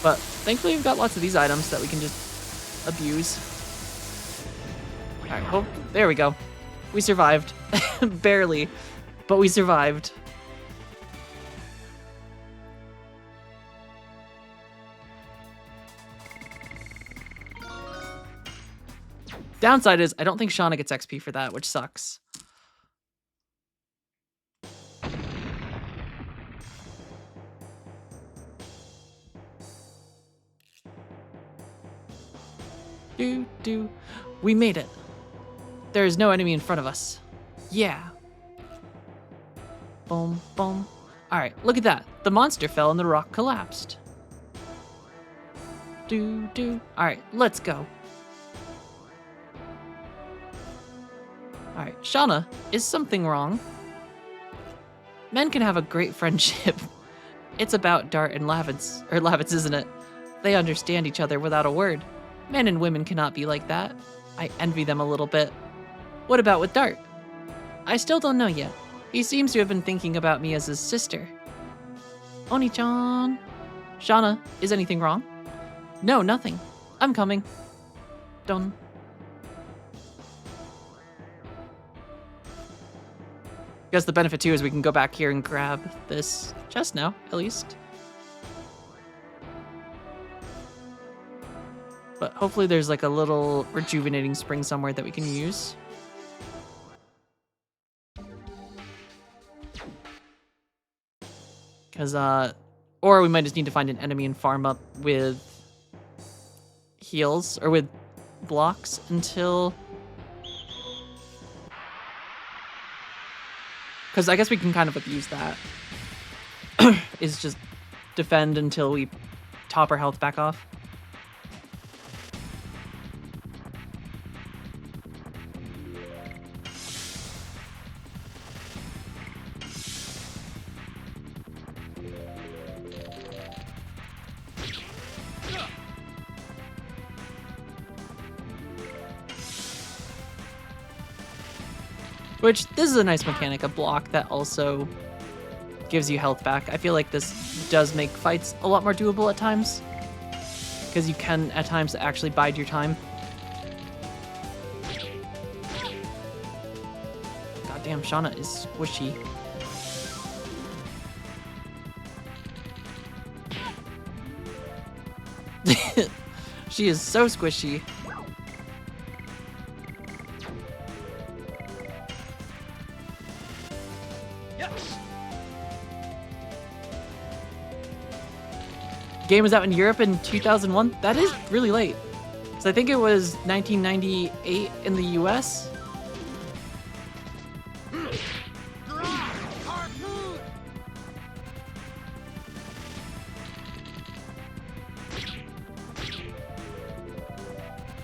But thankfully we've got lots of these items that we can just abuse. Alright, oh, there we go. We survived. Barely, but we survived. Downside is I don't think Shauna gets XP for that, which sucks. We made it. There is no enemy in front of us. Yeah. Boom, boom. Alright, look at that. The monster fell and the rock collapsed. Alright, let's go. Alright, Shauna, is something wrong? Men can have a great friendship. It's about Dart and Lavitz, isn't it? They understand each other without a word. Men and women cannot be like that. I envy them a little bit. What about with Dart? I still don't know yet. He seems to have been thinking about me as his sister. Oni-chan. Shauna, is anything wrong? No, nothing. I'm coming. Done. Guess the benefit too is we can go back here and grab this chest now, at least. But hopefully there's like a little rejuvenating spring somewhere that we can use. Because, or we might just need to find an enemy and farm up with heals, or with blocks until... Because I guess we can kind of abuse that. Is just defend until we top our health back off. Which, this is a nice mechanic, a block that also gives you health back. I feel like this does make fights a lot more doable at times, because you can, at times, actually bide your time. Goddamn, Shauna is squishy. She is so squishy. Yes. Game was out in Europe in 2001. That is really late. Because I think it was 1998 in the US.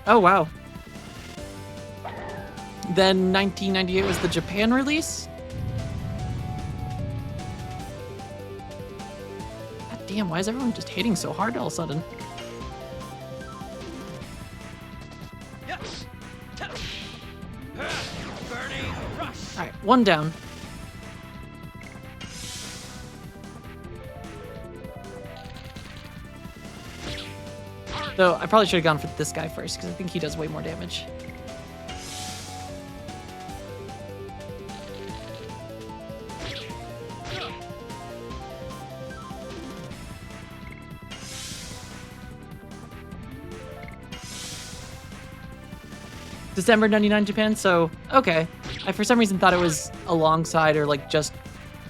Oh, wow. Then 1998 was the Japan release. God damn, why is everyone just hitting so hard all of a sudden? Yes. Burning rush. Alright, one down. Though, I probably should have gone for this guy first, because I think he does way more damage. December 99 Japan, so, okay. I for some reason thought it was alongside or like just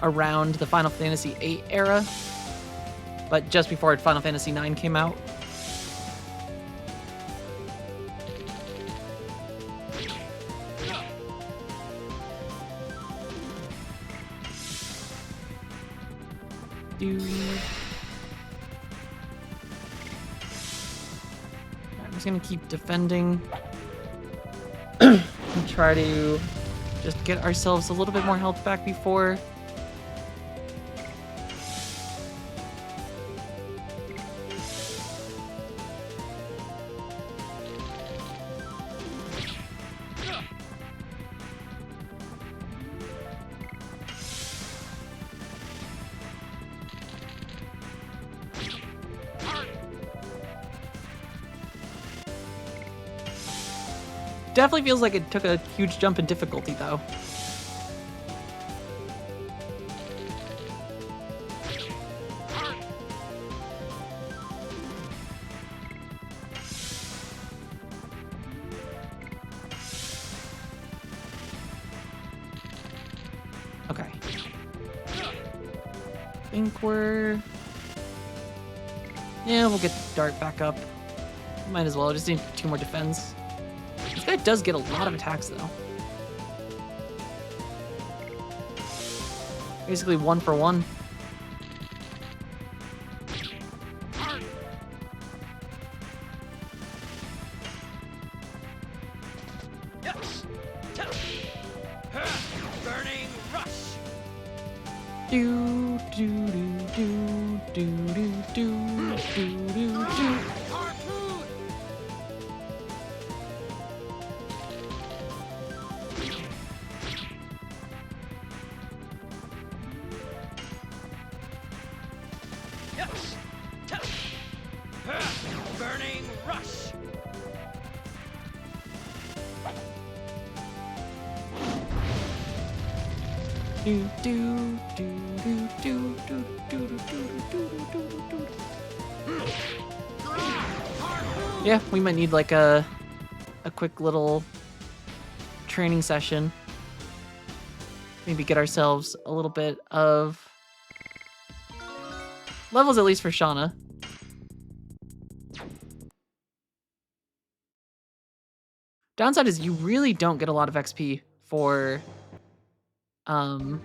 around the Final Fantasy VIII era, but just before Final Fantasy IX came out. I'm just gonna keep defending and try to just get ourselves a little bit more health back before. Definitely feels like it took a huge jump in difficulty, though. Okay. I think we're... Yeah, we'll get Dart back up. Might as well, just need 2 more defense. This guy does get a lot of attacks, though. Basically 1 for 1. Yes. Burning rush. Do do do do do do do do do. Yes. Burning rush. Do do do do do do do do do do do. Yeah, we might need like a quick little training session. Maybe get ourselves a little bit of levels, at least for Shauna. Downside is you really don't get a lot of XP for mm,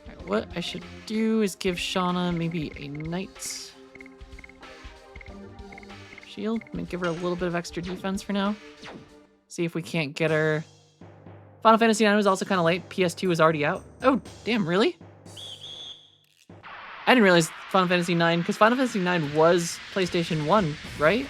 Alright, what I should do is give Shauna maybe a Knight's Shield. I'm gonna give her a little bit of extra defense for now. See if we can't get her Final Fantasy IX was also kind of late. PS2 was already out. Oh, damn, really? I didn't realize Final Fantasy IX, because Final Fantasy IX was PlayStation 1, right?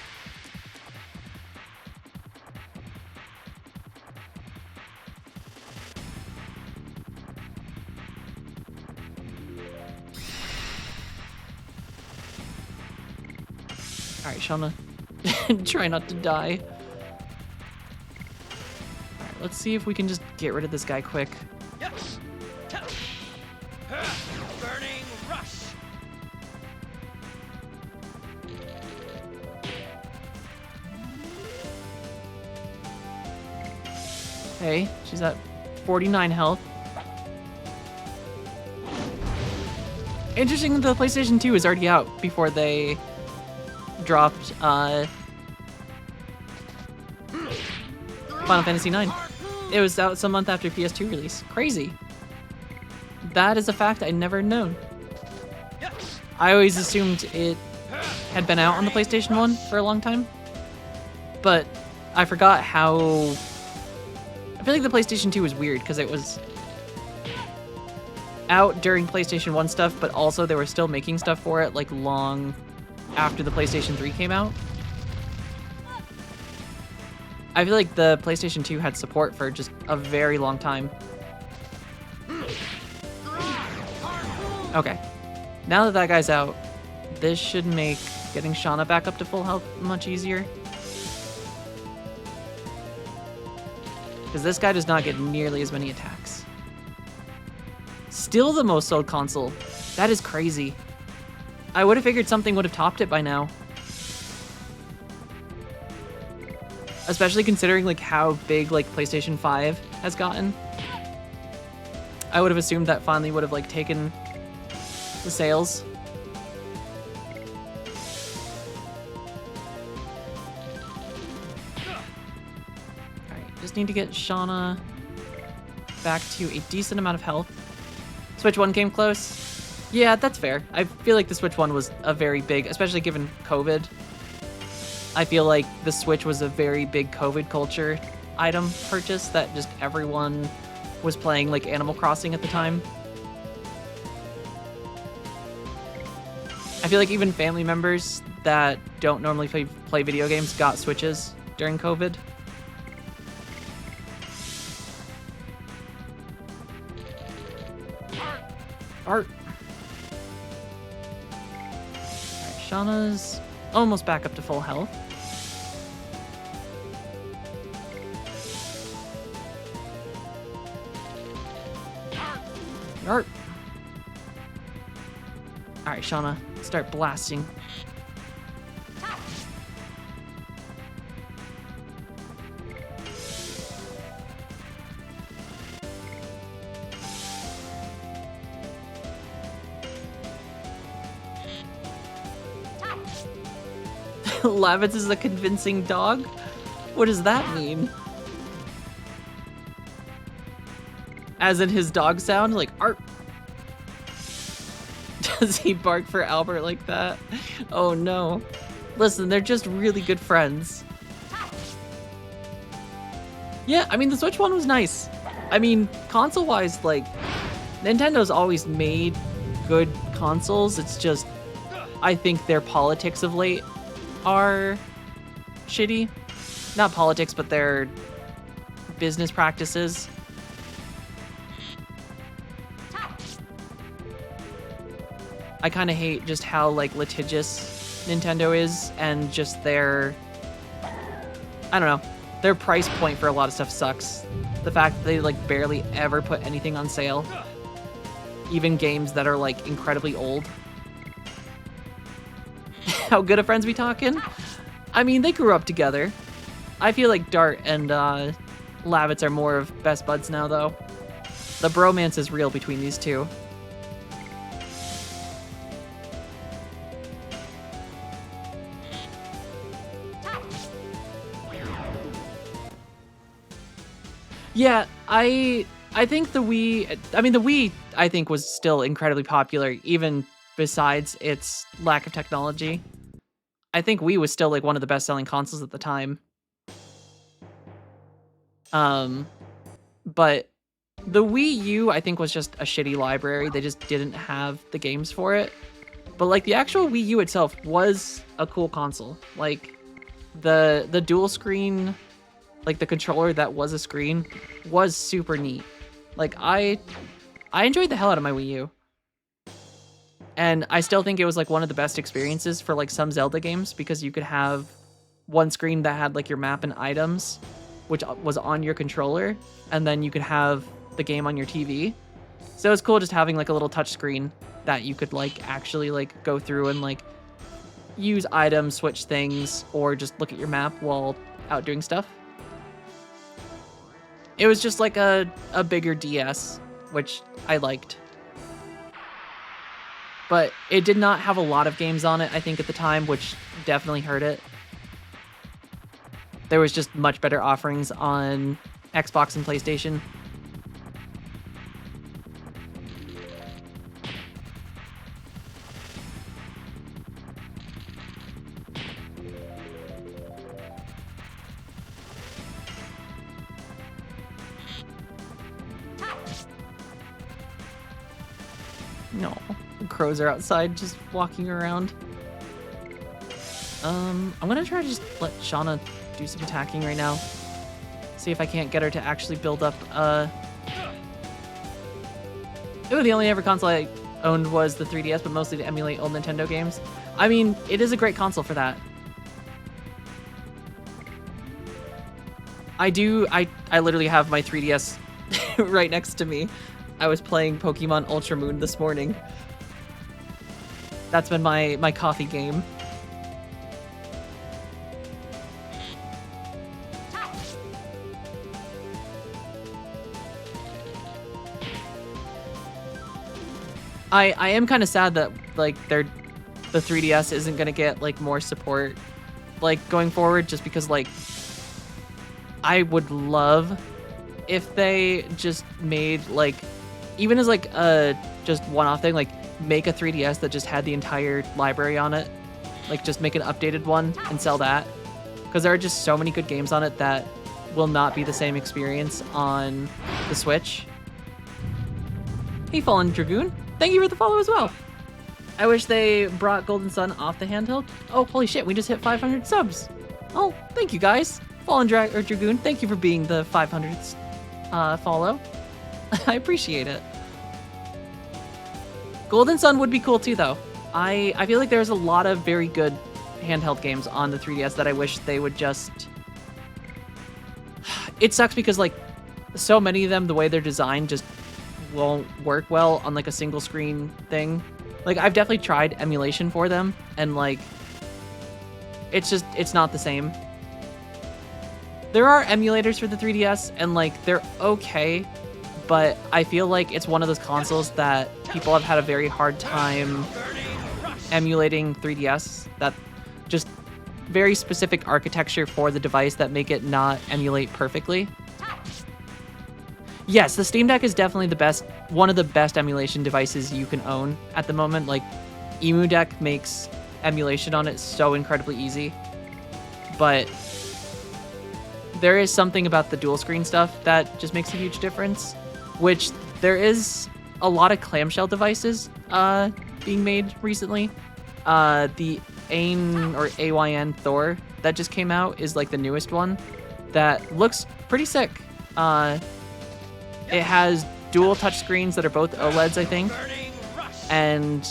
Alright, Shauna. Try not to die. Alright, let's see if we can just get rid of this guy quick. Yes. Burning rush. Hey, she's at 49 health. Interesting that the PlayStation 2 is already out before they dropped Final Fantasy IX. It was out some month after PS2 release. Crazy. That is a fact I never known. I always assumed it had been out on the PlayStation 1 for a long time. But I forgot how... I feel like the PlayStation 2 was weird because it was out during PlayStation 1 stuff, but also they were still making stuff for it like long after the PlayStation 3 came out. I feel like the PlayStation 2 had support for just a very long time. Okay. Now that that guy's out, this should make getting Shauna back up to full health much easier. Because this guy does not get nearly as many attacks. Still the most sold console. That is crazy. I would have figured something would have topped it by now. Especially considering like how big like PlayStation 5 has gotten. I would have assumed that finally would have like taken the sales. Alright, just need to get Shauna back to a decent amount of health. Switch 1 came close. Yeah, that's fair. I feel like the Switch 1 was a very big, especially given COVID. I feel like the Switch was a very big COVID culture item purchase that just everyone was playing like Animal Crossing at the time. I feel like even family members that don't normally play video games got Switches during COVID. Art. Alright, Shauna's almost back up to full health. Art. Alright, Shauna, start blasting. Lavitz is a convincing dog? What does that mean? As in his dog sound? Like, art. Does he bark for Albert like that? Oh no. Listen, they're just really good friends. Yeah, I mean, the Switch one was nice. I mean, console-wise, like, Nintendo's always made good consoles. It's just, I think their politics of late are shitty. Not politics, but their business practices. I kind of hate just how, like, litigious Nintendo is, and just their, I don't know, their price point for a lot of stuff sucks. The fact that they, like, barely ever put anything on sale. Even games that are, like, incredibly old. How good of friends we talking? I mean, they grew up together. I feel like Dart and Lavitz are more of best buds now, though. The bromance is real between these two. Yeah, I think the Wii, I mean, the Wii, I think, was still incredibly popular, even besides its lack of technology. I think Wii was still, like, one of the best-selling consoles at the time. but the Wii U, I think, was just a shitty library. They just didn't have the games for it. But like the actual Wii U itself was a cool console. Like the dual screen, like the controller that was a screen, was super neat. Like I enjoyed the hell out of my Wii U. And I still think it was like one of the best experiences for like some Zelda games because you could have one screen that had like your map and items, which was on your controller, and then you could have the game on your TV. So it's cool just having like a little touch screen that you could like actually like go through and like use items, switch things, or just look at your map while out doing stuff. It was just like a bigger DS, which I liked. But it did not have a lot of games on it, I think, at the time, which definitely hurt it. There was just much better offerings on Xbox and PlayStation. No, the crows are outside just walking around. I'm gonna try to just let Shauna do some attacking right now. See if I can't get her to actually build up, Ooh, the only ever console I owned was the 3DS, but mostly to emulate old Nintendo games. I mean, it is a great console for that. I literally have my 3DS right next to me. I was playing Pokemon Ultra Moon this morning. That's been my coffee game. I am kind of sad that like the 3DS isn't gonna get like more support like going forward, just because like I would love if they just made like, even as like a just one-off thing, like make a 3DS that just had the entire library on it, like just make an updated one and sell that, because there are just so many good games on it that will not be the same experience on the Switch. Hey, Fallen Dragoon, thank you for the follow as well. I wish they brought Golden Sun off the handheld. Oh, holy shit, we just hit 500 subs. Oh, thank you guys. Fallen Dragoon, thank you for being the 500th follow. I appreciate it. Golden Sun would be cool too, though. I feel like there's a lot of very good handheld games on the 3DS that I wish they would just... It sucks because, like, so many of them, the way they're designed just won't work well on, like, a single screen thing. Like, I've definitely tried emulation for them, and, like, it's not the same. There are emulators for the 3DS, and, like, they're okay, but I feel like it's one of those consoles that people have had a very hard time emulating 3DS. That just very specific architecture for the device that make it not emulate perfectly. Yes, the Steam Deck is definitely one of the best emulation devices you can own at the moment. Like, Emu Deck makes emulation on it so incredibly easy, but there is something about the dual screen stuff that just makes a huge difference, which there is a lot of clamshell devices being made recently. The AIN or AYN Thor that just came out is like the newest one that looks pretty sick. It has dual touchscreens that are both OLEDs, I think, and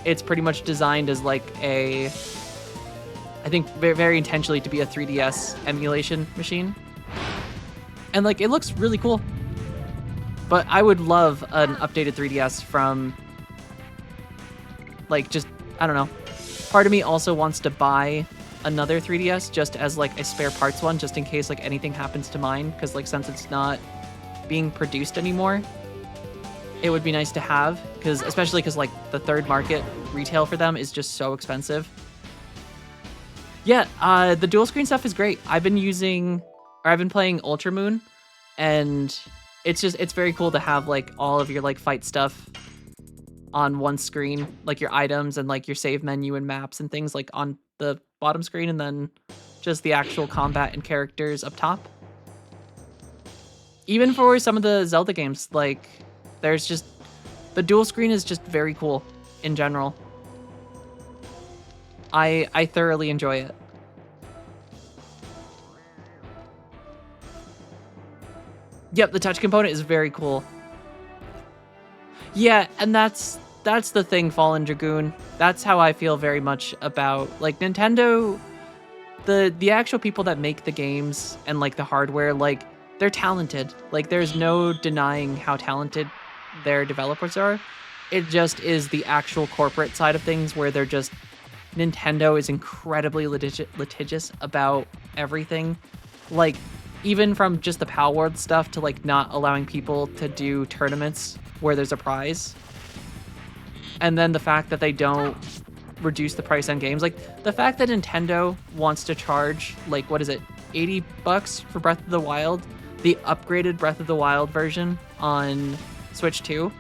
it's pretty much designed as like I think very, very intentionally to be a 3DS emulation machine. And like, it looks really cool. But I would love an updated 3DS from, like, just, I don't know. Part of me also wants to buy another 3DS just as like a spare parts one, just in case like anything happens to mine. Because like, since it's not being produced anymore, it would be nice to have. Especially because like the third market retail for them is just so expensive. Yeah, the dual screen stuff is great. I've been playing Ultra Moon, and it's very cool to have like all of your like fight stuff on one screen, like your items and like your save menu and maps and things like on the bottom screen, and then just the actual combat and characters up top. even for some of the Zelda games, like there's just the dual screen is just very cool in general. I thoroughly enjoy it. Yep, the touch component is very cool. Yeah, and that's the thing, Fallen Dragoon. That's how I feel very much about like Nintendo. The actual people that make the games and like the hardware, like they're talented. Like there's no denying how talented their developers are. It just is the actual corporate side of things where they're just Nintendo is incredibly litigious about everything. Like even from just the Pal World stuff to like not allowing people to do tournaments where there's a prize. And then the fact that they don't reduce the price on games. Like the fact that Nintendo wants to charge like, what is it, $80 for Breath of the Wild, the upgraded Breath of the Wild version on Switch 2.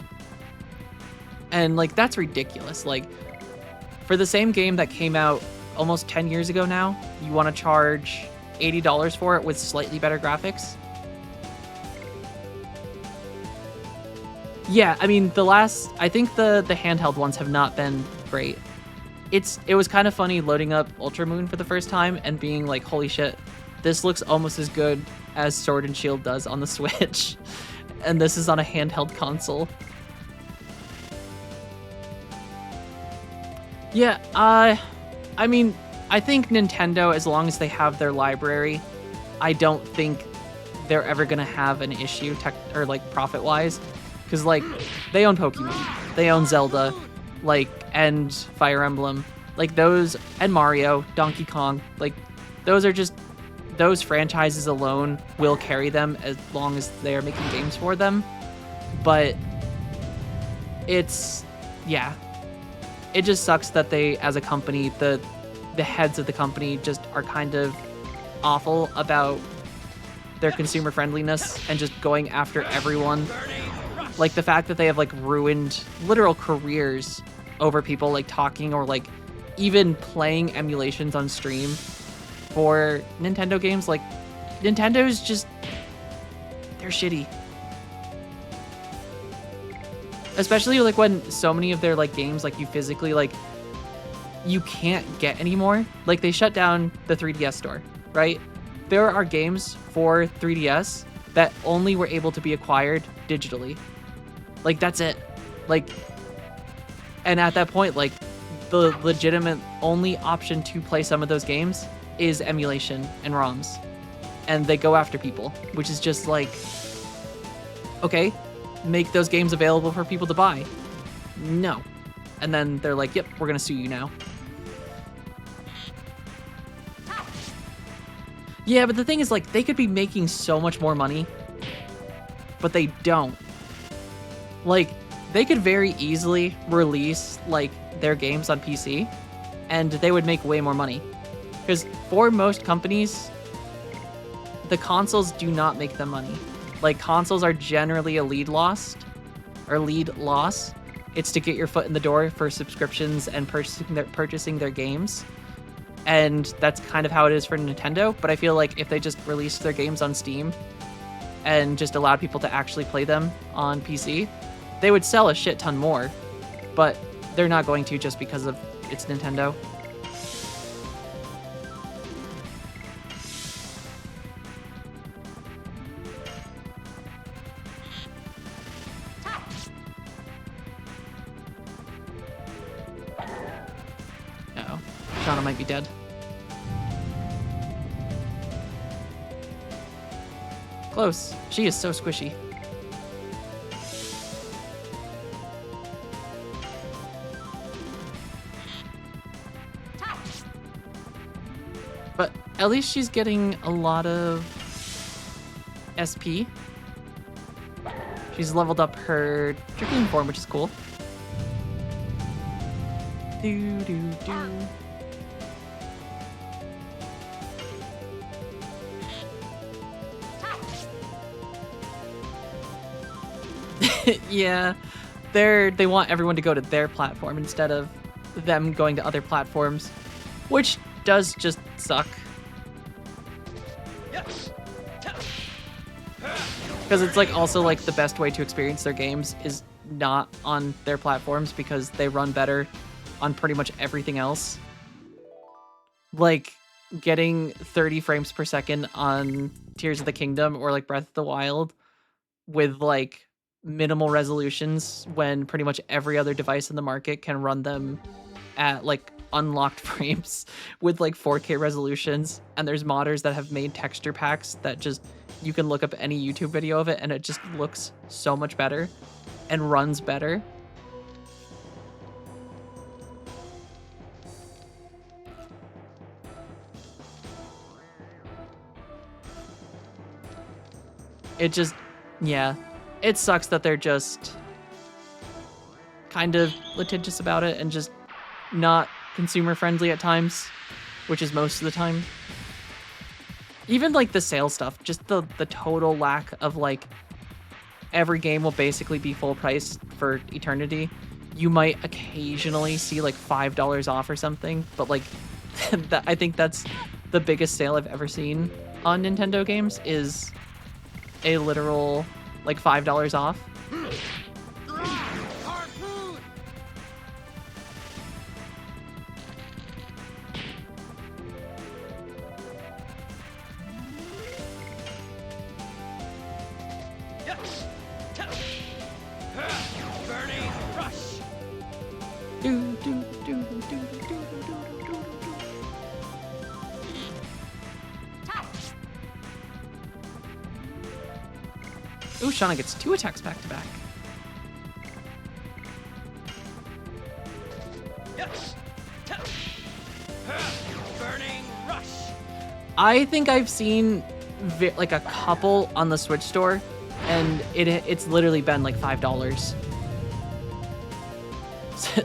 And like, that's ridiculous. Like for the same game that came out almost 10 years ago now, you want to charge $80 for it with slightly better graphics. Yeah, I mean, I think the handheld ones have not been great. It was kind of funny loading up Ultramoon for the first time and being like, holy shit, this looks almost as good as Sword and Shield does on the Switch. And this is on a handheld console. Yeah, I mean, I think Nintendo, as long as they have their library, I don't think they're ever gonna have an issue or like profit-wise. Because like, they own Pokemon, they own Zelda, like, and Fire Emblem, like those, and Mario, Donkey Kong, like those are just, those franchises alone will carry them as long as they're making games for them. But it's, yeah, it just sucks that they, as a company, the heads of the company just are kind of awful about their consumer friendliness and just going after everyone. Like the fact that they have like ruined literal careers over people like talking or like even playing emulations on stream for Nintendo games. Like Nintendo's just, they're shitty. Especially like when so many of their like games like you physically like you can't get anymore. Like they shut down the 3DS store, right? There are games for 3DS that only were able to be acquired digitally. Like that's it. Like, and at that point, like the legitimate only option to play some of those games is emulation and ROMs. And they go after people, which is just like, okay, make those games available for people to buy. No. And then they're like, yep, we're gonna sue you now. Yeah, but the thing is like, they could be making so much more money, but they don't. Like, they could very easily release, like, their games on PC, and they would make way more money. Because for most companies, the consoles do not make them money. Like, consoles are generally a lead loss. It's to get your foot in the door for subscriptions and purchasing their games. And that's kind of how it is for Nintendo, but I feel like if they just released their games on Steam and just allowed people to actually play them on PC, they would sell a shit ton more, but they're not going to just because of it's Nintendo. Uh-oh. Shauna might be dead. Close. She is so squishy. But at least she's getting a lot of SP. She's leveled up her Dragoon form, which is cool. Do do do. Yeah, they want everyone to go to their platform instead of them going to other platforms, which does just suck. Yes. Because it's like also like the best way to experience their games is not on their platforms because they run better on pretty much everything else. Like getting 30 frames per second on Tears of the Kingdom or like Breath of the Wild with like minimal resolutions when pretty much every other device in the market can run them at like unlocked frames with like 4K resolutions. And there's modders that have made texture packs that just you can look up any YouTube video of it and it just looks so much better and runs better. It just, yeah, it sucks that they're just kind of litigious about it and just not consumer friendly at times, which is most of the time. Even like the sale stuff, just the total lack of like every game will basically be full price for eternity. You might occasionally see like $5 off or something, but like I think that's the biggest sale I've ever seen on Nintendo games is a literal like $5 off. Burning rush. Ooh, Shauna gets 2 attacks back to back. Burning rush. I think I've seen like a couple on the Switch store, and it's literally been like $5.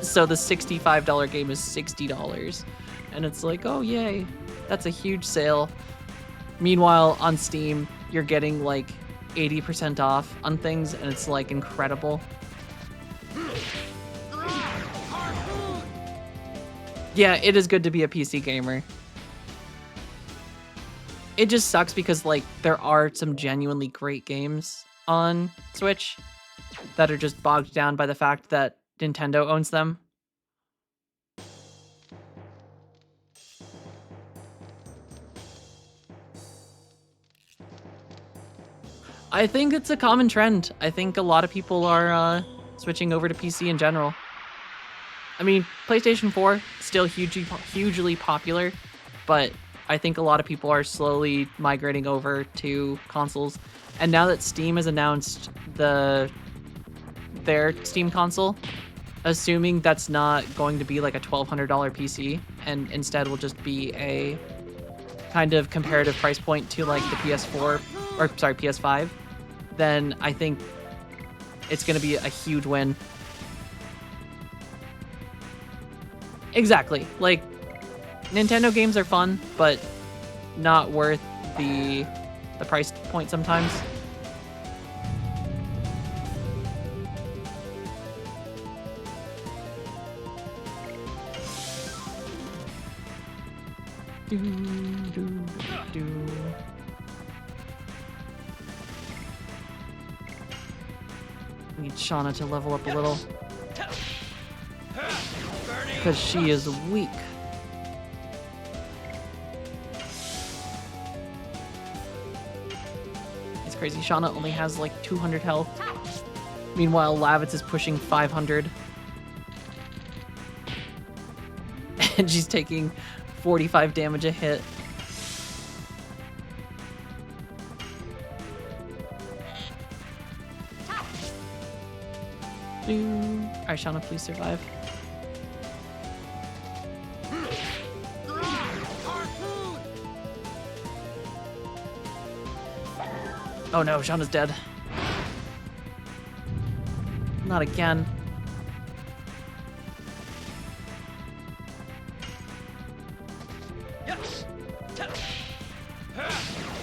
So the $65 game is $60, and it's like, oh yay, that's a huge sale. Meanwhile, on Steam, you're getting like 80% off on things, and it's like incredible. Yeah, it is good to be a PC gamer. It just sucks because like there are some genuinely great games on Switch that are just bogged down by the fact that Nintendo owns them. I think it's a common trend. I think a lot of people are switching over to PC in general. I mean, PlayStation 4 still hugely popular, but I think a lot of people are slowly migrating over to consoles. And now that Steam has announced their Steam console, assuming that's not going to be like a $1,200 PC and instead will just be a kind of comparative price point to like the PS4 or sorry, PS5, then I think it's going to be a huge win. Exactly. Like, Nintendo games are fun, but not worth the price point sometimes. Do, do, do. Need Shauna to level up a little. Because she is weak. It's crazy. Shauna only has like 200 health. Meanwhile, Lavitz is pushing 500. And she's taking 45 damage a hit. Alright, Shauna, please survive. Oh no, Shauna's dead. Not again.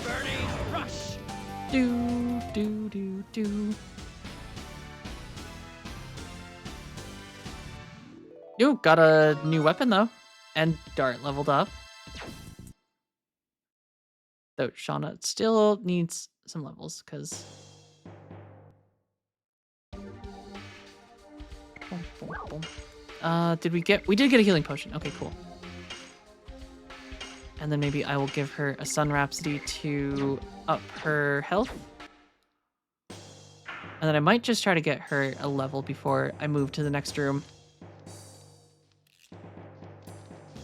Burning rush. Do. Yo, got a new weapon though. And Dart leveled up. Though Shauna still needs some levels because Boom, boom, boom. We did get a healing potion. Okay, cool. And then maybe I will give her a Sun Rhapsody to up her health. And then I might just try to get her a level before I move to the next room.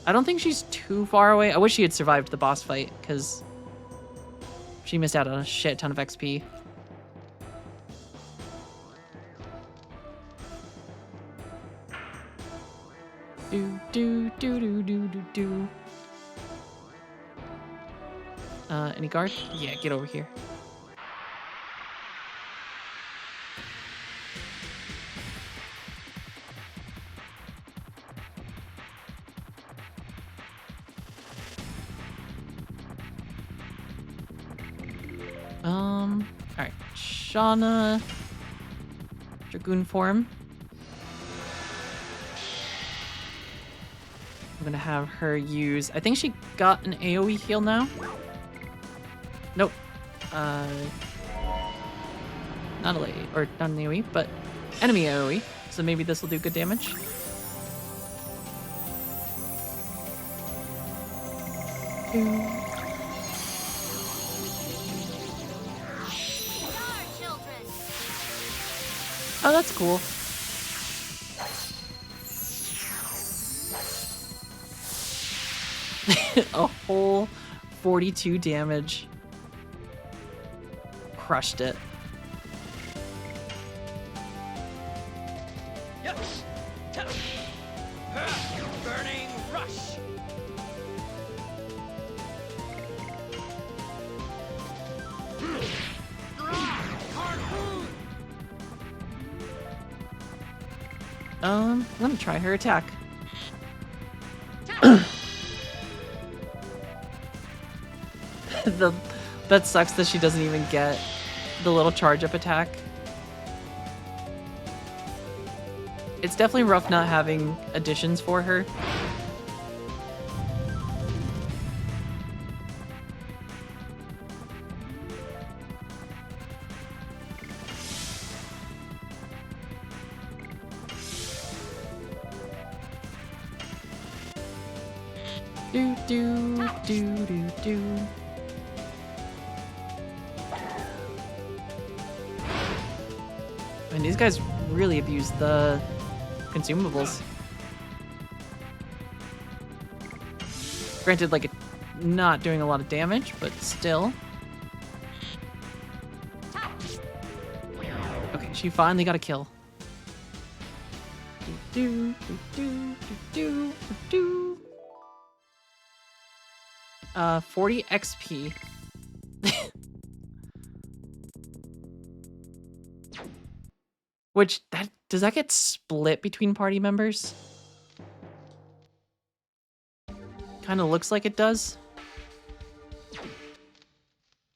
I don't think she's too far away. I wish she had survived the boss fight, because she missed out on a shit ton of XP. Do, do, do, do, do, do, do. Any guard? Yeah, get over here. Alright. Shauna. Dragoon form. I'm gonna have her use... I think she got an AoE heal now. Nope. Not a lady, or not an AoE, but enemy AoE. So maybe this will do good damage. Oh, that's cool. A whole 42 damage. Crushed it. Yes. Burning rush. I'm gonna try her attack. That sucks that she doesn't even get the little charge up attack. It's definitely rough not having additions for her. Do do do do do. And these guys really abuse the consumables. Granted, like, not doing a lot of damage, but still. Okay, she finally got a kill. Do do do do do do do. 40 XP. Which, does that get split between party members? Kind of looks like it does.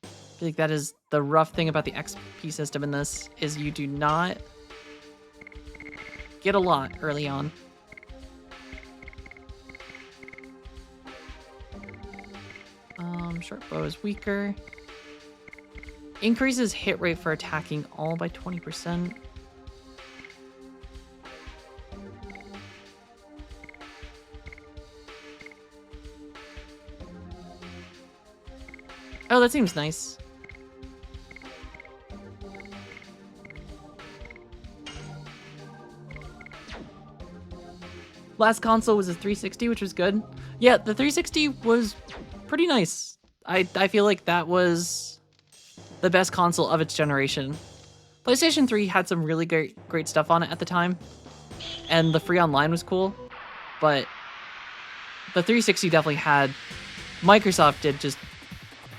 I feel like that is the rough thing about the XP system in this, is you do not get a lot early on. Short bow is weaker. Increases hit rate for attacking all by 20%. Oh, that seems nice. Last console was a 360, which was good. Yeah, the 360 was pretty nice. I feel like that was the best console of its generation. PlayStation 3 had some really great stuff on it at the time, and the free online was cool, but the 360 definitely had... Microsoft did just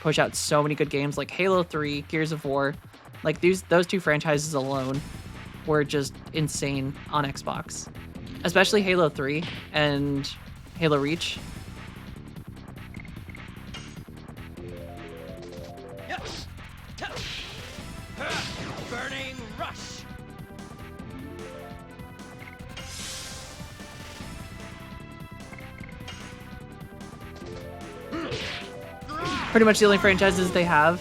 push out so many good games, like Halo 3, Gears of War. Like, those two franchises alone were just insane on Xbox. Especially Halo 3 and Halo Reach. Yes. Burning rush. Pretty much the only franchises they have.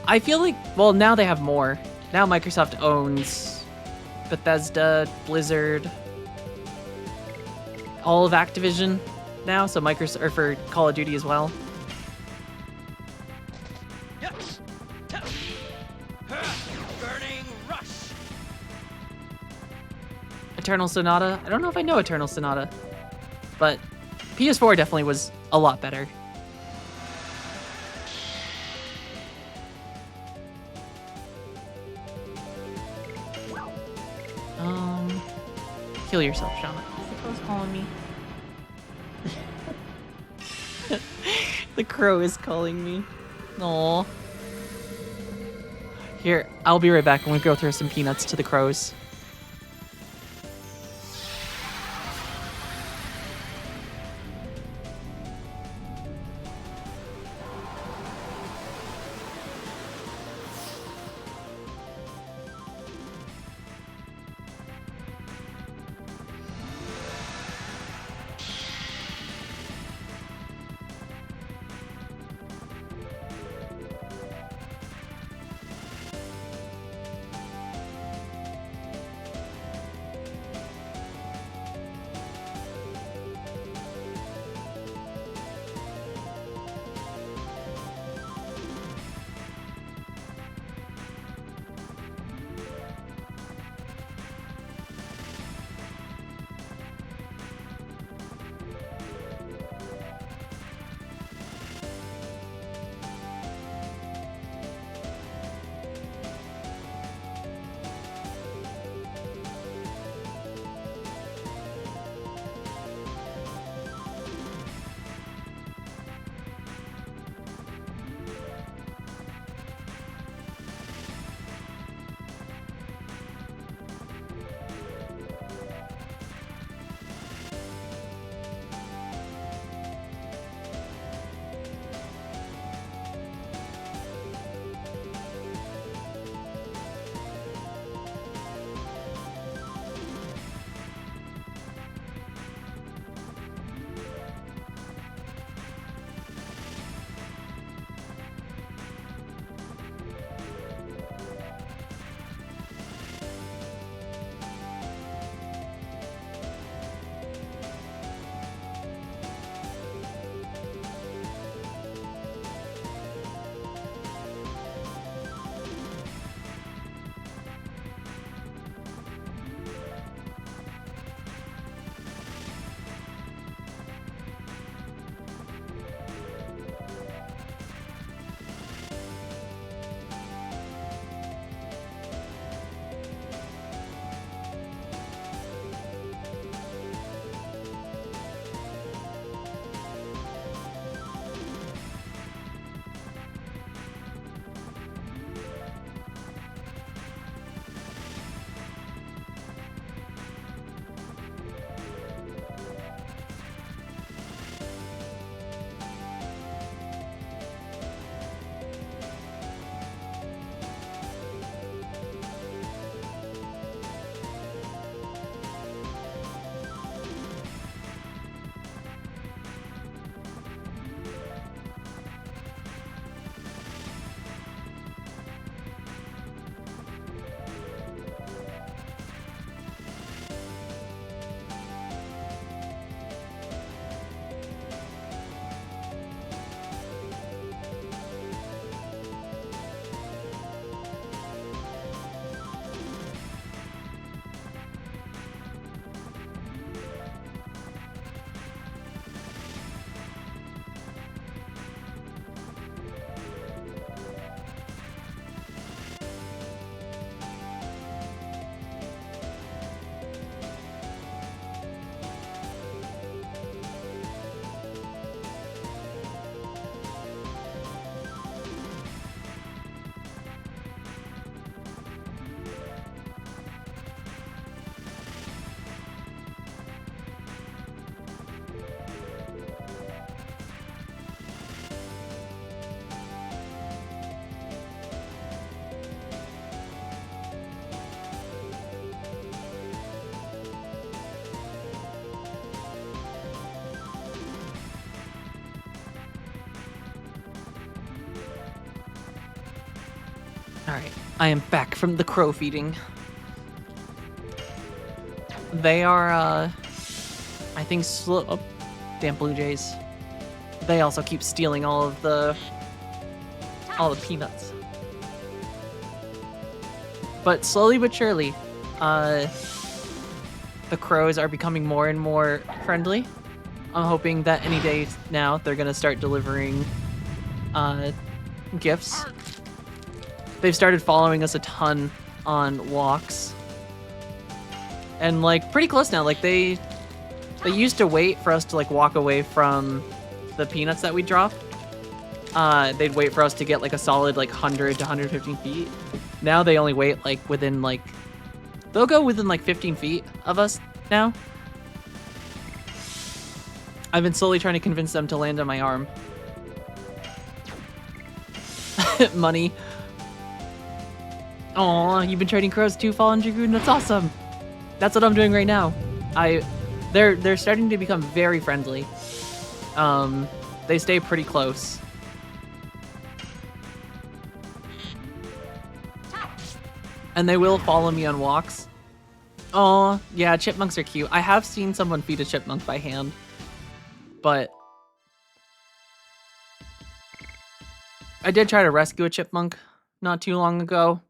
I feel like, well, now they have more. Now Microsoft owns Bethesda, Blizzard, all of Activision now, so Microsoft, or for Call of Duty as well. Yes. Burning rush. Eternal Sonata. I don't know if I know Eternal Sonata, but PS4 definitely was a lot better. Kill yourself, Shauna. The crow's calling me. The crow is calling me. Aww. Here, I'll be right back. I'm gonna go throw some peanuts to the crows. Alright, I am back from the crow feeding. They are, I think, slow. Oh, damn blue jays. They also keep stealing all the peanuts. But slowly but surely, the crows are becoming more and more friendly. I'm hoping that any day now they're gonna start delivering gifts. They've started following us a ton on walks. And like pretty close now. Like they used to wait for us to like walk away from the peanuts that we drop. They'd wait for us to get like a solid like 100 to 115 feet. Now they only wait like within like, they'll go within like 15 feet of us now. I've been slowly trying to convince them to land on my arm. Money. Aw, you've been trading crows too, Fallen Dragoon? That's awesome. That's what I'm doing right now. They're starting to become very friendly. They stay pretty close. And they will follow me on walks. Oh, yeah, chipmunks are cute. I have seen someone feed a chipmunk by hand. But I did try to rescue a chipmunk not too long ago.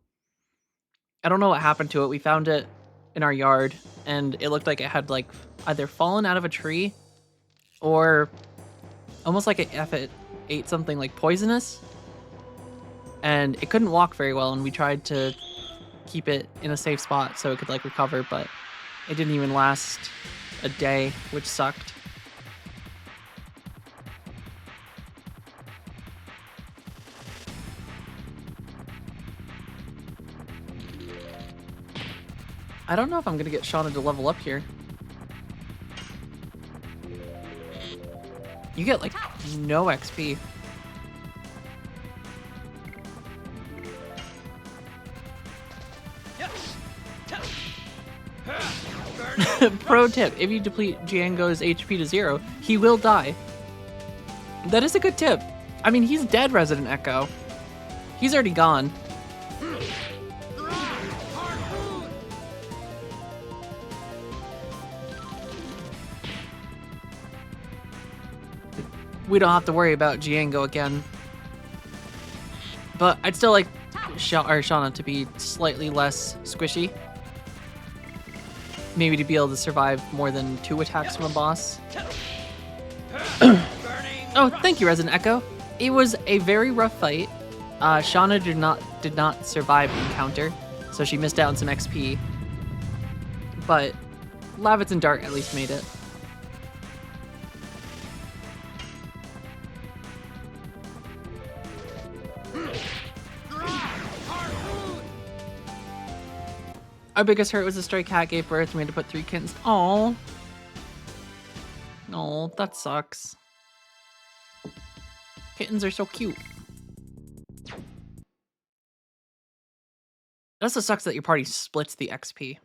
I don't know what happened to it. We found it in our yard, and it looked like it had like either fallen out of a tree or almost like if it ate something like poisonous. And it couldn't walk very well, and we tried to keep it in a safe spot so it could like recover, but it didn't even last a day, which sucked. I don't know if I'm gonna get Shauna to level up here. You get like no XP. Pro tip, if you deplete Django's HP to 0, he will die. That is a good tip. I mean, he's dead, Resident Echo. He's already gone. We don't have to worry about Django again. But I'd still like Shauna to be slightly less squishy. Maybe to be able to survive more than 2 attacks from a boss. Oh, thank you, Resident Echo. It was a very rough fight. Shauna did not survive the encounter, so she missed out on some XP. But Lavitz and Dart at least made it. Our biggest hurt was a stray cat gave birth and we had to put 3 kittens. Aww. Oh, that sucks. Kittens are so cute. It also sucks that your party splits the XP.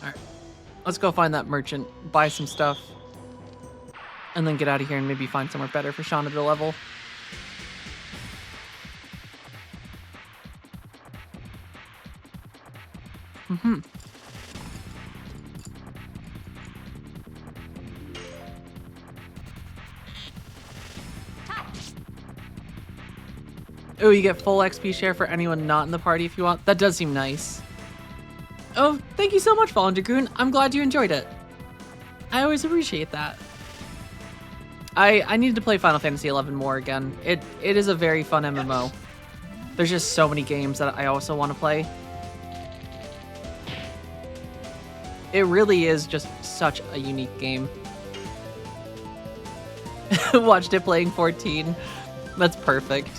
Alright. Let's go find that merchant, buy some stuff. And then get out of here and maybe find somewhere better for Shauna to level. Oh, you get full XP share for anyone not in the party if you want. That does seem nice. Oh, thank you so much, Fallen Dragoon. I'm glad you enjoyed it. I always appreciate that. I needed to play Final Fantasy XI more again. It is a very fun MMO. There's just so many games that I also want to play. It really is just such a unique game. Watched it playing 14. That's perfect.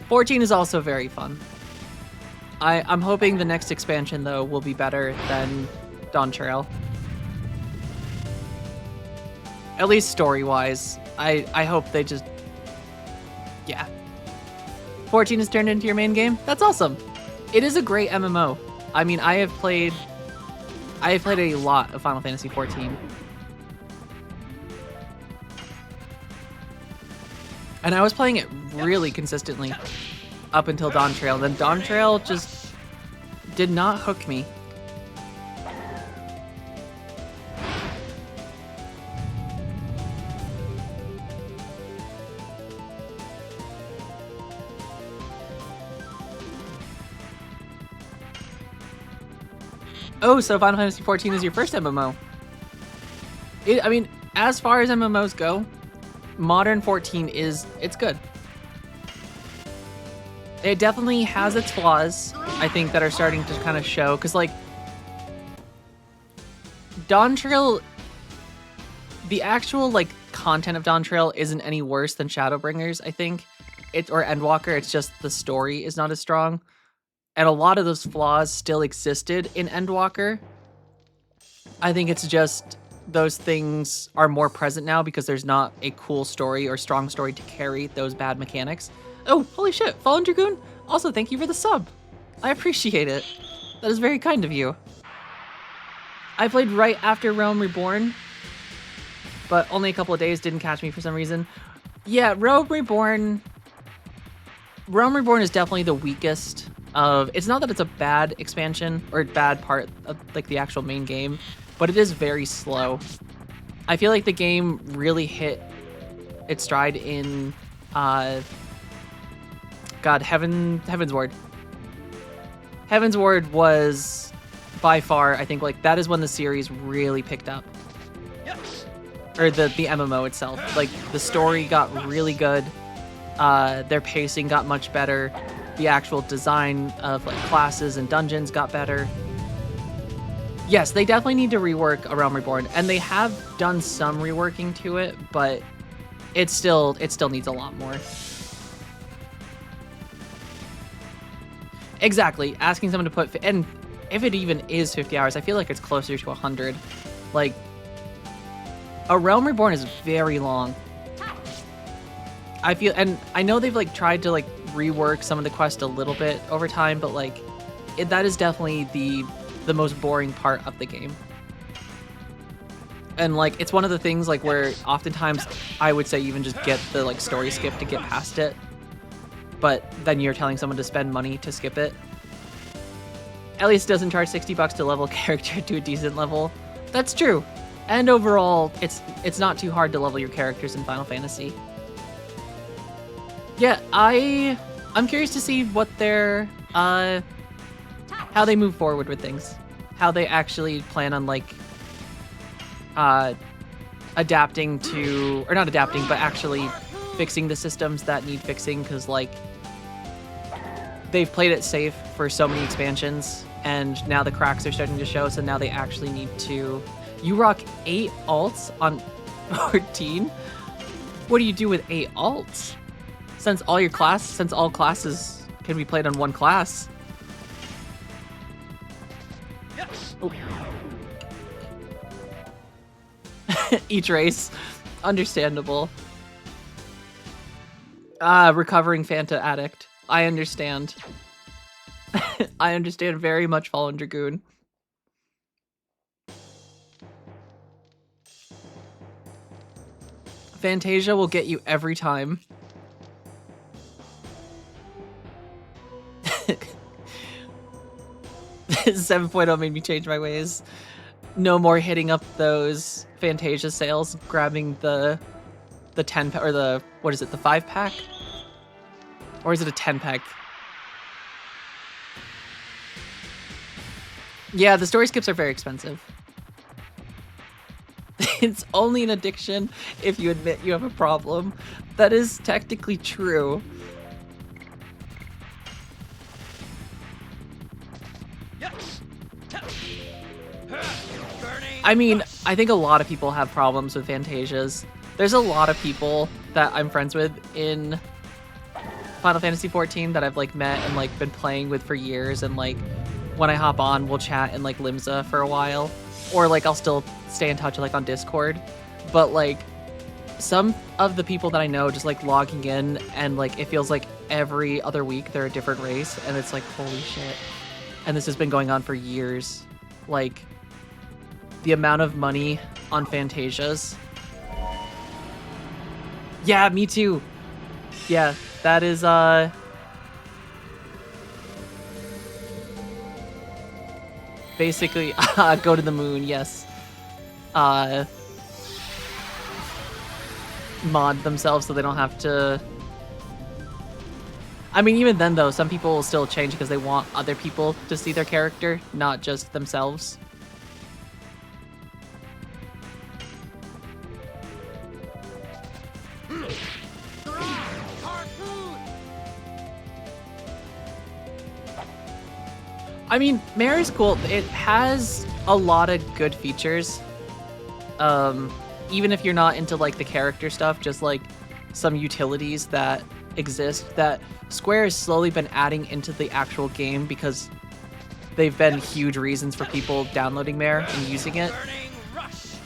14 is also very fun. I'm hoping the next expansion, though, will be better than Dawn Trail. At least story-wise. I hope they just... Yeah. 14 is turned into your main game? That's awesome. It is a great MMO. I mean, I have played a lot of Final Fantasy 14. And I was playing it really consistently up until Dawn Trail. Then Dawn Trail just did not hook me. Oh, so Final Fantasy XIV is your first MMO. I mean, as far as MMOs go, Modern 14 it's good. It definitely has its flaws, I think, that are starting to kind of show. Because, like, Dawn Trail, the actual, like, content of Dawn Trail isn't any worse than Shadowbringers, I think. Or Endwalker, it's just the story is not as strong. And a lot of those flaws still existed in Endwalker. I think it's just those things are more present now because there's not a cool story or strong story to carry those bad mechanics. Oh, holy shit, Fallen Dragoon? Also, thank you for the sub. I appreciate it. That is very kind of you. I played right after Realm Reborn, but only a couple of days, didn't catch me for some reason. Yeah, Realm Reborn is definitely the weakest of, it's not that it's a bad expansion or bad part of like the actual main game, but it is very slow. I feel like the game really hit its stride in Heaven's Ward. Heaven's Ward was by far, I think, like that is when the series really picked up. Yes. Or the MMO itself. Like the story got really good. Their pacing got much better. The actual design of like classes and dungeons got better. Yes, they definitely need to rework A Realm Reborn, and they have done some reworking to it, but it still needs a lot more. Exactly, asking someone to put, and if it even is 50 hours, I feel like it's closer to 100. Like, A Realm Reborn is very long. I feel, and I know they've like tried to like rework some of the quest a little bit over time, but like that is definitely the most boring part of the game. And like it's one of the things like where oftentimes I would say even just get the like story skip to get past it, but then you're telling someone to spend money to skip it. At least it doesn't charge $60 to level a character to a decent level. That's true. And overall, it's not too hard to level your characters in Final Fantasy. Yeah, I'm curious to see what their how they move forward with things, how they actually plan on like adapting to, or not adapting, but actually fixing the systems that need fixing, because like they've played it safe for so many expansions, and now the cracks are starting to show. So now they actually need to. You rock 8 alts on 14. What do you do with 8 alts? Since all classes can be played on one class. Yes. Oh. Each race. Understandable. Recovering Fanta addict. I understand. I understand very much, Fallen Dragoon. Fantasia will get you every time. 7.0 made me change my ways. No more hitting up those Fantasia sales, grabbing the 10 or the, what is it, the 5-pack? Or is it a 10-pack? Yeah, the story skips are very expensive. It's only an addiction if you admit you have a problem. That is technically true. I mean, I think a lot of people have problems with Fantasias. There's a lot of people that I'm friends with in Final Fantasy XIV that I've like met and like been playing with for years, and like when I hop on, we'll chat in like Limsa for a while, or like I'll still stay in touch like on Discord. But like some of the people that I know just like logging in, and like it feels like every other week they're a different race, and it's like holy shit. And this has been going on for years. Like the amount of money on Fantasias. Yeah, me too. Yeah, that is basically go to the moon, yes. Uh mod themselves so they don't have to. I mean, even then though, some people will still change because they want other people to see their character, not just themselves. I mean, Mare is cool. It has a lot of good features. Even if you're not into like the character stuff, just like some utilities that exist that Square has slowly been adding into the actual game because they've been huge reasons for people downloading Mare and using it. Burning rush.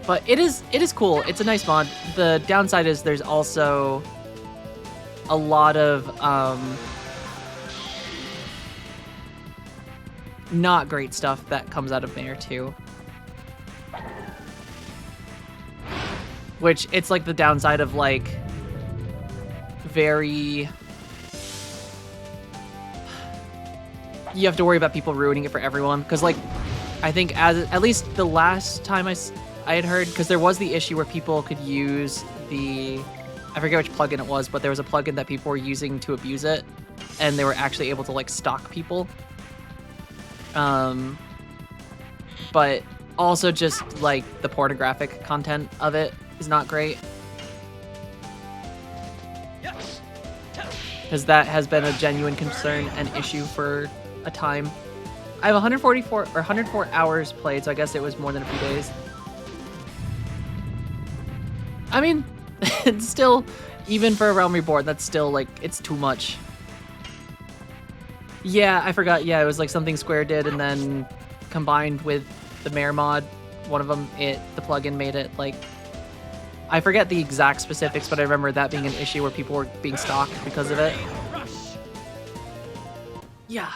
But it is cool. It's a nice mod. The downside is there's also a lot of not great stuff that comes out of Mare too. Which it's like the downside of like very. You have to worry about people ruining it for everyone because like I think at least the last time I had heard, because there was the issue where people could use the, I forget which plugin it was, but there was a plugin that people were using to abuse it, and they were actually able to like stalk people. But also just like the pornographic content of it is not great. Yes. Because that has been a genuine concern and issue for a time. I have 104 hours played, so I guess it was more than a few days. I mean, it's still, even for a Realm Reborn, that's still like, it's too much. Yeah, I forgot. Yeah, it was like something Square did, and then combined with the Mare mod, one of them, the plugin made it like, I forget the exact specifics, but I remember that being an issue where people were being stalked because of it. Rush. Yeah.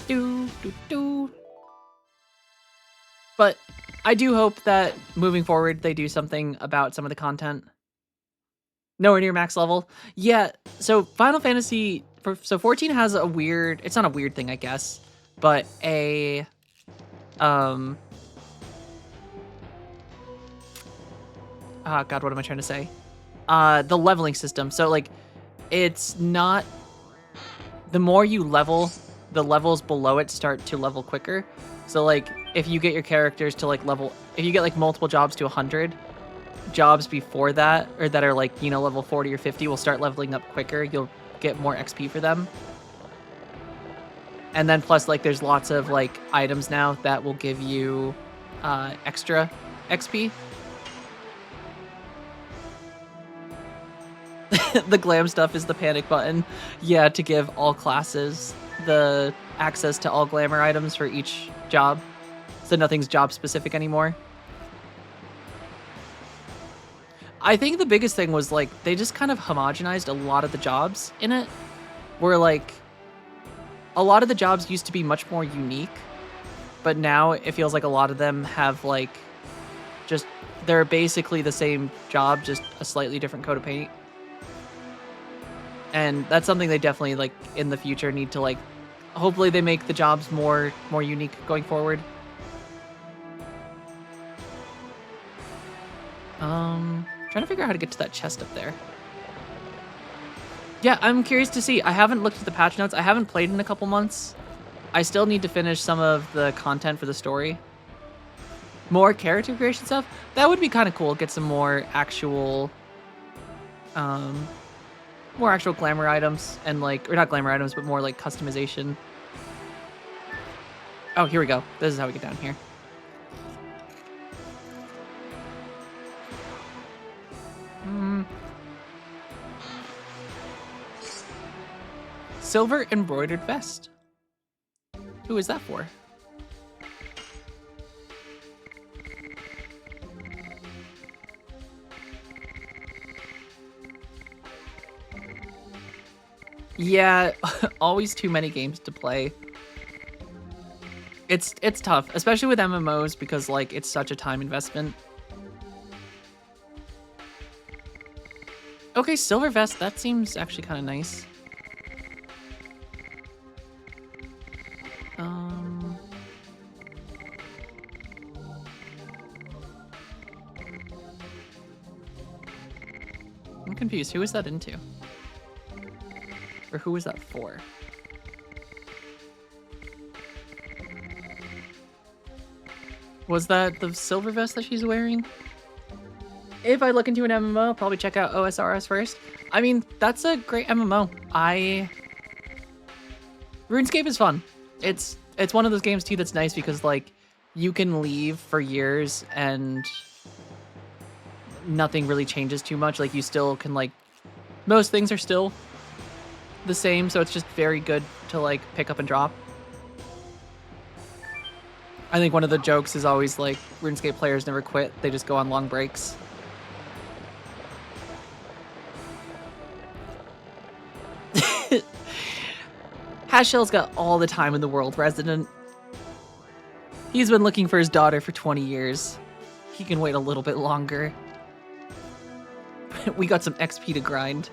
Do, do, do. But I do hope that moving forward, they do something about some of the content. Nowhere near max level. Yeah, so Final Fantasy, so 14 has a weird, it's not a weird thing, I guess, but a, oh God, what am I trying to say? The leveling system. So like, it's not, the more you level, the levels below it start to level quicker. So like, if you get your characters to like level, if you get like multiple jobs to 100, jobs before that, or that are like, you know, level 40 or 50 will start leveling up quicker. You'll get more XP for them. And then plus like there's lots of like items now that will give you extra XP. The glam stuff is the panic button. Yeah, to give all classes the access to all glamour items for each job. So nothing's job specific anymore. I think the biggest thing was like they just kind of homogenized a lot of the jobs in it. Where like a lot of the jobs used to be much more unique, but now it feels like a lot of them have like just, they're basically the same job, just a slightly different coat of paint. And that's something they definitely like in the future need to like, hopefully they make the jobs more unique going forward. Trying to figure out how to get to that chest up there. Yeah, I'm curious to see. I haven't looked at the patch notes. I haven't played in a couple months. I still need to finish some of the content for the story. More character creation stuff? That would be kind of cool. Get some more actual glamour items and like, or not glamour items, but more like customization. Oh, here we go. This is how we get down here. Silver embroidered vest. Who is that for? Yeah, always too many games to play. It's tough, especially with MMOs because like it's such a time investment. Okay, Silver Vest, that seems actually kind of nice. I'm confused. Who is that into? Or who is that for? Was that the silver vest that she's wearing? If I look into an MMO, I'll probably check out OSRS first. I mean, that's a great MMO. RuneScape is fun. It's one of those games too that's nice because like you can leave for years and nothing really changes too much. Like you still can like most things are still the same, so it's just very good to like pick up and drop. I think one of the jokes is always like RuneScape players never quit, they just go on long breaks. Hashell's got all the time in the world, resident. He's been looking for his daughter for 20 years. He can wait a little bit longer. We got some XP to grind.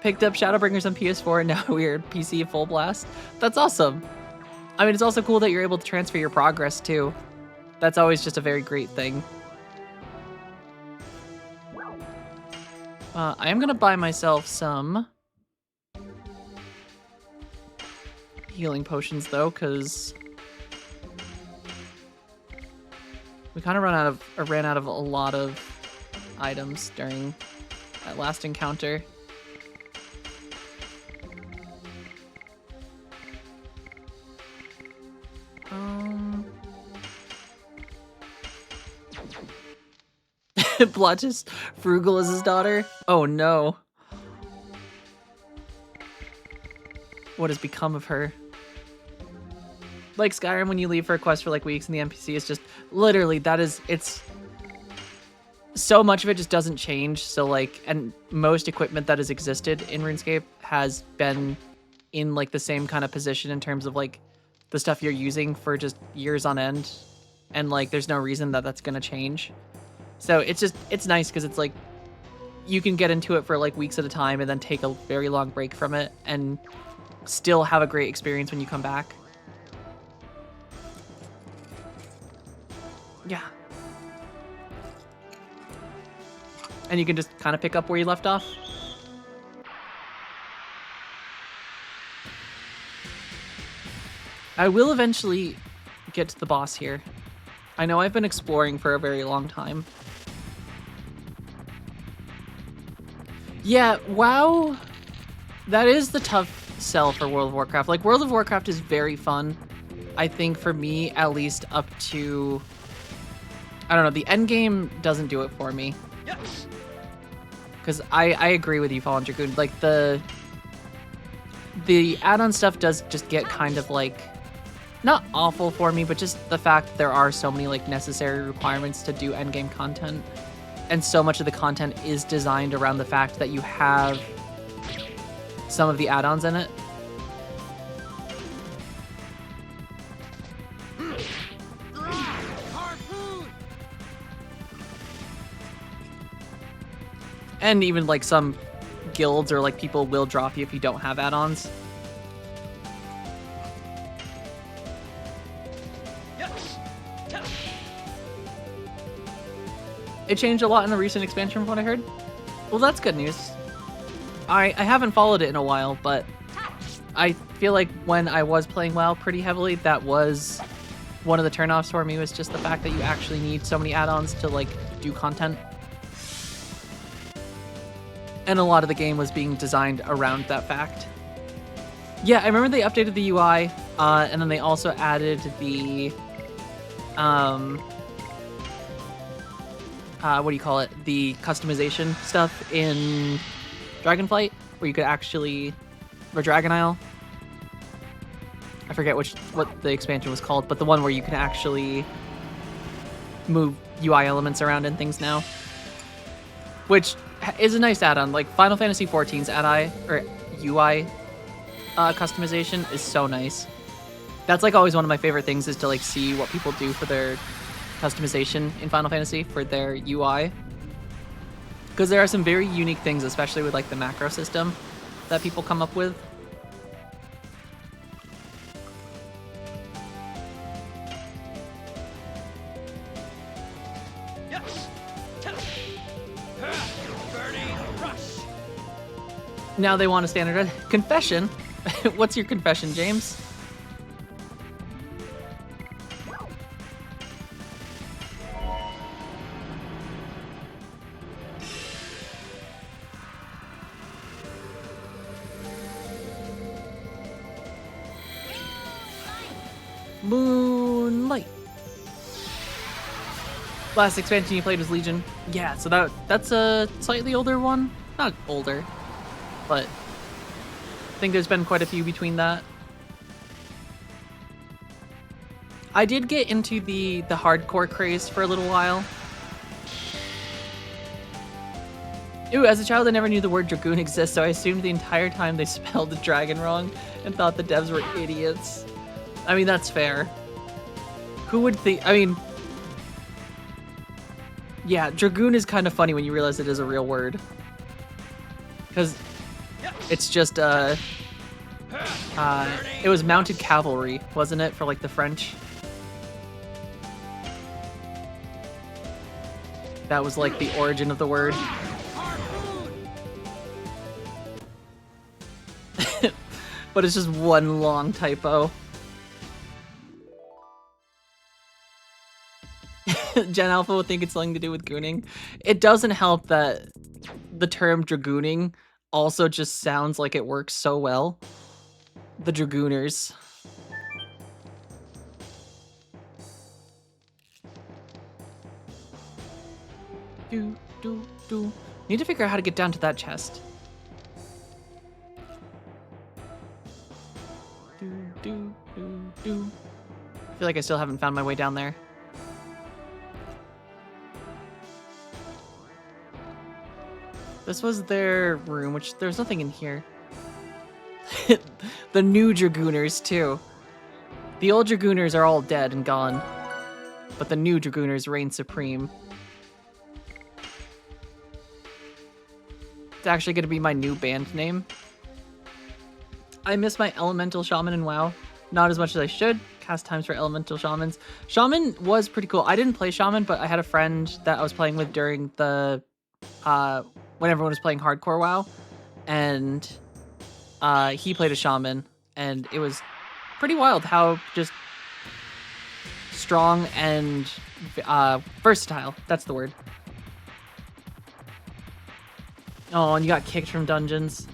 Picked up Shadowbringers on PS4 and now we're PC full blast. That's awesome. I mean, it's also cool that you're able to transfer your progress too. That's always just a very great thing. I am gonna buy myself some healing potions though, because we kind of ran out of a lot of items during that last encounter. Blotch is frugal as his daughter. Oh no. What has become of her? Like Skyrim, when you leave for a quest for like weeks and the NPC is just literally it's so much of it just doesn't change. So like, and most equipment that has existed in RuneScape has been in like the same kind of position in terms of like the stuff you're using for just years on end. And like, there's no reason that that's going to change. So it's nice because it's like you can get into it for like weeks at a time and then take a very long break from it and still have a great experience when you come back. Yeah. And you can just kind of pick up where you left off. I will eventually get to the boss here. I know I've been exploring for a very long time. Yeah, WoW, that is the tough sell for World of Warcraft. Like, World of Warcraft is very fun. I think for me, at least up to, I don't know, the end game doesn't do it for me. Because I agree with you, Fallen Dragoon. Like, the add-on stuff does just get kind of like, not awful for me, but just the fact that there are so many like necessary requirements to do endgame content. And so much of the content is designed around the fact that you have some of the add-ons in it. And even like some guilds or like people will drop you if you don't have add-ons. It changed a lot in the recent expansion from what I heard. Well, that's good news. I haven't followed it in a while, but I feel like when I was playing WoW pretty heavily, that was one of the turnoffs for me, was just the fact that you actually need so many add-ons to like do content. And a lot of the game was being designed around that fact. Yeah, I remember they updated the UI, and then they also added the what do you call it? The customization stuff in Dragonflight, where you could actually, or Dragon Isle. I forget what the expansion was called, but the one where you can actually move UI elements around and things now, which is a nice add-on. Like Final Fantasy XIV's UI customization is so nice. That's like always one of my favorite things is to like see what people do for their customization in Final Fantasy for their UI. Because there are some very unique things, especially with like the macro system that people come up with. Yes. Burning rush. Now they want a standard confession. What's your confession, James? Moonlight. Last expansion you played was Legion. Yeah, so that's a slightly older one. Not older, but I think there's been quite a few between that. I did get into the hardcore craze for a little while. Ooh, as a child I never knew the word Dragoon exists, so I assumed the entire time they spelled the dragon wrong and thought the devs were idiots. I mean, that's fair. Who would think... I mean... Yeah, Dragoon is kind of funny when you realize it is a real word. Because it's just, it was mounted cavalry, wasn't it, for, like, the French? That was, like, the origin of the word. But it's just one long typo. Gen Alpha would think it's something to do with gooning. It doesn't help that the term dragooning also just sounds like it works so well. The Dragooners. Need to figure out how to get down to that chest. I feel like I still haven't found my way down there. This was their room, which there's nothing in here. The new Dragooners, too. The old Dragooners are all dead and gone, but the new Dragooners reign supreme. It's actually going to be my new band name. I miss my Elemental Shaman in WoW. Not as much as I should. Cast times for Elemental Shamans. Shaman was pretty cool. I didn't play Shaman, but I had a friend that I was playing with during the... when everyone was playing hardcore WoW, and he played a shaman, and it was pretty wild how just strong and versatile. That's the word. Oh, and you got kicked from dungeons.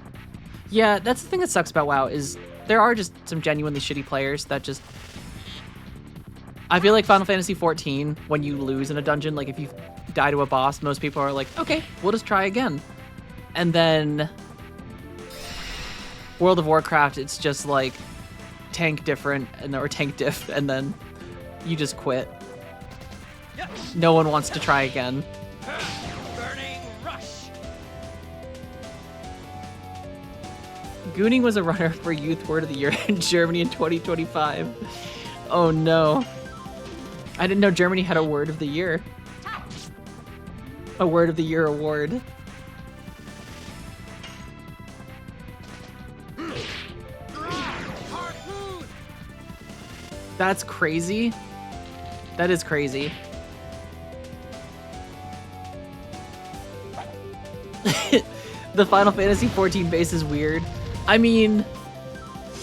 Yeah, that's the thing that sucks about WoW is there are just some genuinely shitty players that just... I feel like Final Fantasy XIV, when you lose in a dungeon, like if you die to a boss, most people are like, okay, we'll just try again. And then World of Warcraft, it's just like tank different or tank diff, and then you just quit. No one wants to try again. Burning rush. Gooning was a runner for Youth Word of the Year in Germany in 2025. Oh no. I didn't know Germany had a Word of the Year. A Word of the Year award. That's crazy. That is crazy. The Final Fantasy XIV base is weird. I mean,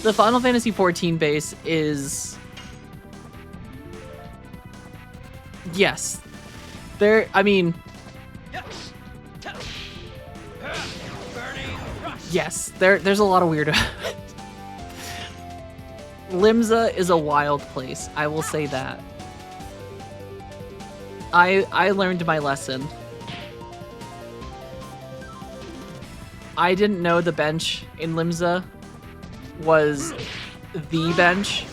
the Final Fantasy XIV base is... Yes. There, I mean... Yes, there's a lot of weird... Limsa is a wild place, I will say that. I learned my lesson. I didn't know the bench in Limsa was the bench,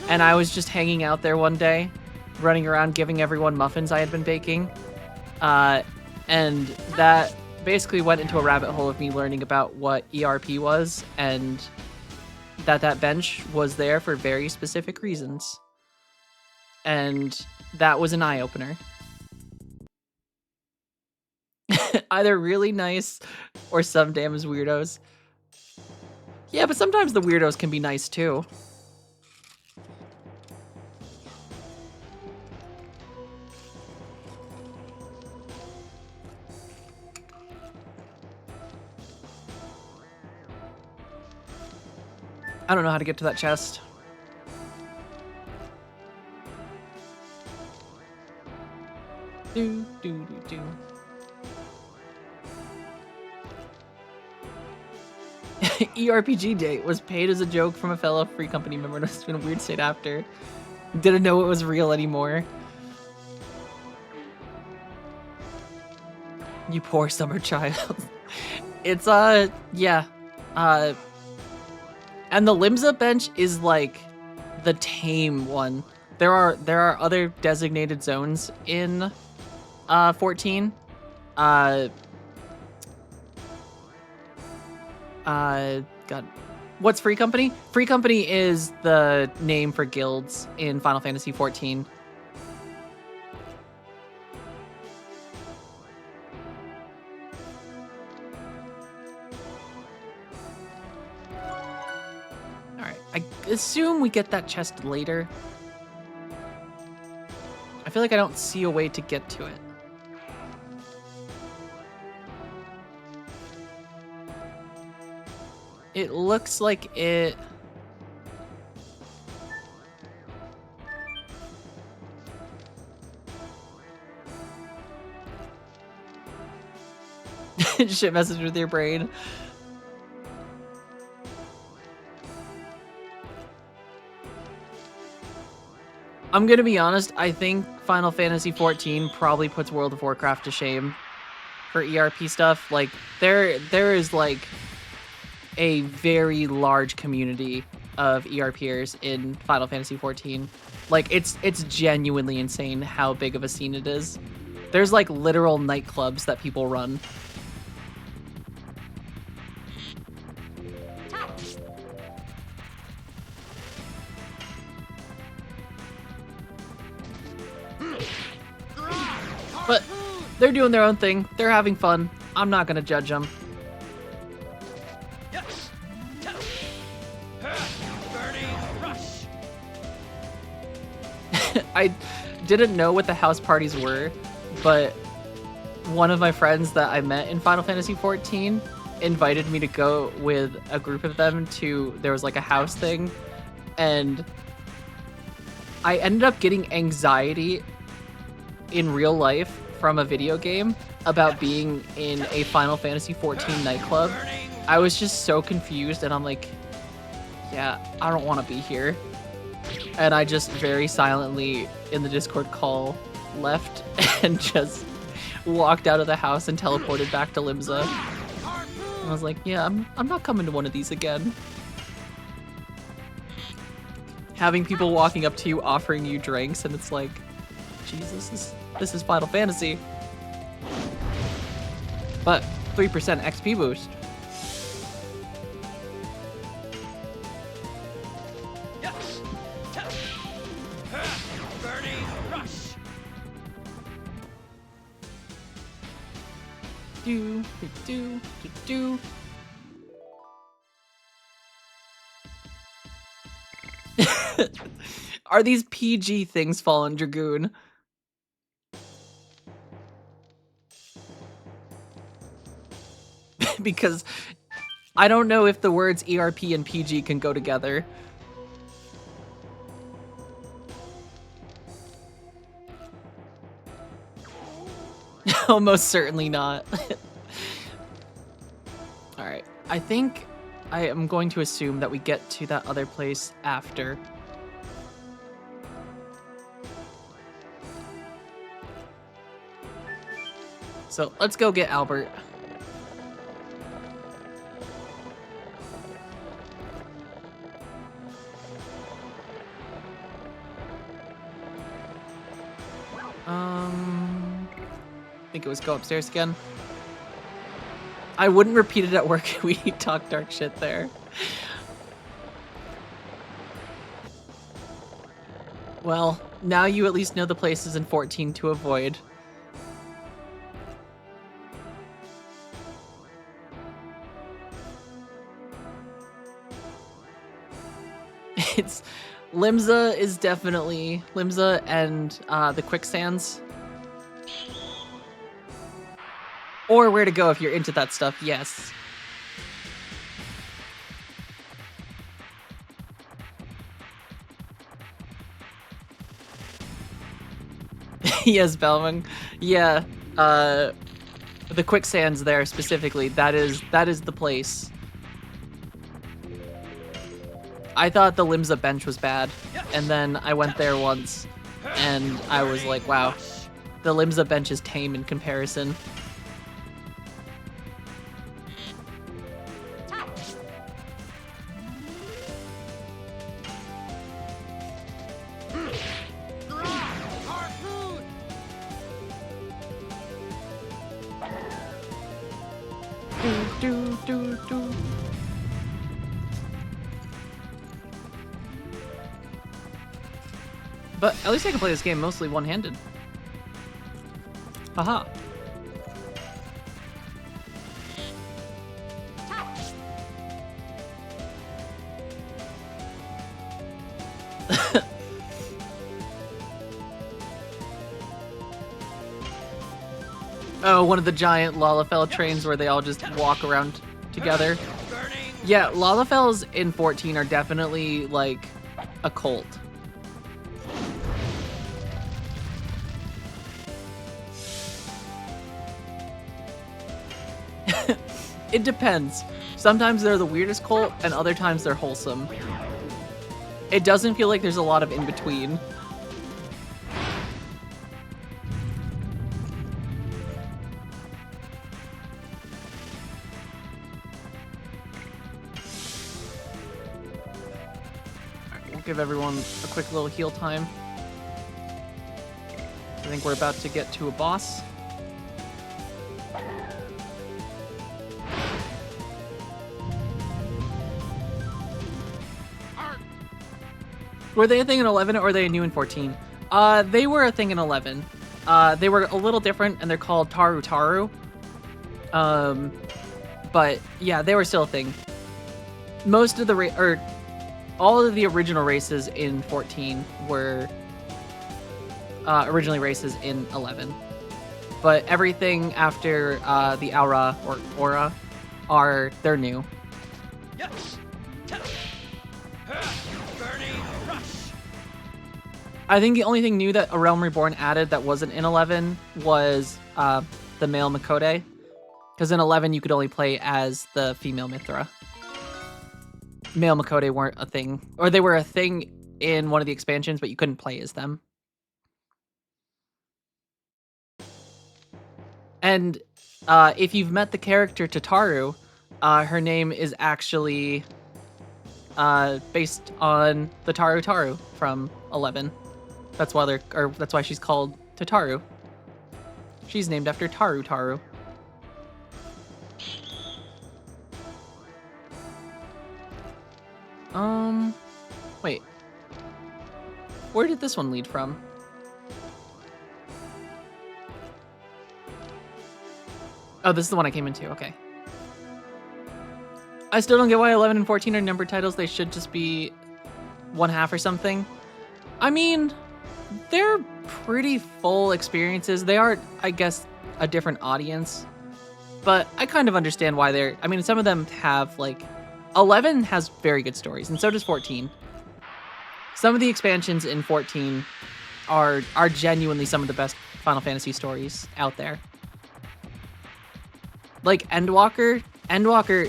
and I was just hanging out there one day, running around giving everyone muffins I had been baking. And that basically went into a rabbit hole of me learning about what ERP was, and that bench was there for very specific reasons. And that was an eye-opener. Either really nice or some damn weirdos. Yeah, but sometimes the weirdos can be nice too. I don't know how to get to that chest. Do, do, do, do. ERPG date was paid as a joke from a fellow Free Company member and was in a weird state after. Didn't know it was real anymore. You poor summer child. It's, yeah. And the Limsa bench is, like, the tame one. There are other designated zones in, 14. God. What's Free Company? Free Company is the name for guilds in Final Fantasy XIV. Alright, I assume we get that chest later. I feel like I don't see a way to get to it. It looks like it... Shit message with your brain. I'm gonna be honest, I think Final Fantasy XIV probably puts World of Warcraft to shame for ERP stuff. Like, there is, like, a very large community of ERPers in Final Fantasy XIV. Like, it's genuinely insane how big of a scene it is. There's, like, literal nightclubs that people run. But they're doing their own thing. They're having fun. I'm not gonna judge them. I didn't know what the house parties were, but one of my friends that I met in Final Fantasy XIV invited me to go with a group of them to, there was like a house thing, and I ended up getting anxiety in real life from a video game about being in a Final Fantasy XIV nightclub. I was just so confused, and I'm like, yeah, I don't want to be here. And I just very silently in the Discord call left and just walked out of the house and teleported back to Limsa. And I was like, yeah, I'm not coming to one of these again. Having people walking up to you offering you drinks, and it's like, Jesus, this is Final Fantasy. But 3% XP boost. Do, do, do, do. Are these PG things fallen, Dragoon? Because I don't know if the words ERP and PG can go together. Almost certainly not. Alright, I think I am going to assume that we get to that other place after. So let's go get Albert. I think it was go upstairs again. I wouldn't repeat it at work. We talk dark shit there. Well, now you at least know the places in 14 to avoid. It's Limsa is definitely Limsa and the quicksands. Or where to go if you're into that stuff, yes. Yes, Belming. Yeah, the quicksands there specifically, that is the place. I thought the Limsa bench was bad, and then I went there once, and I was like, wow, the Limsa bench is tame in comparison. Do. But at least I can play this game mostly one-handed. Haha. Oh, one of the giant Lalafell trains where they all just walk around together. Yeah, Lalafells in 14 are definitely like a cult. It depends. Sometimes they're the weirdest cult, and other times they're wholesome. It doesn't feel like there's a lot of in-between. Alright, we'll give everyone a quick little heal time. I think we're about to get to a boss. Were they a thing in 11 or are they new in 14? They were a thing in 11. They were a little different and they're called Taru Taru. But yeah, they were still a thing. Most of the all of the original races in 14 were originally races in 11. But everything after the Aura or Aura they're new. I think the only thing new that A Realm Reborn added that wasn't in 11 was the male Makode. Because in 11 you could only play as the female Mithra. Male Makode weren't a thing. Or they were a thing in one of the expansions, but you couldn't play as them. And if you've met the character Tataru, her name is actually based on the Taru Taru from 11. That's why she's called Tataru. She's named after Taru Taru. Wait. Where did this one lead from? Oh, this is the one I came into, okay. I still don't get why 11 and 14 are numbered titles. They should just be 1/2 or something. I mean, they're pretty full experiences. They are, I guess, a different audience. But I kind of understand why they're... I mean, some of them have, like... 11 has very good stories, and so does 14. Some of the expansions in 14 are genuinely some of the best Final Fantasy stories out there. Like, Endwalker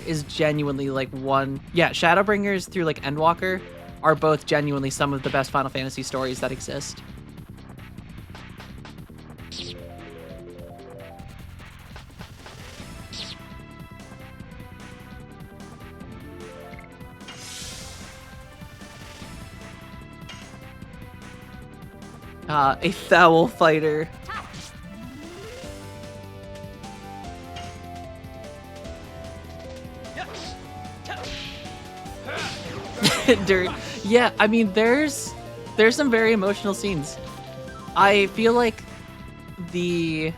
is genuinely, like, one... Yeah, Shadowbringers through, like, Endwalker are both genuinely some of the best Final Fantasy stories that exist. A foul fighter. Dirt. Yeah, I mean, there's There's some very emotional scenes. I feel like the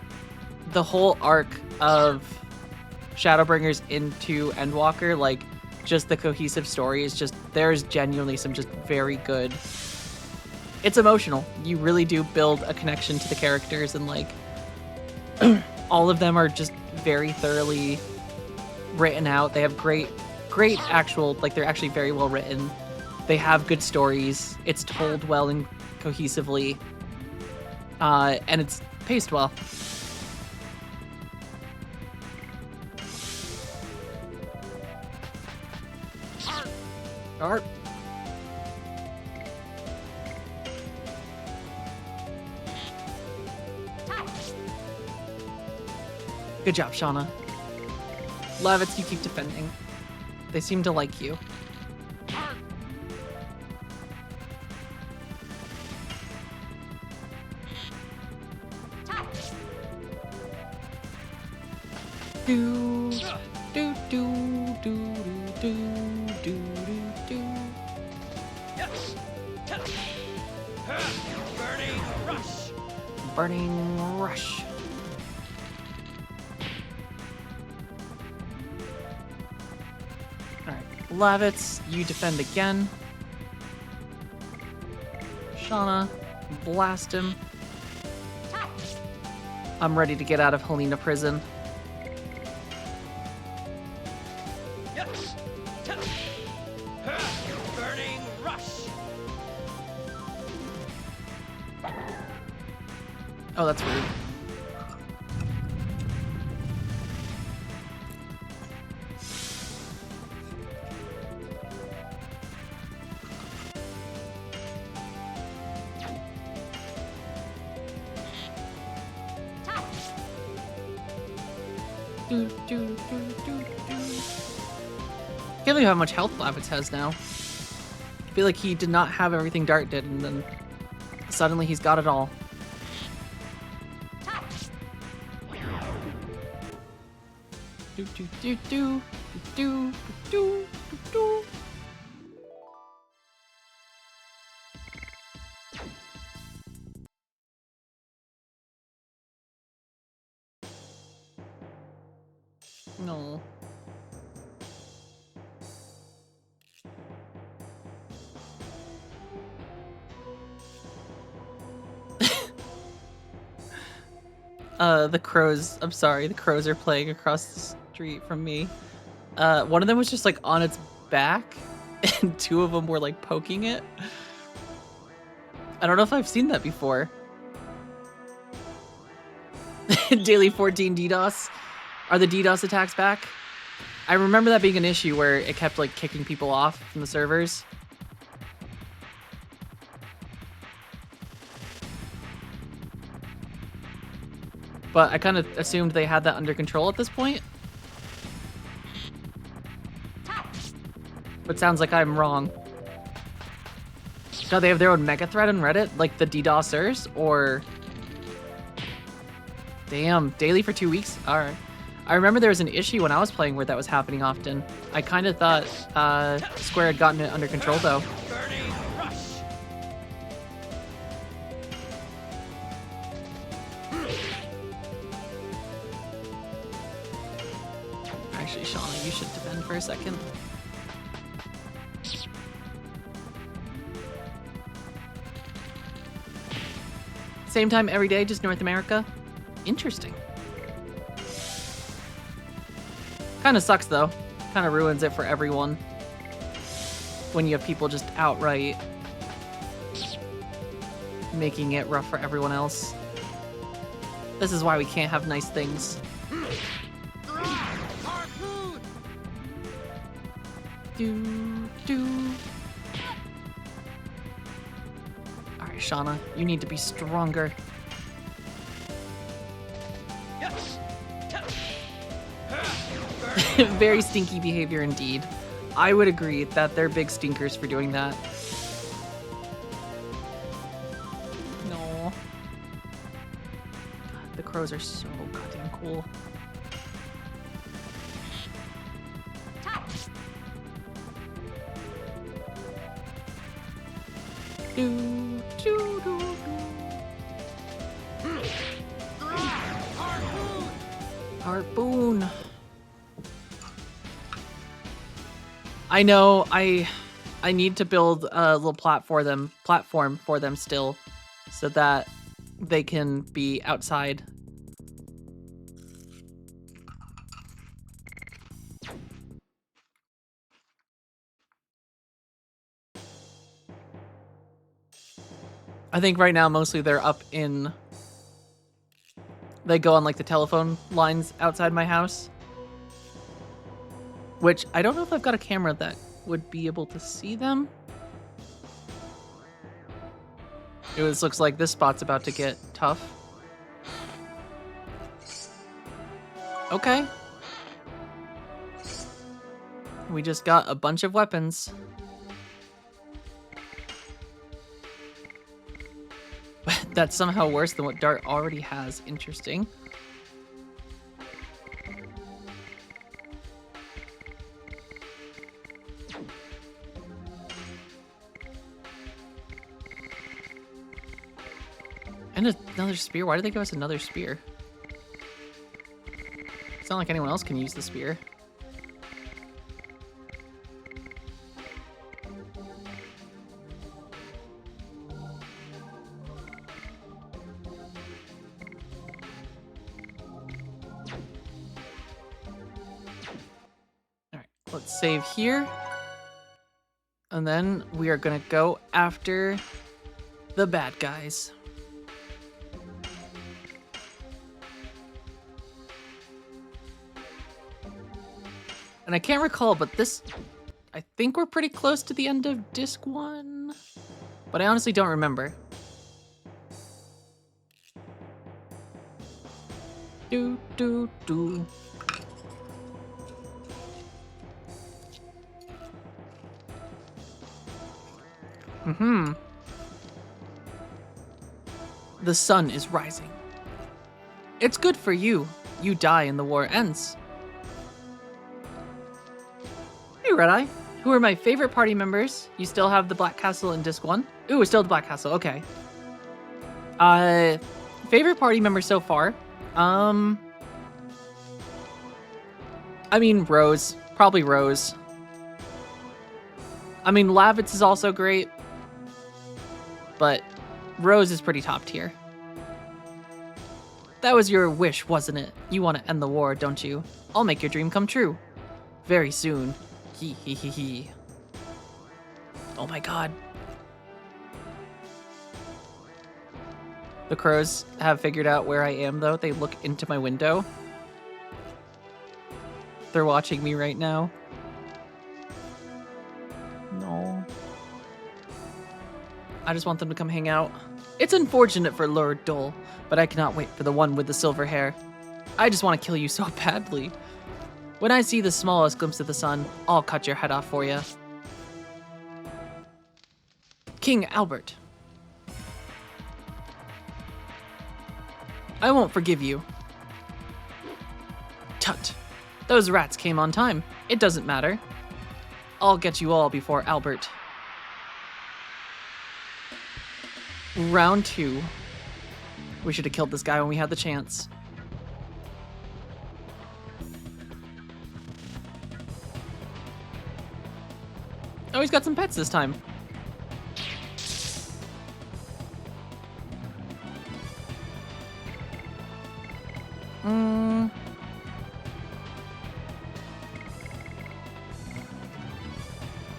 whole arc of Shadowbringers into Endwalker, like just the cohesive story is just, there's genuinely some just very good. It's emotional. You really do build a connection to the characters, and like all of them are just very thoroughly written out. They have great actual, like they're actually very well written. They have good stories. It's told well and cohesively. And it's paced well. Art. Good job, Shauna. Lavitz, you keep defending. They seem to like you. Do do do do do do do do. Yes. Burning rush. Burning rush. All right, Lavitz, you defend again. Shauna, blast him. I'm ready to get out of Helena prison. Yes. Burning rush. Oh, that's rude. Do, do, do, do, do. Can't believe how much health Lavitz has now. I feel like he did not have everything Dart did, and then suddenly he's got it all. Do do do do do do do do. No. The crows, I'm sorry, the crows are playing across the street from me. One of them was just like on its back, and two of them were like poking it. I don't know if I've seen that before. Daily 14 DDoS. Are the DDoS attacks back? I remember that being an issue where it kept like kicking people off from the servers. But I kind of assumed they had that under control at this point. But sounds like I'm wrong. No, they have their own mega thread on Reddit, like the DDoSers, or... Damn, daily for 2 weeks? Alright. I remember there was an issue when I was playing where that was happening often. I kind of thought Square had gotten it under control, though. Burning rush. Actually, Shauna, you should defend for a second. Same time every day, just North America? Interesting. Kind of sucks, though. Kind of ruins it for everyone. When you have people just outright making it rough for everyone else. This is why we can't have nice things. Harpoon. Do, do. Alright, Shauna, you need to be stronger. Yes. Very stinky behavior indeed. I would agree that they're big stinkers for doing that. No. God, the crows are so goddamn cool. Do. Boon. I know I need to build a little platform for them still, so that they can be outside. I think right now mostly they're up in. They go on like the telephone lines outside my house. Which I don't know if I've got a camera that would be able to see them. It looks like this spot's about to get tough. Okay. We just got a bunch of weapons. That's somehow worse than what Dart already has. Interesting. And another spear? Why did they give us another spear? It's not like anyone else can use the spear. Alright, let's save here. And then we are gonna go after the bad guys. And I can't recall, but I think we're pretty close to the end of disc 1. But I honestly don't remember. Do, do, do. The sun is rising. It's good for you. You die and the war ends. Hey, Red-Eye. Who are my favorite party members? You still have the Black Castle in disc 1? Ooh, it's still the Black Castle. Okay. Favorite party member so far? I mean, Rose. Probably Rose. I mean, Lavitz is also great. But Rose is pretty top tier. That was your wish, wasn't it? You want to end the war, don't you? I'll make your dream come true. Very soon. Hee hee hee hee. Oh my god. The crows have figured out where I am, though. They look into my window. They're watching me right now. No. I just want them to come hang out. It's unfortunate for Lord Dole, but I cannot wait for the one with the silver hair. I just want to kill you so badly. When I see the smallest glimpse of the sun, I'll cut your head off for you. King Albert. I won't forgive you. Tut. Those rats came on time. It doesn't matter. I'll get you all before Albert. Round 2. We should have killed this guy when we had the chance. Oh, he's got some pets this time.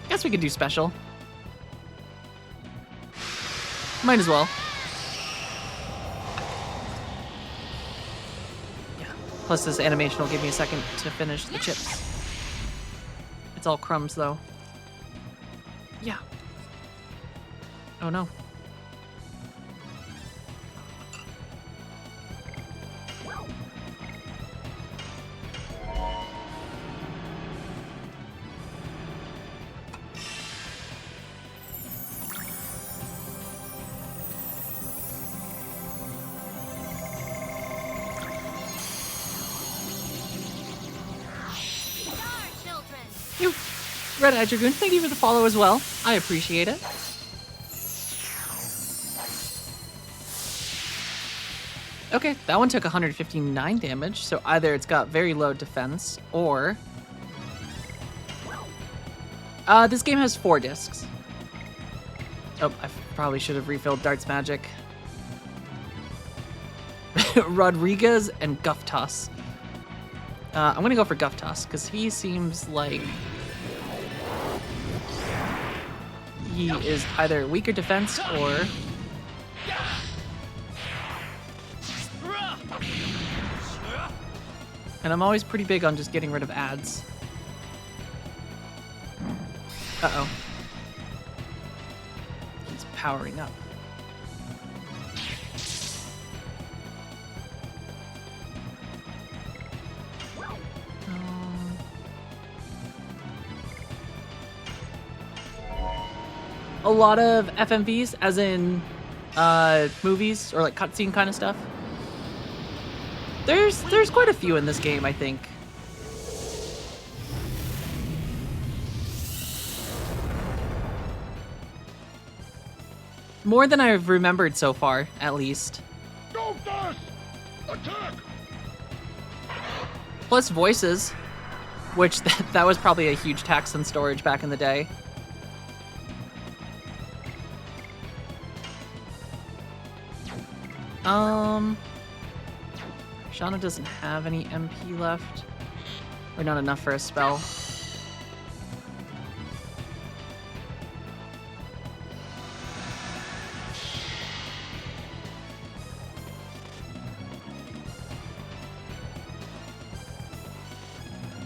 Guess we could do special. Might as well. Yeah. Plus this animation will give me a second to finish the chips. It's all crumbs though. Yeah. Oh no. You, Red-Eye Dragoon, thank you for the follow as well. I appreciate it. Okay, that one took 159 damage, so either it's got very low defense, or... this game has 4 discs. Oh, I probably should have refilled Dart's magic. Rodriguez and Goth. I'm gonna go for Goth, because he seems like... he is either weaker defense, or... and I'm always pretty big on just getting rid of ads. Uh-oh. He's powering up. A lot of FMVs, as in movies or like cutscene kind of stuff. There's quite a few in this game, I think. More than I've remembered so far, at least. Goth! Attack! Plus voices, which that was probably a huge tax on storage back in the day. Shauna doesn't have any MP left. Or not enough for a spell.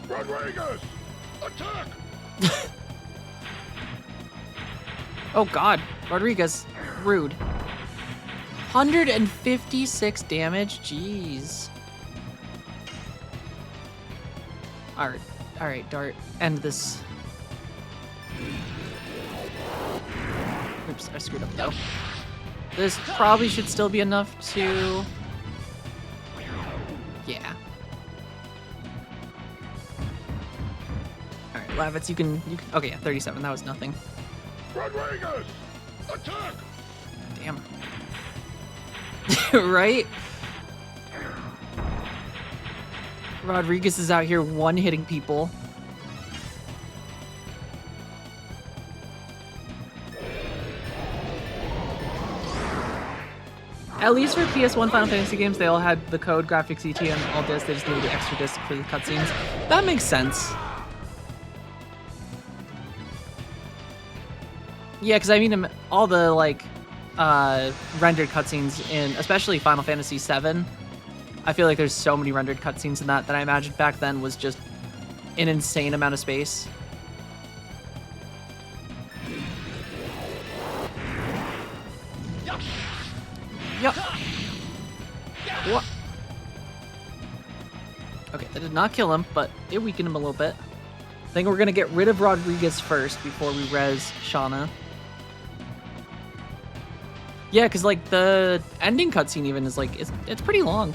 Rodriguez! Attack! Oh god, Rodriguez, rude. 156 damage, jeez. Alright, Dart, end this. Oops, I screwed up though. This probably should still be enough to... yeah. Alright, Lavitz, you can... okay, yeah, 37, that was nothing. Rodriguez! Attack! Damn. Right? Rodriguez is out here one-hitting people. At least for PS1 Final Fantasy games, they all had the code graphics ET on all discs. They just needed the extra disc for the cutscenes. That makes sense. Yeah, because I mean, all the like rendered cutscenes in, especially Final Fantasy VII. I feel like there's so many rendered cutscenes in that I imagined back then was just an insane amount of space. Yup. What? Okay, that did not kill him, but it weakened him a little bit. I think we're gonna get rid of Rodriguez first before we res Shauna. Yeah, because like the ending cutscene even is like it's pretty long.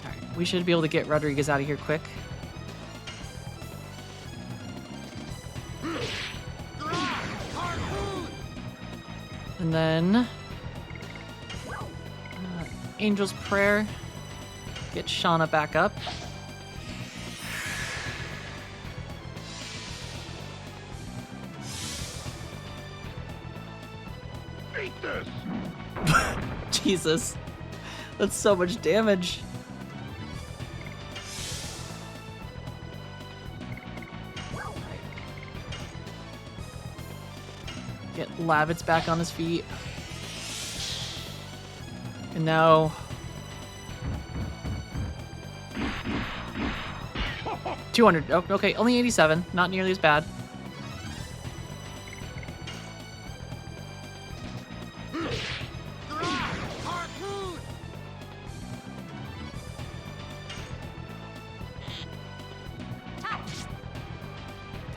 Alright, we should be able to get Rodriguez out of here quick. And then Angel's Prayer. Get Shauna back up. Eat this! Jesus. That's so much damage. Get Lavitz back on his feet. And now... 200. Oh, okay, only 87. Not nearly as bad.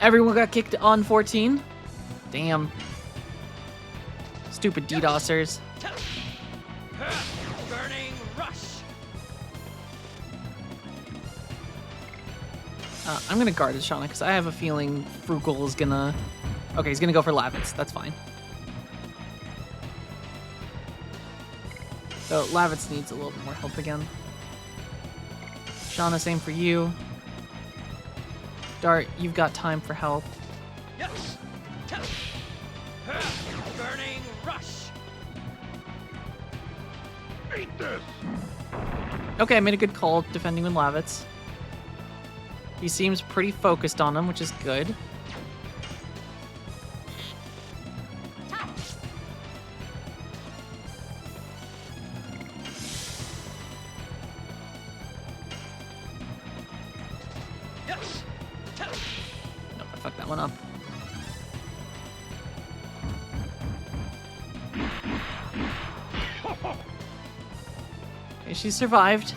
Everyone got kicked on 14. Damn. Stupid DDoSers. Burning rush. I'm gonna guard it, Shauna, because I have a feeling Frugal is gonna Okay, he's gonna go for Lavitz. That's fine. So Lavitz needs a little bit more help again. Shauna, same for you. Dart, you've got time for health. Yes. Burning rush. Eat this! Okay, I made a good call defending with Lavitz. He seems pretty focused on him, which is good. Yes. Nope, I fucked that one up. Okay, she survived.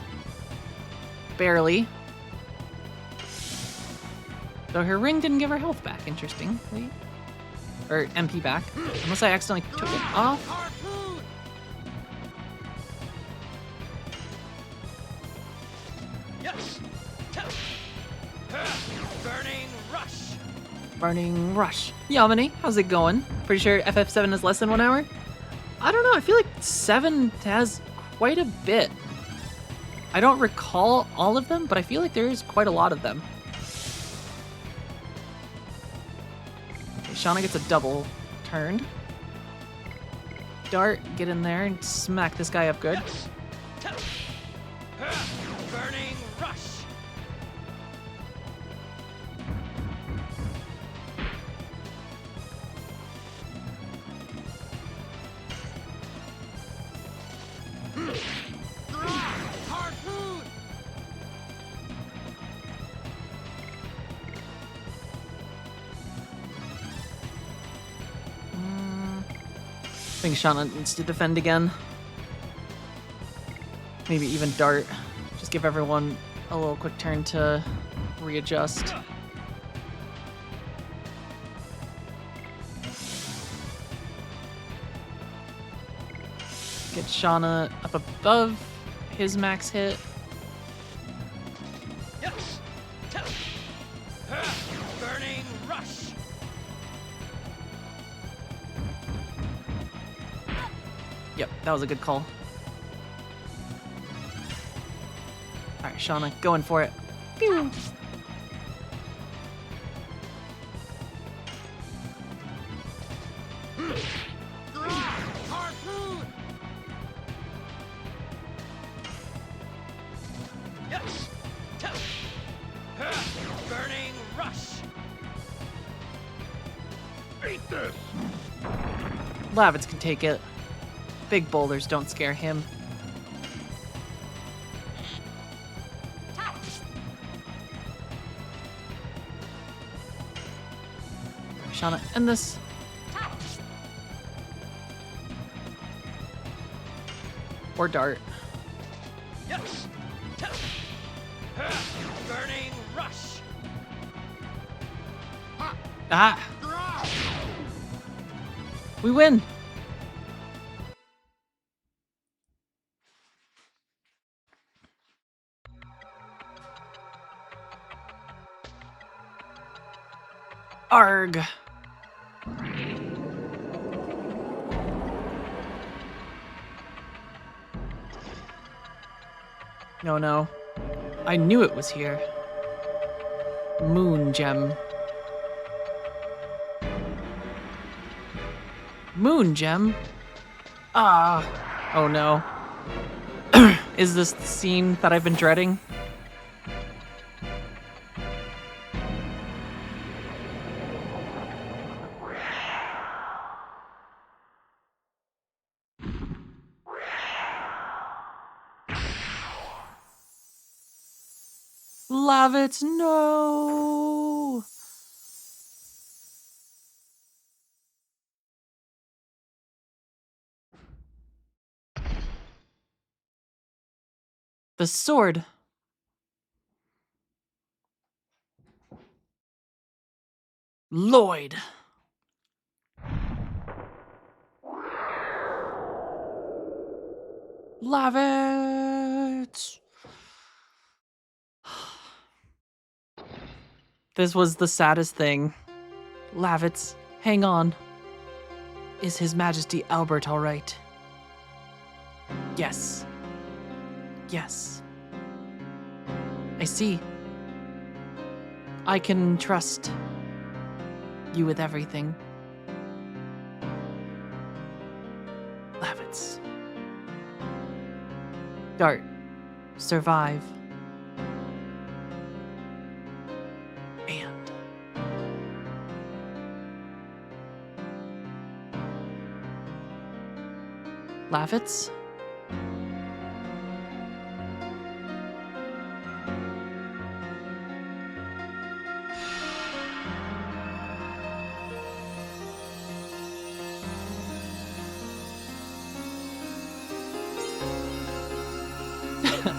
Barely. Though her ring didn't give her health back, interestingly. Or MP back. Unless I accidentally took it off. Harpoon. Yes. Burning rush. Burning Rush. Yamini, how's it going? Pretty sure FF7 is less than 1 hour? I don't know, I feel like 7 has quite a bit. I don't recall all of them, but I feel like there is quite a lot of them. Okay, Shauna gets a double turn. Dart, get in there and smack this guy up good. Burning rush. Harpoon. I think Shauna needs to defend again. Maybe even Dart. Just give everyone a little quick turn to readjust. Get Shauna up above his max hit. Yes. Burning rush. Yep, that was a good call. Alright, Shauna, going for it. Pew! Harpoon. Yes. Burning rush. Eat this! Lavitz can take it. Big boulders don't scare him. Shauna, end this. Or Dart. Yes. Burning rush. Ah! We win! Arg! No, no. I knew it was here. Moon gem. Moon gem? Ah. Oh no. Is this the scene that I've been dreading? Lavitz, no! The sword. Lloyd. Lavitz. This was the saddest thing. Lavitz Hang on. Is His Majesty Albert all right? Yes. Yes. I see. I can trust you with everything. Lavitz. Dart. Survive. And... Lavitz?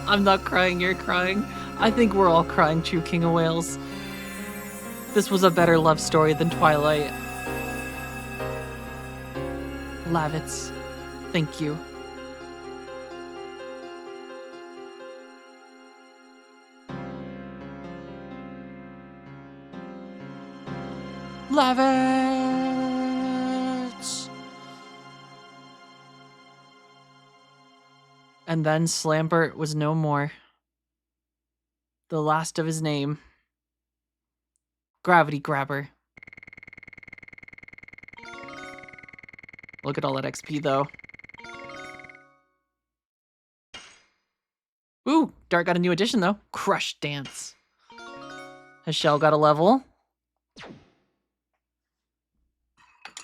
I'm not crying, you're crying. I think we're all crying, True King of Whales. This was a better love story than Twilight. Lavitz, thank you. Lavitz! And then Slambert was no more. The last of his name. Gravity Grabber. Look at all that XP, though. Ooh, Dart got a new addition, though. Crush Dance. Has Shell got a level?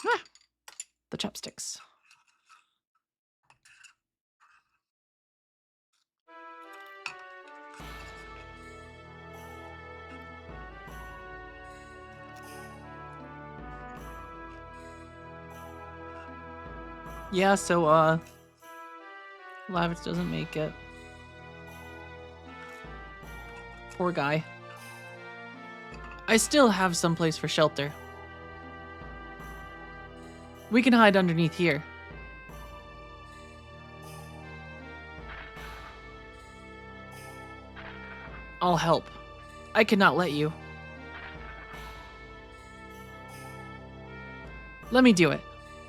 Ah, the chopsticks. Yeah, so, Lavitz doesn't make it. Poor guy. I still have some place for shelter. We can hide underneath here. I'll help. I cannot let you. Let me do it.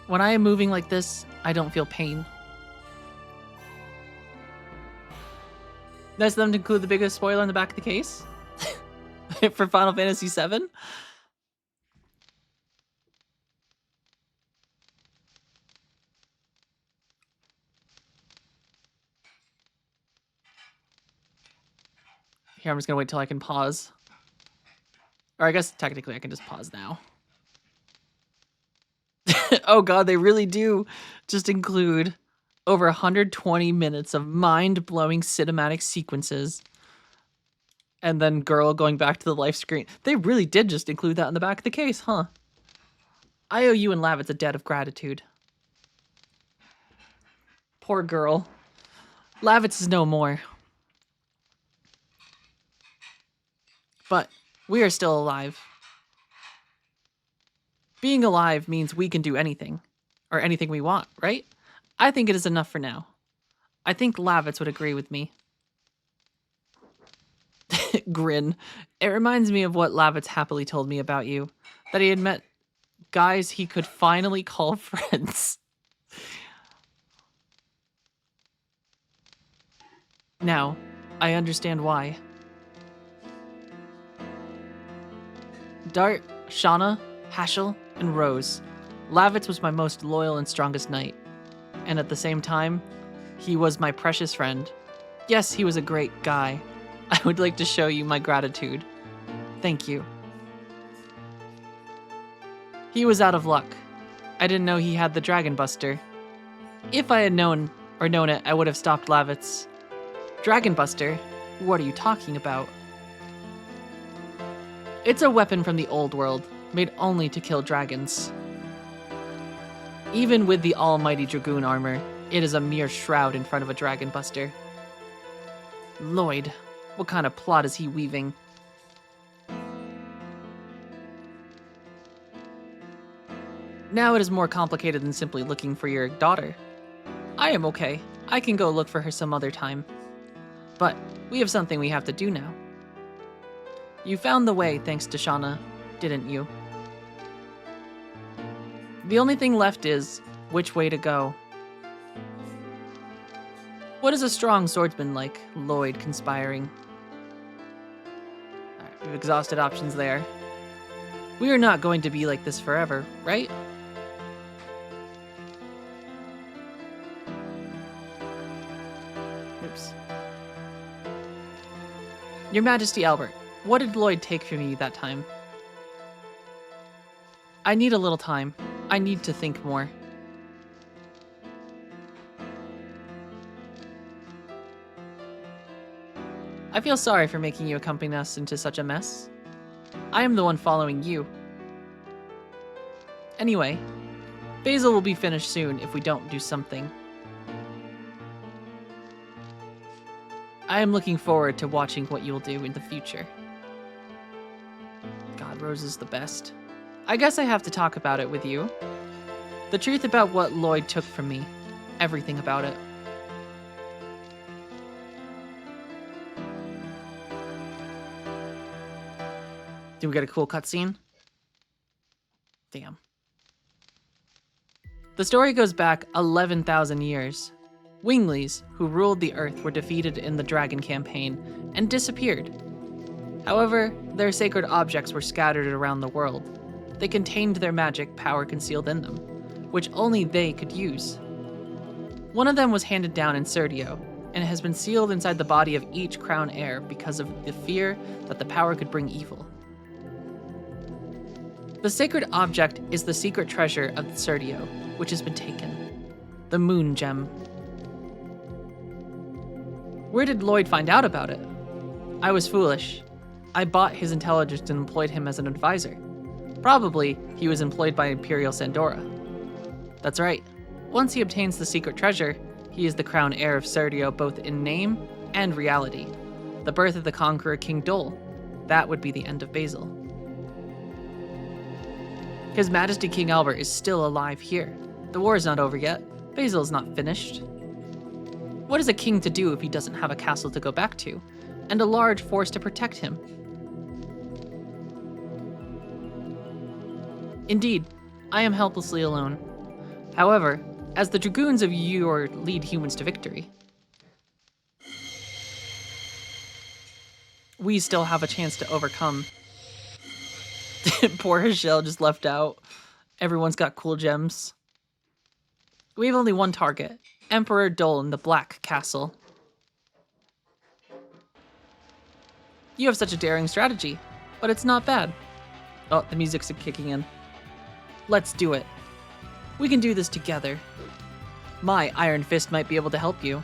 When I am moving like this, I don't feel pain. Nice of them to include the biggest spoiler in the back of the case. For Final Fantasy VII. Here, I'm just gonna wait till I can pause. Or I guess technically I can just pause now. Oh god, they really do just include over 120 minutes of mind-blowing cinematic sequences. And then girl going back to the life screen. They really did just include that in the back of the case, huh? I owe you and Lavitz a debt of gratitude. Poor girl. Lavitz is no more. But we are still alive. Being alive means we can do anything. Or anything we want, right? I think it is enough for now. I think Lavitz would agree with me. Grin. It reminds me of what Lavitz happily told me about you. That he had met guys he could finally call friends. Now, I understand why. Dart, Shauna, Haschel, and Rose. Lavitz was my most loyal and strongest knight. And at the same time, he was my precious friend. Yes, he was a great guy. I would like to show you my gratitude. Thank you. He was out of luck. I didn't know he had the Dragon Buster. If I had known it, I would have stopped Lavitz. Dragon Buster? What are you talking about? It's a weapon from the old world, made only to kill dragons. Even with the almighty Dragoon armor, it is a mere shroud in front of a Dragon Buster. Lloyd, what kind of plot is he weaving? Now it is more complicated than simply looking for your daughter. I am okay. I can go look for her some other time. But we have something we have to do now. You found the way thanks to Shauna, didn't you? The only thing left is which way to go. What is a strong swordsman like Lloyd conspiring? Alright, we've exhausted options there. We are not going to be like this forever, right? Oops. Your Majesty Albert, what did Lloyd take from you that time? I need a little time. I need to think more. I feel sorry for making you accompany us into such a mess. I am the one following you. Anyway, Basil will be finished soon if we don't do something. I am looking forward to watching what you will do in the future. God, Rose is the best. I guess I have to talk about it with you. The truth about what Lloyd took from me. Everything about it. Do we get a cool cutscene? Damn. The story goes back 11,000 years. Winglies, who ruled the Earth, were defeated in the Dragon campaign and disappeared. However, their sacred objects were scattered around the world. They contained their magic power concealed in them, which only they could use. One of them was handed down in Serdio, and has been sealed inside the body of each crown heir because of the fear that the power could bring evil. The sacred object is the secret treasure of the Serdio, which has been taken. The Moon Gem. Where did Lloyd find out about it? I was foolish. I bought his intelligence and employed him as an advisor. Probably, he was employed by Imperial Sandora. That's right. Once he obtains the secret treasure, he is the crown heir of Serdio both in name and reality. The birth of the conqueror King Dol. That would be the end of Basil. His Majesty King Albert is still alive here. The war is not over yet. Basil is not finished. What is a king to do if he doesn't have a castle to go back to, and a large force to protect him? Indeed, I am helplessly alone. However, as the Dragoons of Yore lead humans to victory, we still have a chance to overcome. Poor Hachelle just left out. Everyone's got cool gems. We have only one target, Emperor Dol in the Black Castle. You have such a daring strategy, but it's not bad. Oh, the music's kicking in. Let's do it. We can do this together. My Iron Fist might be able to help you.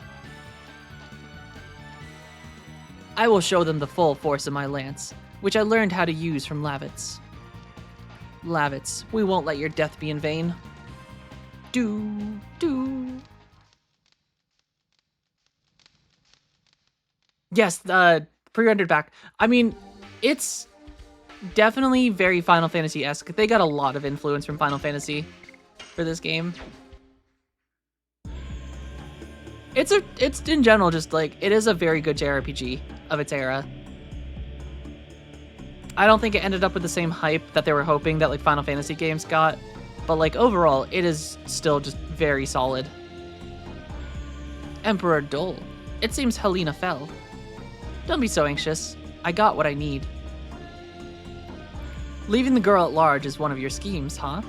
I will show them the full force of my lance, which I learned how to use from Lavitz. Lavitz, we won't let your death be in vain. Do. Yes, pre-rendered back. I mean, it's definitely very Final Fantasy-esque. They got a lot of influence from Final Fantasy for this game. It's in general just like, it is a very good JRPG of its era. I don't think it ended up with the same hype that they were hoping that like Final Fantasy games got, but like overall, it is still just very solid. Emperor Dol. It seems Helena fell. Don't be so anxious. I got what I need. Leaving the girl at large is one of your schemes, huh?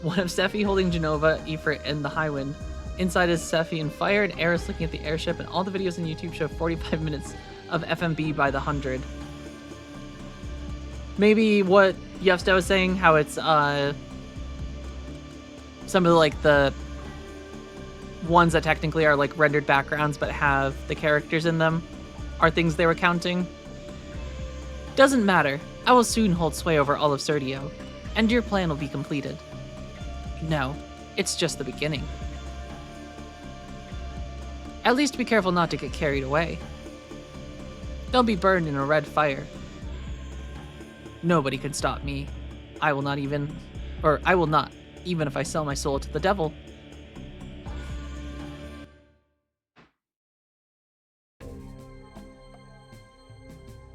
One of Sephi holding Genova, Ifrit, and the Highwind. Inside is Sephi in fire, and Eris looking at the airship, and all the videos on YouTube show 45 minutes of FMB by the 100. Maybe what Yefsta was saying, how it's some of the ones that technically are like rendered backgrounds but have the characters in them are things they were counting. Doesn't matter. I will soon hold sway over all of Serdio, and your plan will be completed. No, it's just the beginning. At least be careful not to get carried away. Don't be burned in a red fire. Nobody can stop me. I will not, even if I sell my soul to the devil.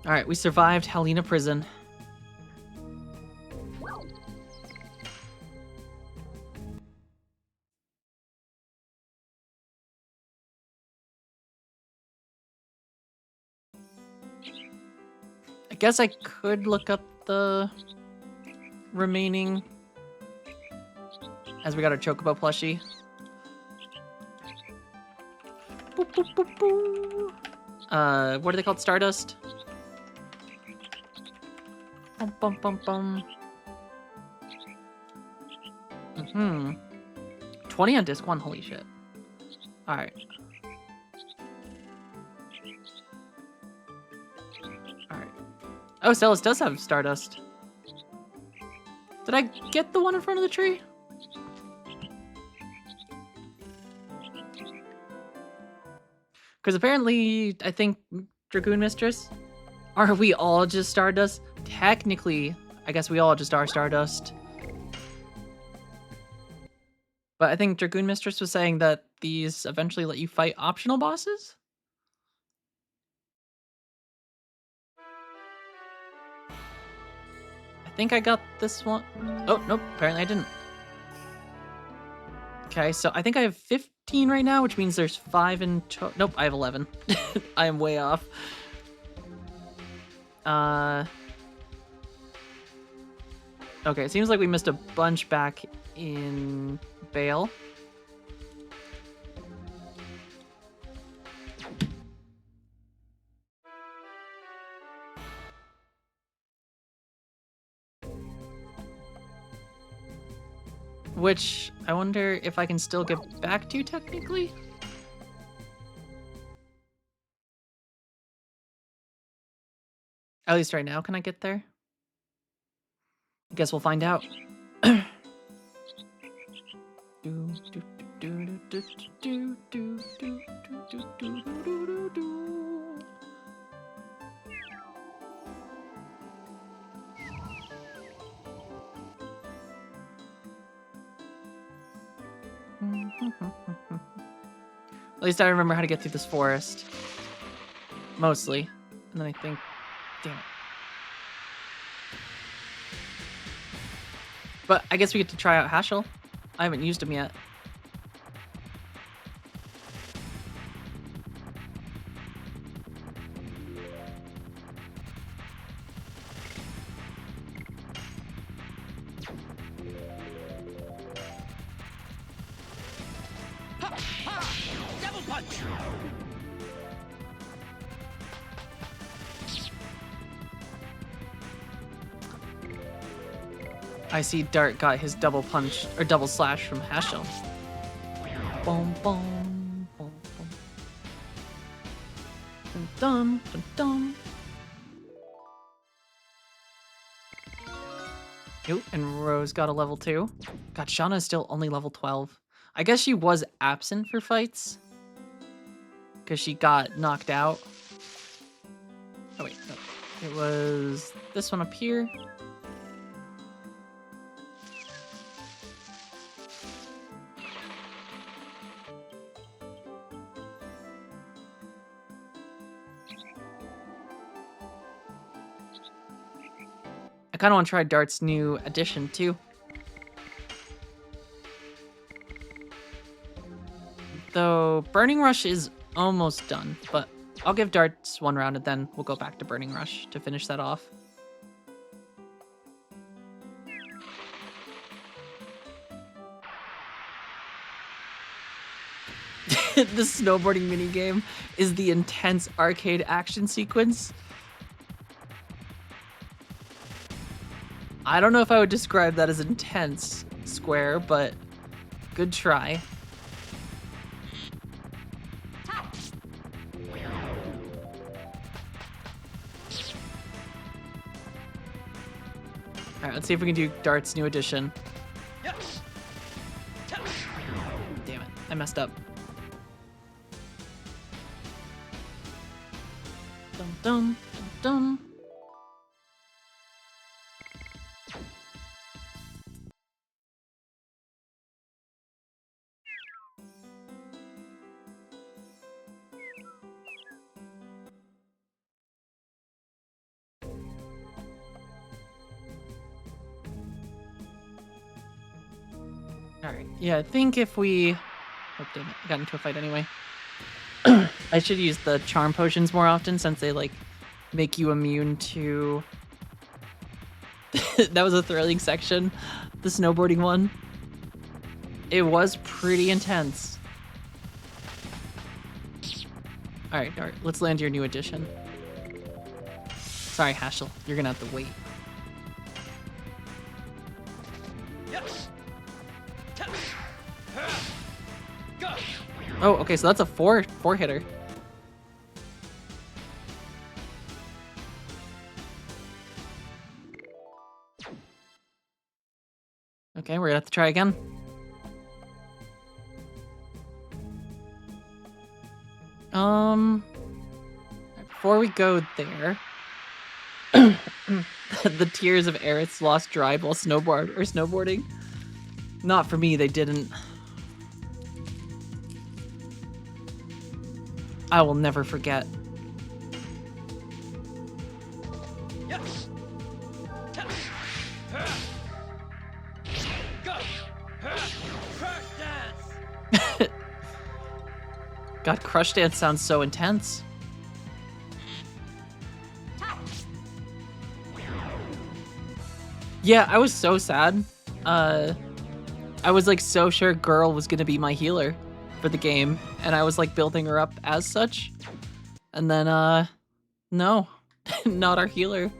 Alright, we survived Helena prison. guess I could look up the remaining, as we got our Chocobo plushie. Boop, boop, boop, boop. What are they called? Stardust? Bum, bum, bum, bum. 20 on disc 1, holy shit. Alright. Alright. Oh, Celis does have Stardust. Did I get the one in front of the tree? Because apparently, I think Dragoon Mistress. Are we all just Stardust? Technically, I guess we all just are Stardust. But I think Dragoon Mistress was saying that these eventually let you fight optional bosses? I think I got this one. Oh, nope, apparently I didn't. Okay, so I think I have 15 right now, which means there's 5 in total. Nope, I have 11. I am way off. Okay, it seems like we missed a bunch back in Bale. Which, I wonder if I can still get back to, technically? At least right now, can I get there? I guess we'll find out. At least I remember how to get through this forest. Mostly. And then I think... Damn it. But I guess we get to try out Hashel. I haven't used him yet. Double punch! I see Dart got his double punch, or double slash from Hashel. Boom, boom, boom, boom. Dun, dun, dun. Ooh, and Rose got a level 2. God, Shauna is still only level 12. I guess she was absent for fights. Because she got knocked out. Oh wait, no. It was this one up here. I kind of want to try Dart's new addition too. Though Burning Rush is almost done, but I'll give Darts one round and then we'll go back to Burning Rush to finish that off. The snowboarding minigame is the intense arcade action sequence. I don't know if I would describe that as intense, Square, but good try. Alright, let's see if we can do Dart's new addition. Yes! Damn it, I messed up. Dum dum dum dum. Alright, yeah, I think if we... Oh, damn it, I got into a fight anyway. I should use the charm potions more often since they, like, make you immune to... That was a thrilling section, the snowboarding one. It was pretty intense. Alright, let's land your new addition. Sorry, Hashel, you're gonna have to wait. Yes. Go. Oh, okay, so that's a four hitter. Okay, we're gonna have to try again. Before we go there, the tears of Aerith's lost drive while snowboarding. Not for me, they didn't. I will never forget. Yes. Go. Crash dance. God, Crush Dance sounds so intense. Yeah, I was so sad. I was like so sure Girl was gonna be my healer for the game, and I was like building her up as such. And then no, not our healer.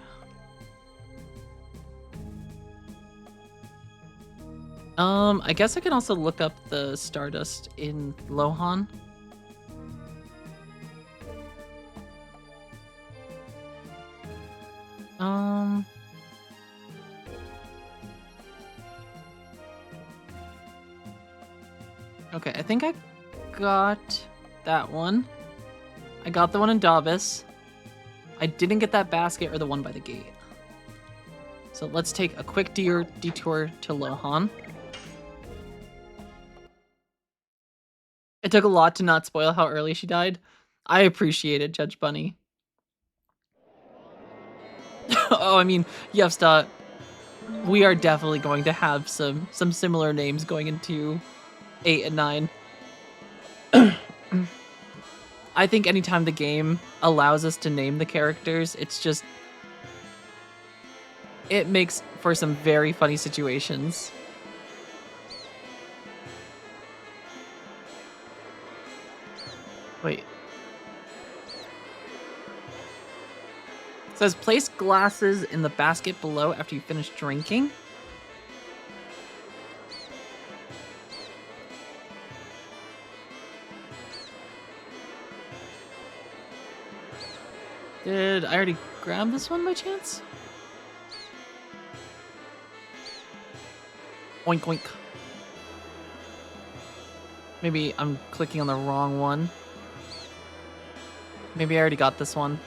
I guess I can also look up the Stardust in Lohan. Okay, I think I got that one. I got the one in Davis. I didn't get that basket or the one by the gate. So let's take a quick detour to Lohan. It took a lot to not spoil how early she died. I appreciate it, Judge Bunny. Oh, I mean, Yevsta, we are definitely going to have some similar names going into 8 and 9. I think anytime the game allows us to name the characters, it makes for some very funny situations. Wait. It says place glasses in the basket below after you finish drinking. Did I already grab this one by chance? Oink oink. Maybe I'm clicking on the wrong one. Maybe I already got this one.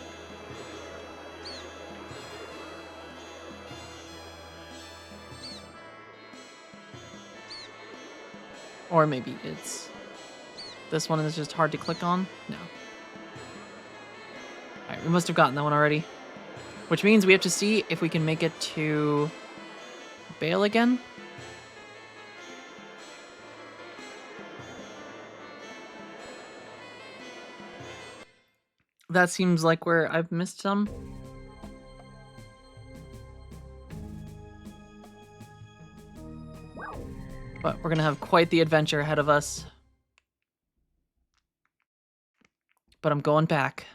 Or maybe it's this one is just hard to click on. No. Alright, we must have gotten that one already. Which means we have to see if we can make it to Bale again. That seems like where I've missed some. But we're gonna have quite the adventure ahead of us. But I'm going back.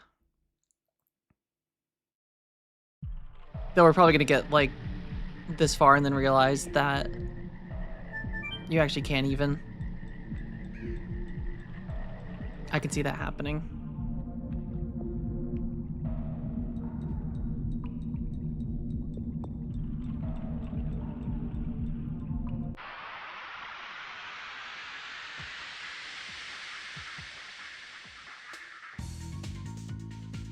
Though we're probably gonna get, like, this far and then realize that you actually can't even. I can see that happening.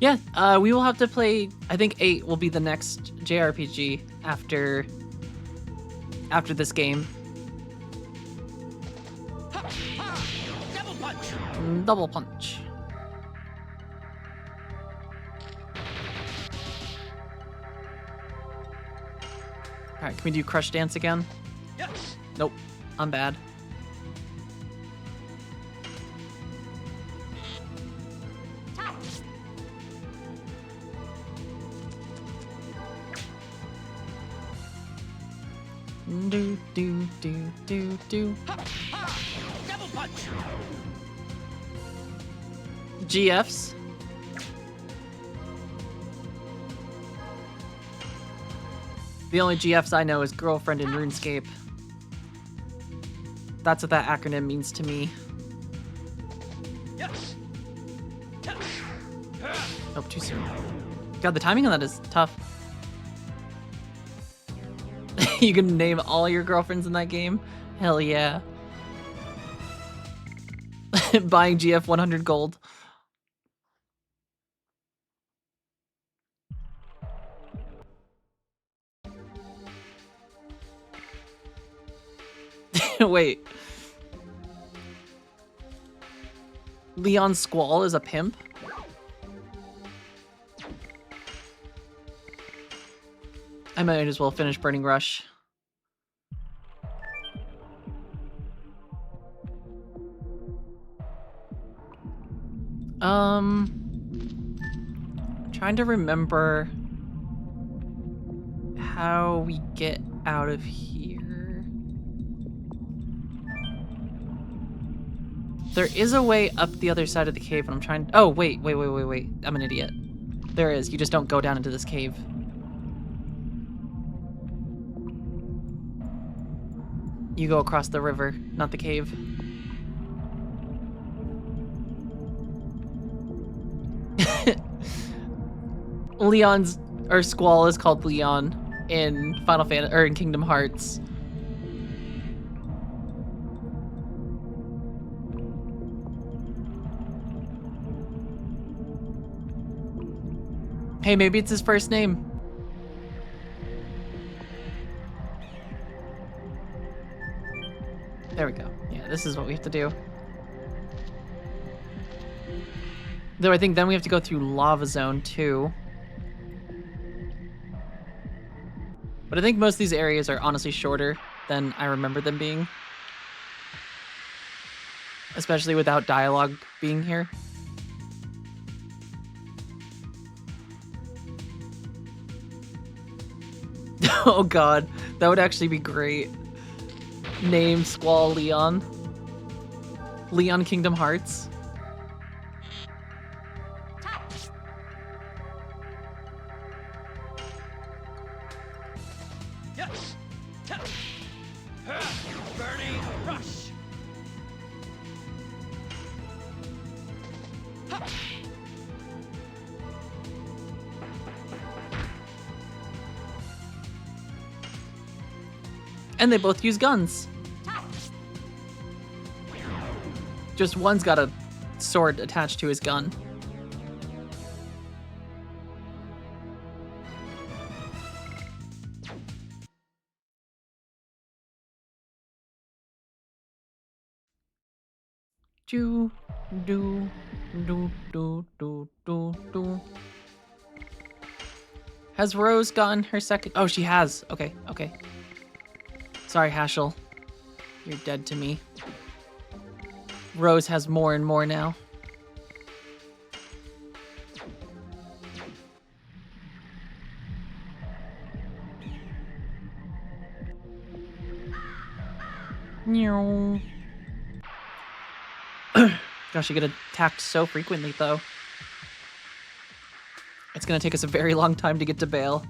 Yeah, we will have to play. I think 8 will be the next JRPG after this game. Ha, ha. Double punch. Double punch. Alright, can we do Crush Dance again? Yes. Nope, I'm bad. Do do do do do. Ha! Ha! Double punch! GFs. The only GFs I know is girlfriend in RuneScape. That's what that acronym means to me. Yes! Oh, too soon. God, the timing on that is tough. You can name all your girlfriends in that game? Hell yeah. Buying GF 100 gold. Wait. Leon Squall is a pimp? I might as well finish Burning Rush. Trying to remember how we get out of here. There is a way up the other side of the cave, and I'm trying. Oh, wait. I'm an idiot. There is. You just don't go down into this cave. You go across the river, not the cave. Leon's or Squall is called Leon in Final Fantasy or in Kingdom Hearts. Hey, maybe it's his first name. There we go. Yeah, this is what we have to do. Though I think then we have to go through Lava Zone too. But I think most of these areas are honestly shorter than I remember them being. Especially without dialogue being here. Oh god, that would actually be great. Name Squall Leon. Leon Kingdom Hearts. Yes! Burning Rush! Ha! And they both use guns. Just one's got a sword attached to his gun. Do do do do do do do. Has Rose gotten her second? Oh, she has. Okay, okay. Sorry, Hashel. You're dead to me. Rose has more and more now. Meow. Gosh, you get attacked so frequently, though. It's gonna take us a very long time to get to Bale.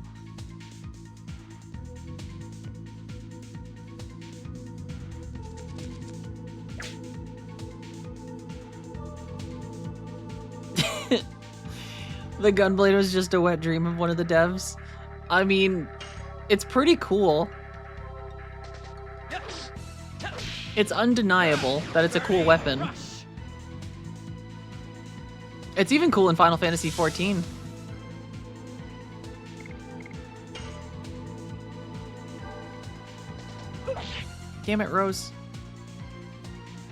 The Gunblade was just a wet dream of one of the devs. I mean, it's pretty cool. It's undeniable that it's a cool weapon. It's even cool in Final Fantasy XIV. Damn it, Rose.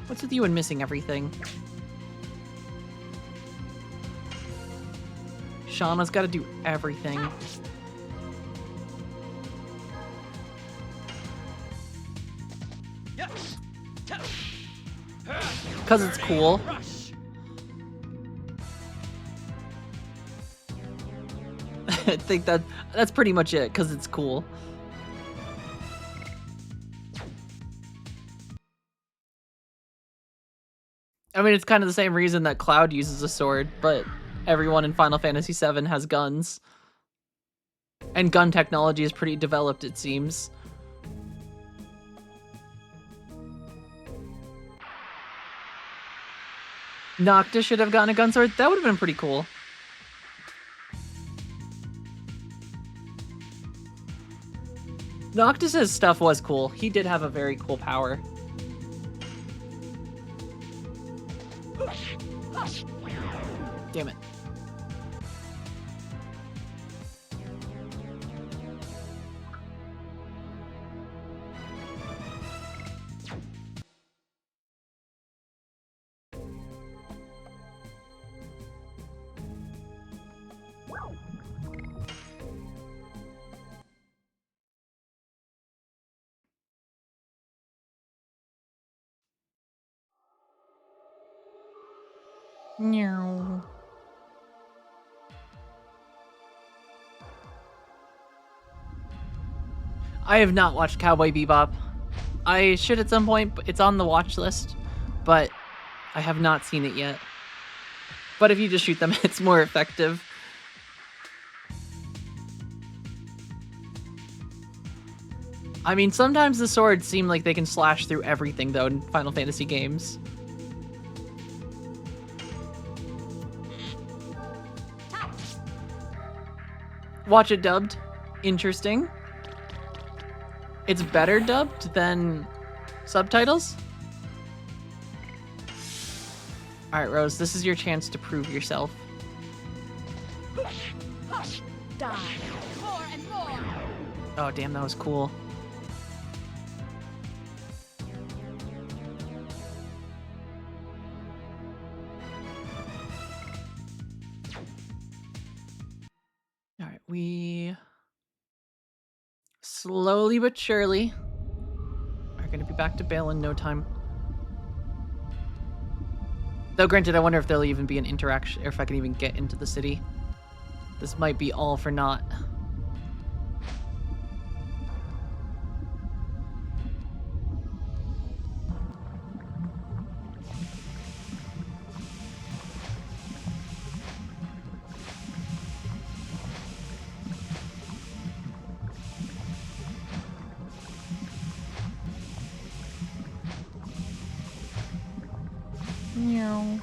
What's with you and missing everything? Shauna's got to do everything. Because it's cool. I think that's pretty much it, because it's cool. I mean, it's kind of the same reason that Cloud uses a sword, but everyone in Final Fantasy VII has guns. And gun technology is pretty developed, it seems. Noctis should have gotten a gun sword. That would have been pretty cool. Noctis's stuff was cool. He did have a very cool power. Damn it. No. I have not watched Cowboy Bebop. I should at some point, but it's on the watch list, but I have not seen it yet. But if you just shoot them, it's more effective. I mean, sometimes the swords seem like they can slash through everything, though, in Final Fantasy games. Watch it dubbed. Interesting. It's better dubbed than subtitles? Alright, Rose, this is your chance to prove yourself. Die. More and more. Oh, damn, that was cool. Alright, we slowly but surely are going to be back to Bale in no time. Though granted, I wonder if there'll even be an interaction, or if I can even get into the city. This might be all for naught. Meow.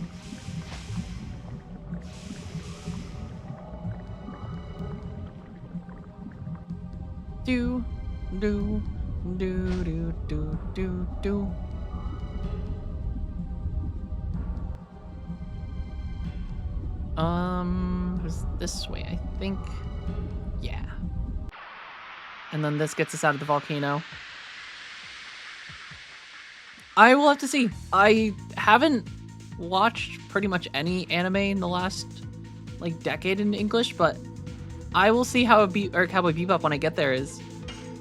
Do, do, do, do, do, do, do. It was this way, I think. Yeah. And then this gets us out of the volcano. I will have to see. I haven't watched pretty much any anime in the last like decade in English, but I will see how Cowboy Bebop when I get there is.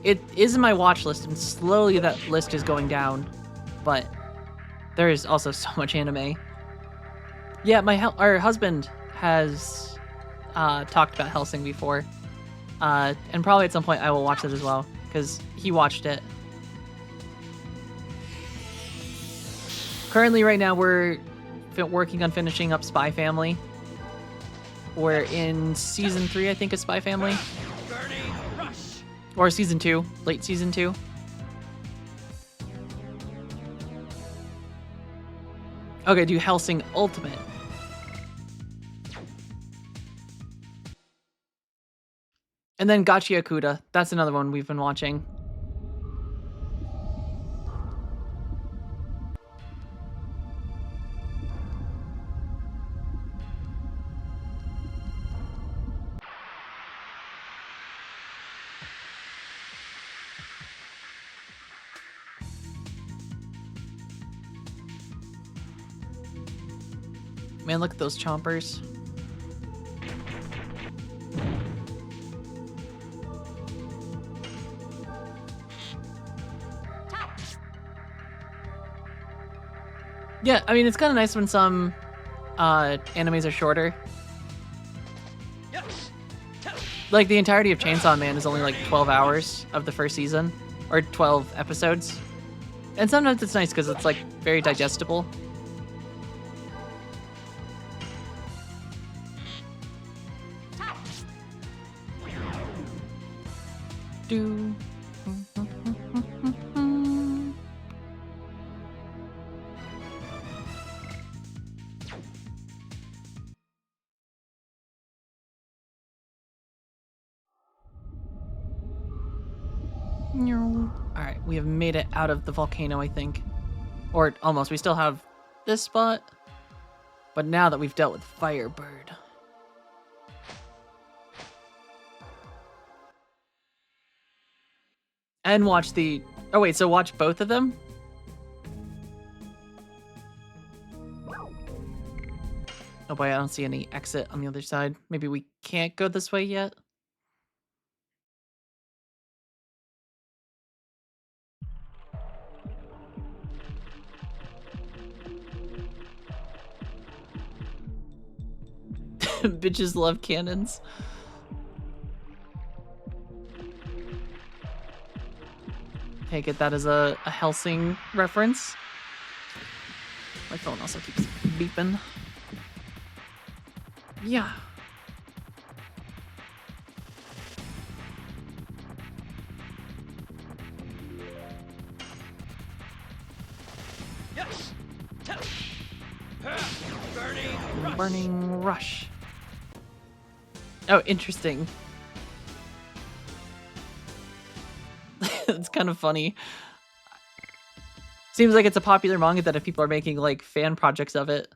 It is in my watch list, and slowly that list is going down. But there is also so much anime. Yeah, our husband has talked about Hellsing before, and probably at some point I will watch it as well because he watched it. Currently, right now, we're working on finishing up Spy Family. We're in Season 3, I think, of Spy Family. Burning rush. Or Season 2, late Season 2. Okay, do Hellsing Ultimate. And then Gachi Akuda. That's another one we've been watching. Man, look at those chompers. Yeah, I mean, it's kind of nice when some animes are shorter. Yes. Like, the entirety of Chainsaw Man is only like 12 hours of the first season, or 12 episodes. And sometimes it's nice because it's like very digestible. Do. Alright, we have made it out of the volcano, I think. Or almost. We still have this spot. But now that we've dealt with Firebird. And watch the... Oh wait, so watch both of them? Oh boy, I don't see any exit on the other side. Maybe we can't go this way yet? Bitches love cannons. Take it that as a Helsing reference. My phone also keeps beeping. Yeah. Yes. Burning rush. Burning rush. Oh, interesting. It's kind of funny. Seems like it's a popular manga that if people are making like fan projects of it.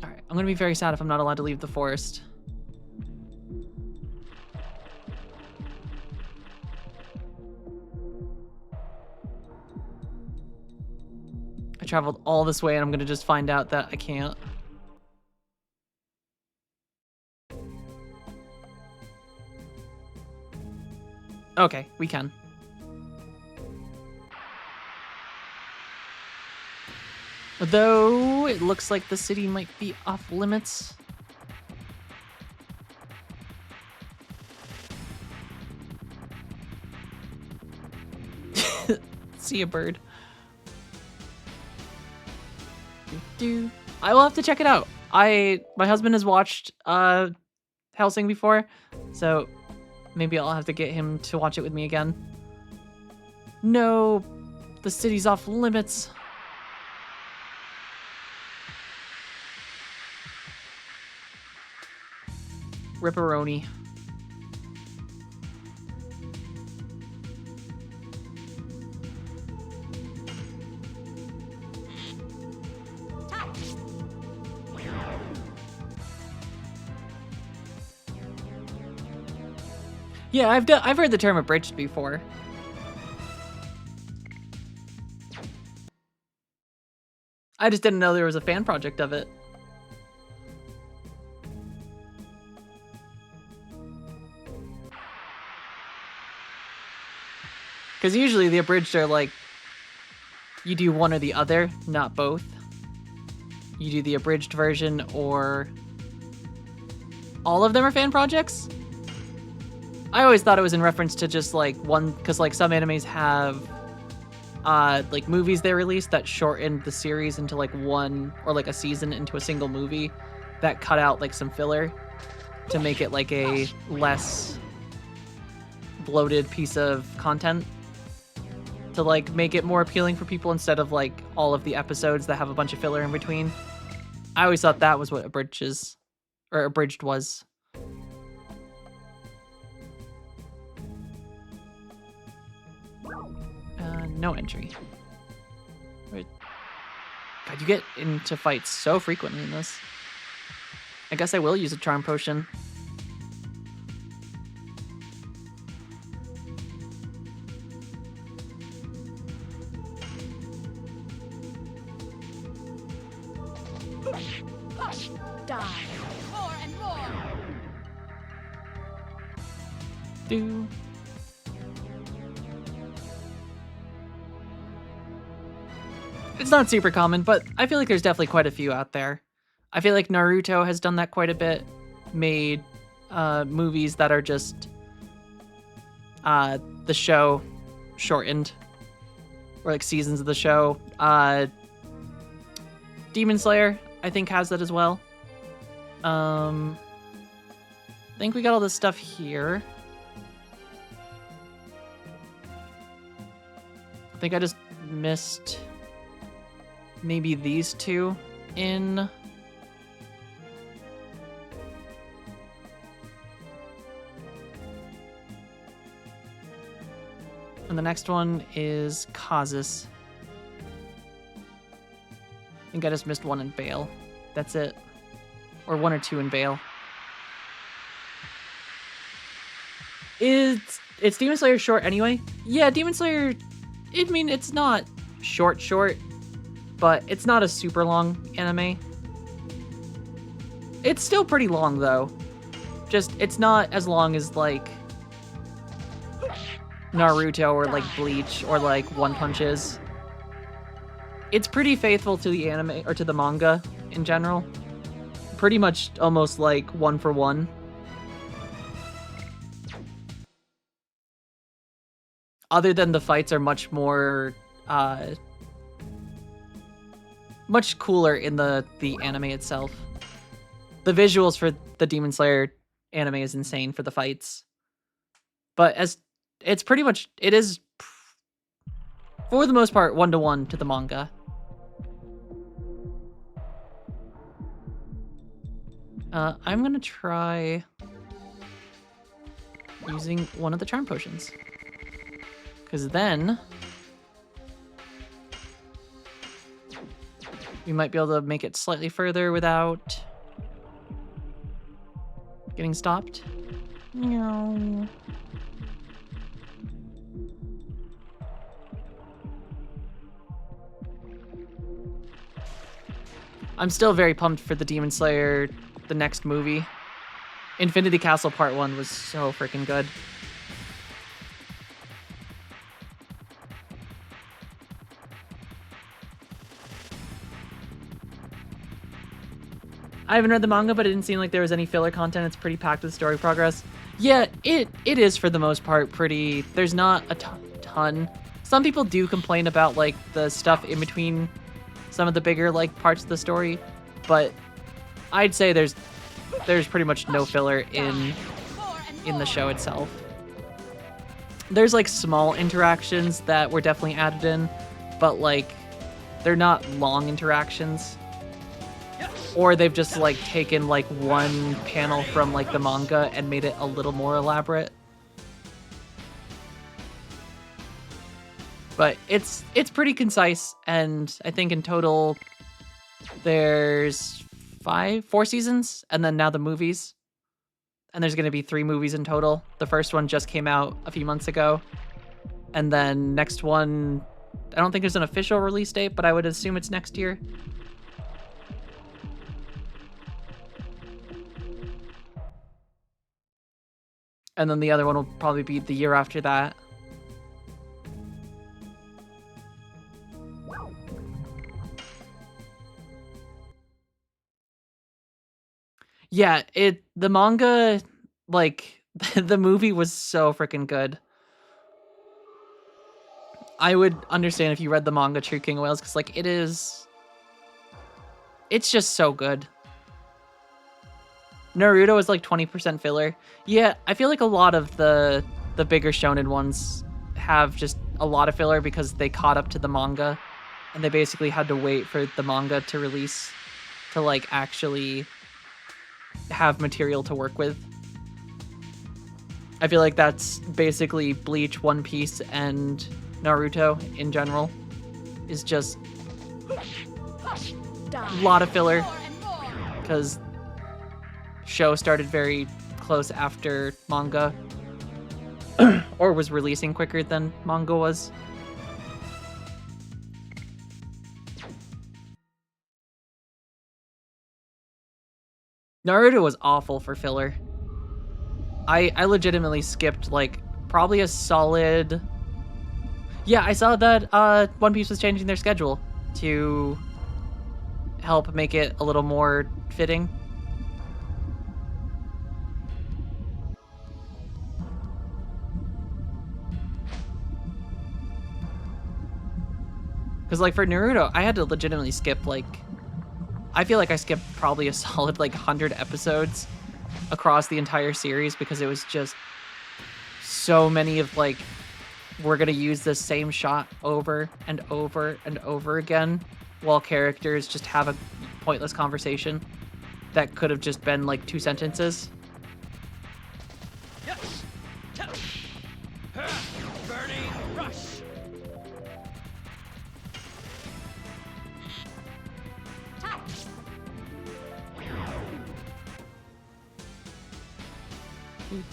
Alright, I'm gonna be very sad if I'm not allowed to leave the forest. I traveled all this way and I'm gonna just find out that I can't. Okay, we can. Though it looks like the city might be off limits. See a bird. I will have to check it out. My husband has watched Helsing before, so maybe I'll have to get him to watch it with me again. No, the city's off limits. Ripperoni. Yeah, I've heard the term abridged before. I just didn't know there was a fan project of it. Because usually the abridged are like, you do one or the other, not both. You do the abridged version or all of them are fan projects? I always thought it was in reference to just like one, because like some animes have like movies they release that shorten the series into like one or like a season into a single movie that cut out like some filler to make it like a less bloated piece of content to like make it more appealing for people instead of like all of the episodes that have a bunch of filler in between. I always thought that was what abridged was. No entry. Wait. God, you get into fights so frequently in this. I guess I will use a charm potion. Hush! Die! More and more! Do. It's not super common, but I feel like there's definitely quite a few out there. I feel like Naruto has done that quite a bit. Made movies that are just the show shortened. Or like seasons of the show. Demon Slayer, I think, has that as well. I think we got all this stuff here. I think I just missed maybe these two in... And the next one is Kazus. I think I just missed one in Bale. That's it. Or one or two in Bale. It's Demon Slayer short anyway? Yeah, Demon Slayer, I mean, it's not short, but it's not a super long anime. It's still pretty long, though. Just, it's not as long as, like, Naruto or, like, Bleach or, like, One Punch is. It's pretty faithful to the anime, or to the manga in general. Pretty much almost, like, one for one. Other than the fights are much more, much cooler in the anime itself. The visuals for the Demon Slayer anime is insane for the fights. But as it's pretty much, it is, for the most part, one-to-one to the manga. I'm gonna try using one of the charm potions. Because then we might be able to make it slightly further without getting stopped. No. I'm still very pumped for the Demon Slayer, the next movie. Infinity Castle Part 1 was so freaking good. I haven't read the manga, but it didn't seem like there was any filler content. It's pretty packed with story progress. Yeah, it is for the most part pretty... There's not a ton. Some people do complain about, like, the stuff in between some of the bigger, like, parts of the story, but I'd say there's pretty much no filler in the show itself. There's, like, small interactions that were definitely added in, but, like, they're not long interactions. Or they've just, like, taken, like, one panel from, like, the manga and made it a little more elaborate. But it's pretty concise, and I think in total there's 4 seasons, and then now the movies. And there's going to be 3 movies in total. The first one just came out a few months ago. And then next one, I don't think there's an official release date, but I would assume it's next year. And then the other one will probably be the year after that. Yeah, the manga, like, the movie was so freaking good. I would understand if you read the manga True King of Whales, because, like, it's just so good. Naruto is like 20% filler. Yeah, I feel like a lot of the bigger shonen ones have just a lot of filler because they caught up to the manga, and they basically had to wait for the manga to release to, like, actually have material to work with. I feel like that's basically Bleach, One Piece, and Naruto in general. Is just a lot of filler because show started very close after manga or was releasing quicker than manga was. Naruto was awful for filler. I legitimately skipped, like, probably a solid... Yeah, I saw that One Piece was changing their schedule to help make it a little more fitting. Because, like, for Naruto, I had to legitimately skip, like, I feel like I skipped probably a solid like 100 episodes across the entire series because it was just so many of like, we're gonna use this same shot over and over and over again while characters just have a pointless conversation that could have just been like 2 sentences. Yes. Burning rush.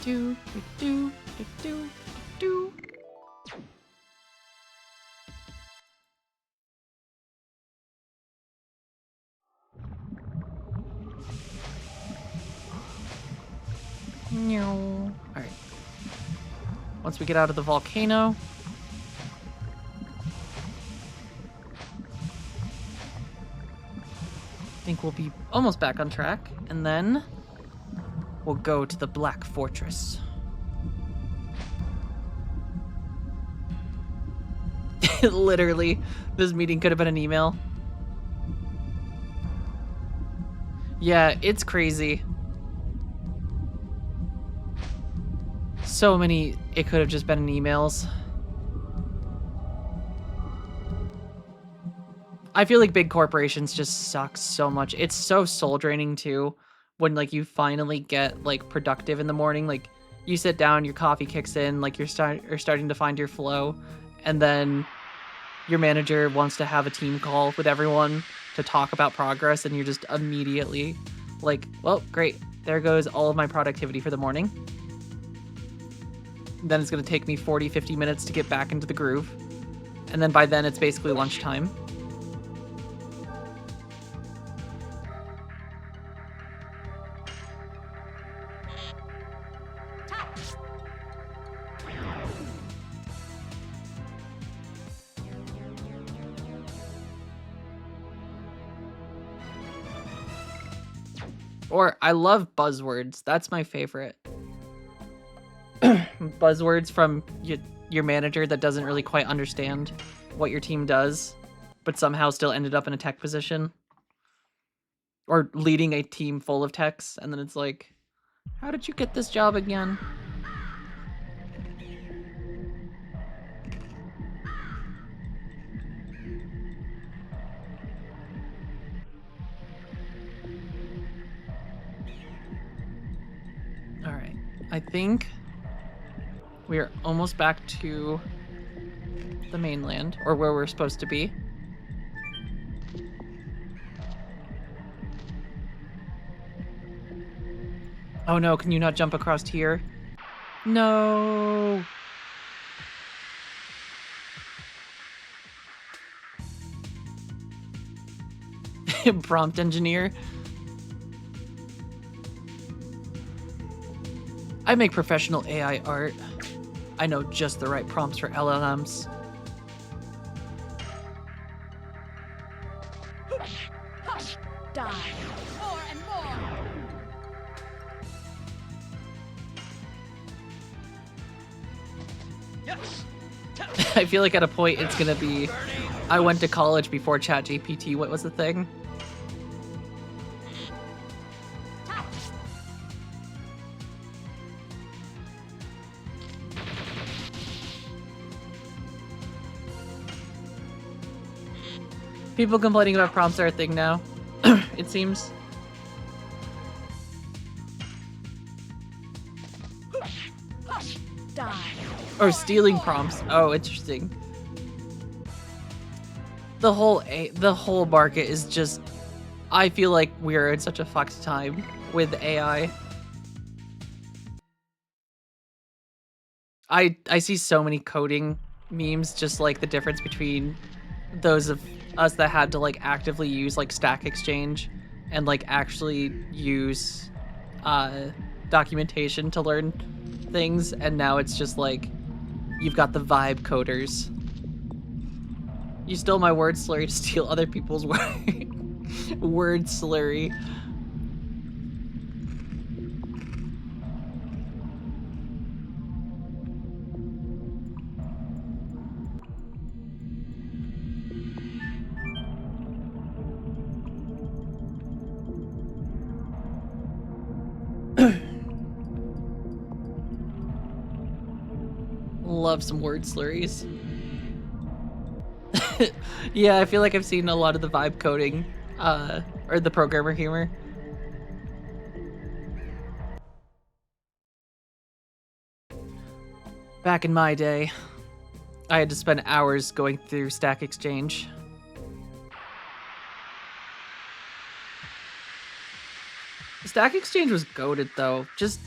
Do, do, do, do, do, do. All right. Once we get out of the volcano, I think we'll be almost back on track, and then we'll go to the Black Fortress. Literally, this meeting could have been an email. Yeah, it's crazy. So many, it could have just been in emails. I feel like big corporations just suck so much. It's so soul draining too when like you finally get like productive in the morning. Like you sit down, your coffee kicks in, like you're starting to find your flow, and then your manager wants to have a team call with everyone to talk about progress, and you're just immediately like, well, great. There goes all of my productivity for the morning. Then it's going to take me 40, 50 minutes to get back into the groove. And then by then it's basically lunchtime. Or I love buzzwords. That's my favorite. Buzzwords from your manager that doesn't really quite understand what your team does, but somehow still ended up in a tech position. Or leading a team full of techs, and then it's like, how did you get this job again? Alright, I think we are almost back to the mainland, or where we're supposed to be. Oh no, can you not jump across here? No! Prompt engineer. I make professional AI art. I know just the right prompts for LLMs. Die. More and more. Yes. I feel like at a point it's gonna be, I went to college before ChatGPT. What was the thing? People complaining about prompts are a thing now, it seems. Die. Or stealing prompts. Oh, interesting. The whole market is just, I feel like we're in such a fucked time with AI. I see so many coding memes, just like the difference between those of us that had to like actively use like Stack Exchange and like actually use documentation to learn things, and now it's just like you've got the vibe coders. You stole my word slurry to steal other people's word slurry. Love some word slurries. Yeah, I feel like I've seen a lot of the vibe coding, or the programmer humor. Back in my day, I had to spend hours going through Stack Exchange. Stack Exchange was goated though. Just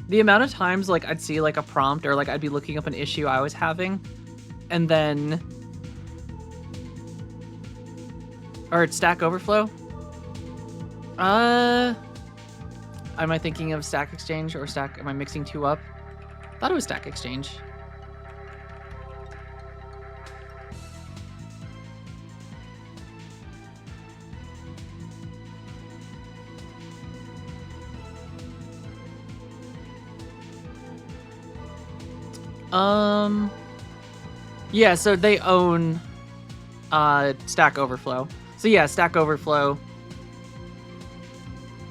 the amount of times like I'd see like a prompt or like I'd be looking up an issue I was having, and then or Stack Overflow. Am I thinking of Stack Exchange or Stack? Am I mixing two up? I thought it was Stack Exchange. Yeah, so they own Stack Overflow. So yeah, Stack Overflow.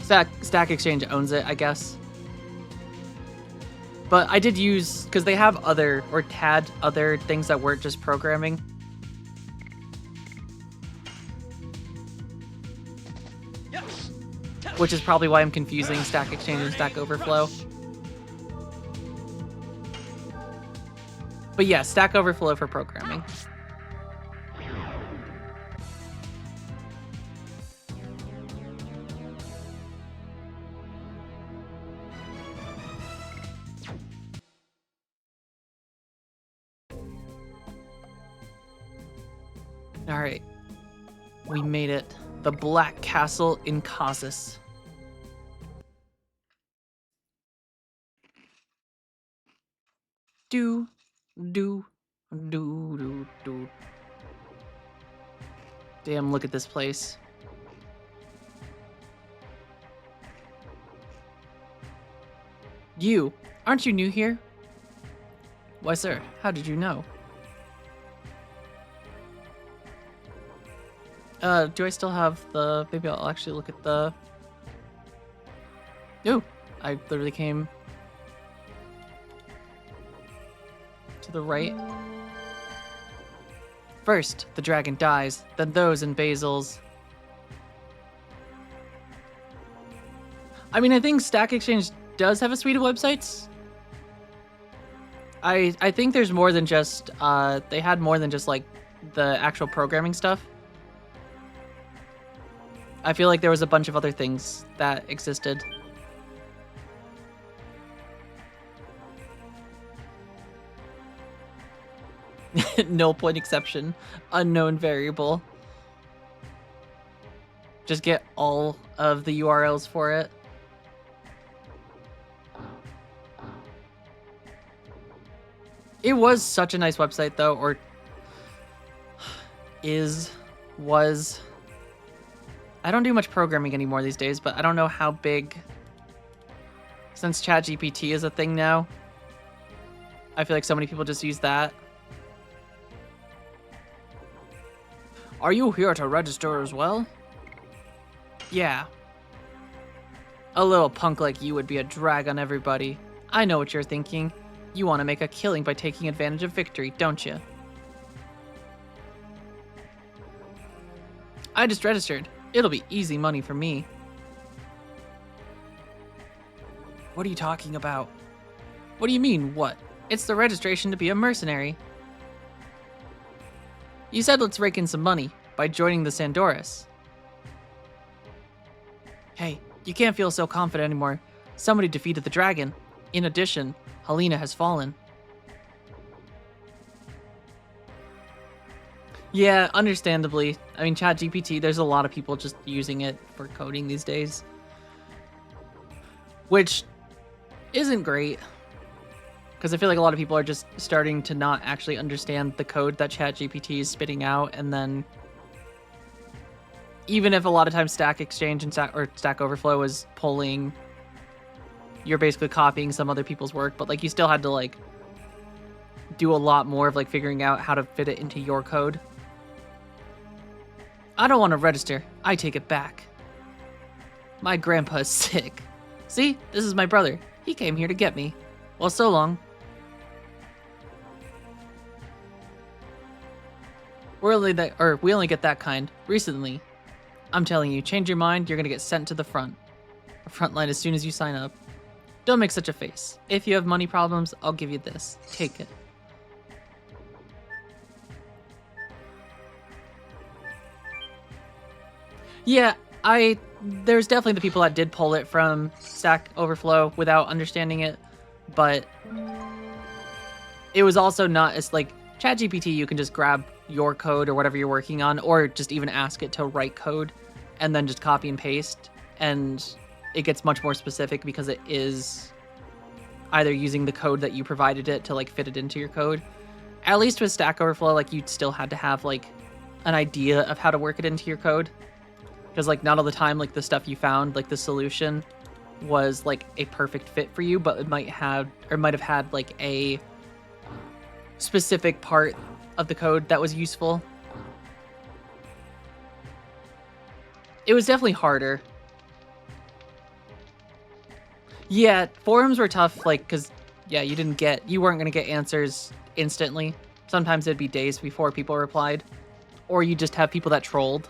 Stack Exchange owns it, I guess. But I did use, because they have other, or had other things that weren't just programming. Which is probably why I'm confusing Stack Exchange and Stack Overflow. But yeah, Stack Overflow for programming. Alright. We made it. The Black Castle in Caucasus. Do. Damn, look at this place. You, aren't you new here? Why, sir, how did you know? Do I still have the... Maybe I'll actually look at the... Ooh, I literally came to the right. First, the dragon dies, then those in Basil's. I mean, I think Stack Exchange does have a suite of websites. I think there's more than just, they had more than just, like, the actual programming stuff. I feel like there was a bunch of other things that existed. Null point exception. Unknown variable. Just get all of the URLs for it. It was such a nice website though, or was. I don't do much programming anymore these days, but I don't know how big, since ChatGPT is a thing now, I feel like so many people just use that. Are you here to register as well? Yeah. A little punk like you would be a drag on everybody. I know what you're thinking. You want to make a killing by taking advantage of victory, don't you? I just registered. It'll be easy money for me. What are you talking about? What do you mean, what? It's the registration to be a mercenary. You said let's rake in some money by joining the Sandoris. Hey, you can't feel so confident anymore. Somebody defeated the dragon. In addition, Helena has fallen. Yeah, understandably. I mean, ChatGPT, there's a lot of people just using it for coding these days. Which isn't great. Because I feel like a lot of people are just starting to not actually understand the code that ChatGPT is spitting out, and then even if a lot of times Stack Exchange and Stack Overflow is pulling, you're basically copying some other people's work, but like you still had to like do a lot more of like figuring out how to fit it into your code. I don't want to register. I take it back. My grandpa is sick. See, this is my brother. He came here to get me. Well, so long. We only get that kind. Recently. I'm telling you, change your mind, you're gonna get sent to the front. The front line as soon as you sign up. Don't make such a face. If you have money problems, I'll give you this. Take it. Yeah, there's definitely the people that did pull it from Stack Overflow without understanding it, but it was also not as like ChatGPT, you can just grab your code or whatever you're working on, or just even ask it to write code and then just copy and paste, and it gets much more specific because it is either using the code that you provided it to like fit it into your code. At least with Stack Overflow, like you still had to have like an idea of how to work it into your code. Because like not all the time, like the stuff you found, like the solution was like a perfect fit for you, but it might have had like a specific part of the code that was useful. It was definitely harder. Yeah, forums were tough, like, because, yeah, you weren't going to get answers instantly. Sometimes it'd be days before people replied. Or you just have people that trolled.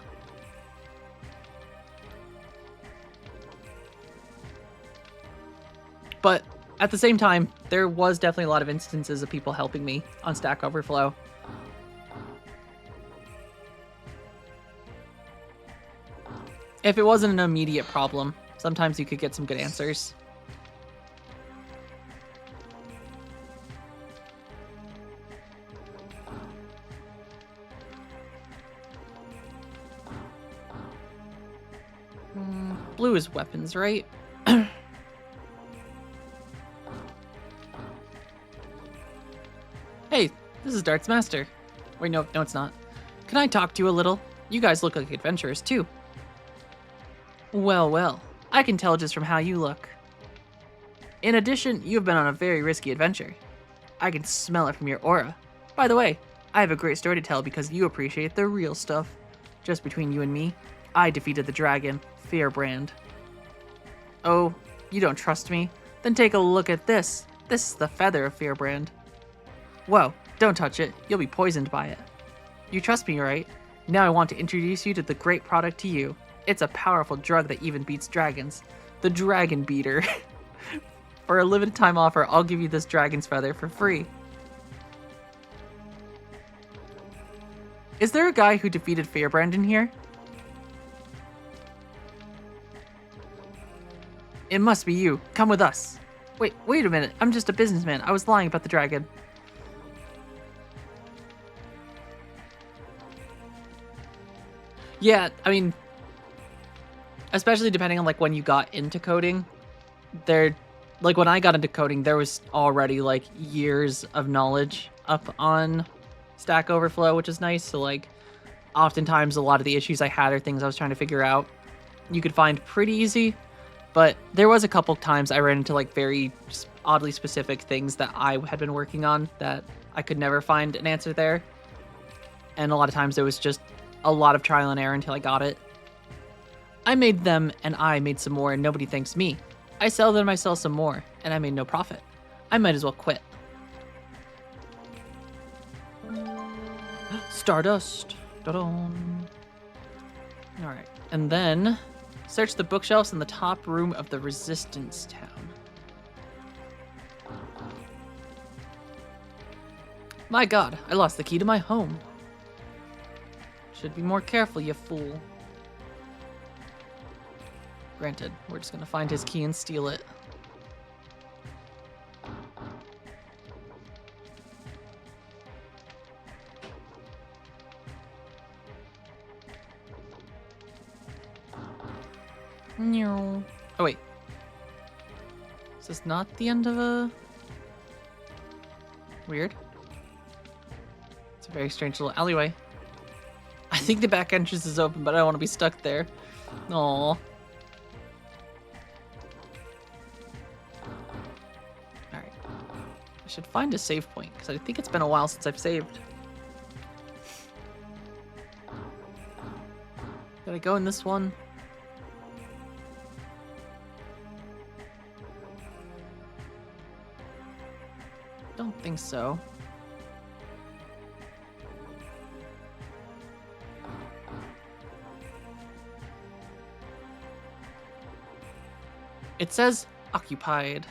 But at the same time, there was definitely a lot of instances of people helping me on Stack Overflow. If it wasn't an immediate problem, sometimes you could get some good answers. Blue is weapons, right? Hey, this is Dart's master. Wait, no, it's not. Can I talk to you a little? You guys look like adventurers, too. Well, I can tell just from how you look. In addition, you've been on a very risky adventure. I can smell it from your aura. By the way, I have a great story to tell because you appreciate the real stuff. Just between you and me, I defeated the dragon, Fearbrand. Oh, you don't trust me? Then take a look at this. This is the feather of Fearbrand. Whoa, don't touch it. You'll be poisoned by it. You trust me, right? Now I want to introduce you to the great product to you. It's a powerful drug that even beats dragons. The Dragon Beater. For a limited time offer, I'll give you this dragon's feather for free. Is there a guy who defeated Fearbrand in here? It must be you. Come with us. Wait a minute. I'm just a businessman. I was lying about the dragon. Yeah, I mean, especially depending on like when you got into coding, like when I got into coding, there was already like years of knowledge up on Stack Overflow, which is nice. So like oftentimes a lot of the issues I had are things I was trying to figure out. You could find pretty easy, but there was a couple times I ran into like very oddly specific things that I had been working on that I could never find an answer there. And a lot of times it was just a lot of trial and error until I got it. I made them and I made some more and nobody thanks me. I sell them, I sell some more, and I made no profit. I might as well quit. Stardust. Da-dum. Alright, and then search the bookshelves in the top room of the Resistance Town. My god, I lost the key to my home. Should be more careful, you fool. Granted, we're just gonna find his key and steal it. No. Oh wait. Is this not the end of a... Weird. It's a very strange little alleyway. I think the back entrance is open, but I don't want to be stuck there. Aww. Alright. I should find a save point, because I think it's been a while since I've saved. Did I go in this one? Don't think so. It says occupied.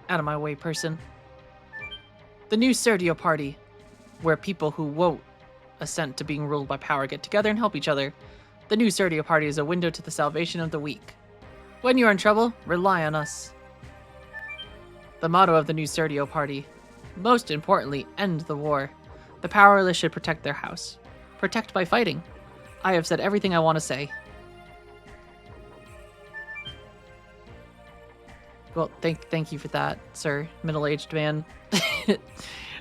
Out of my way, person. The new Serdio Party, where people who won't assent to being ruled by power get together and help each other. The new Serdio Party is a window to the salvation of the weak. When you are in trouble, rely on us. The motto of the new Serdio Party. Most importantly, end the war. The powerless should protect their house. Protect by fighting. I have said everything I want to say. Well, thank you for that, sir, middle-aged man.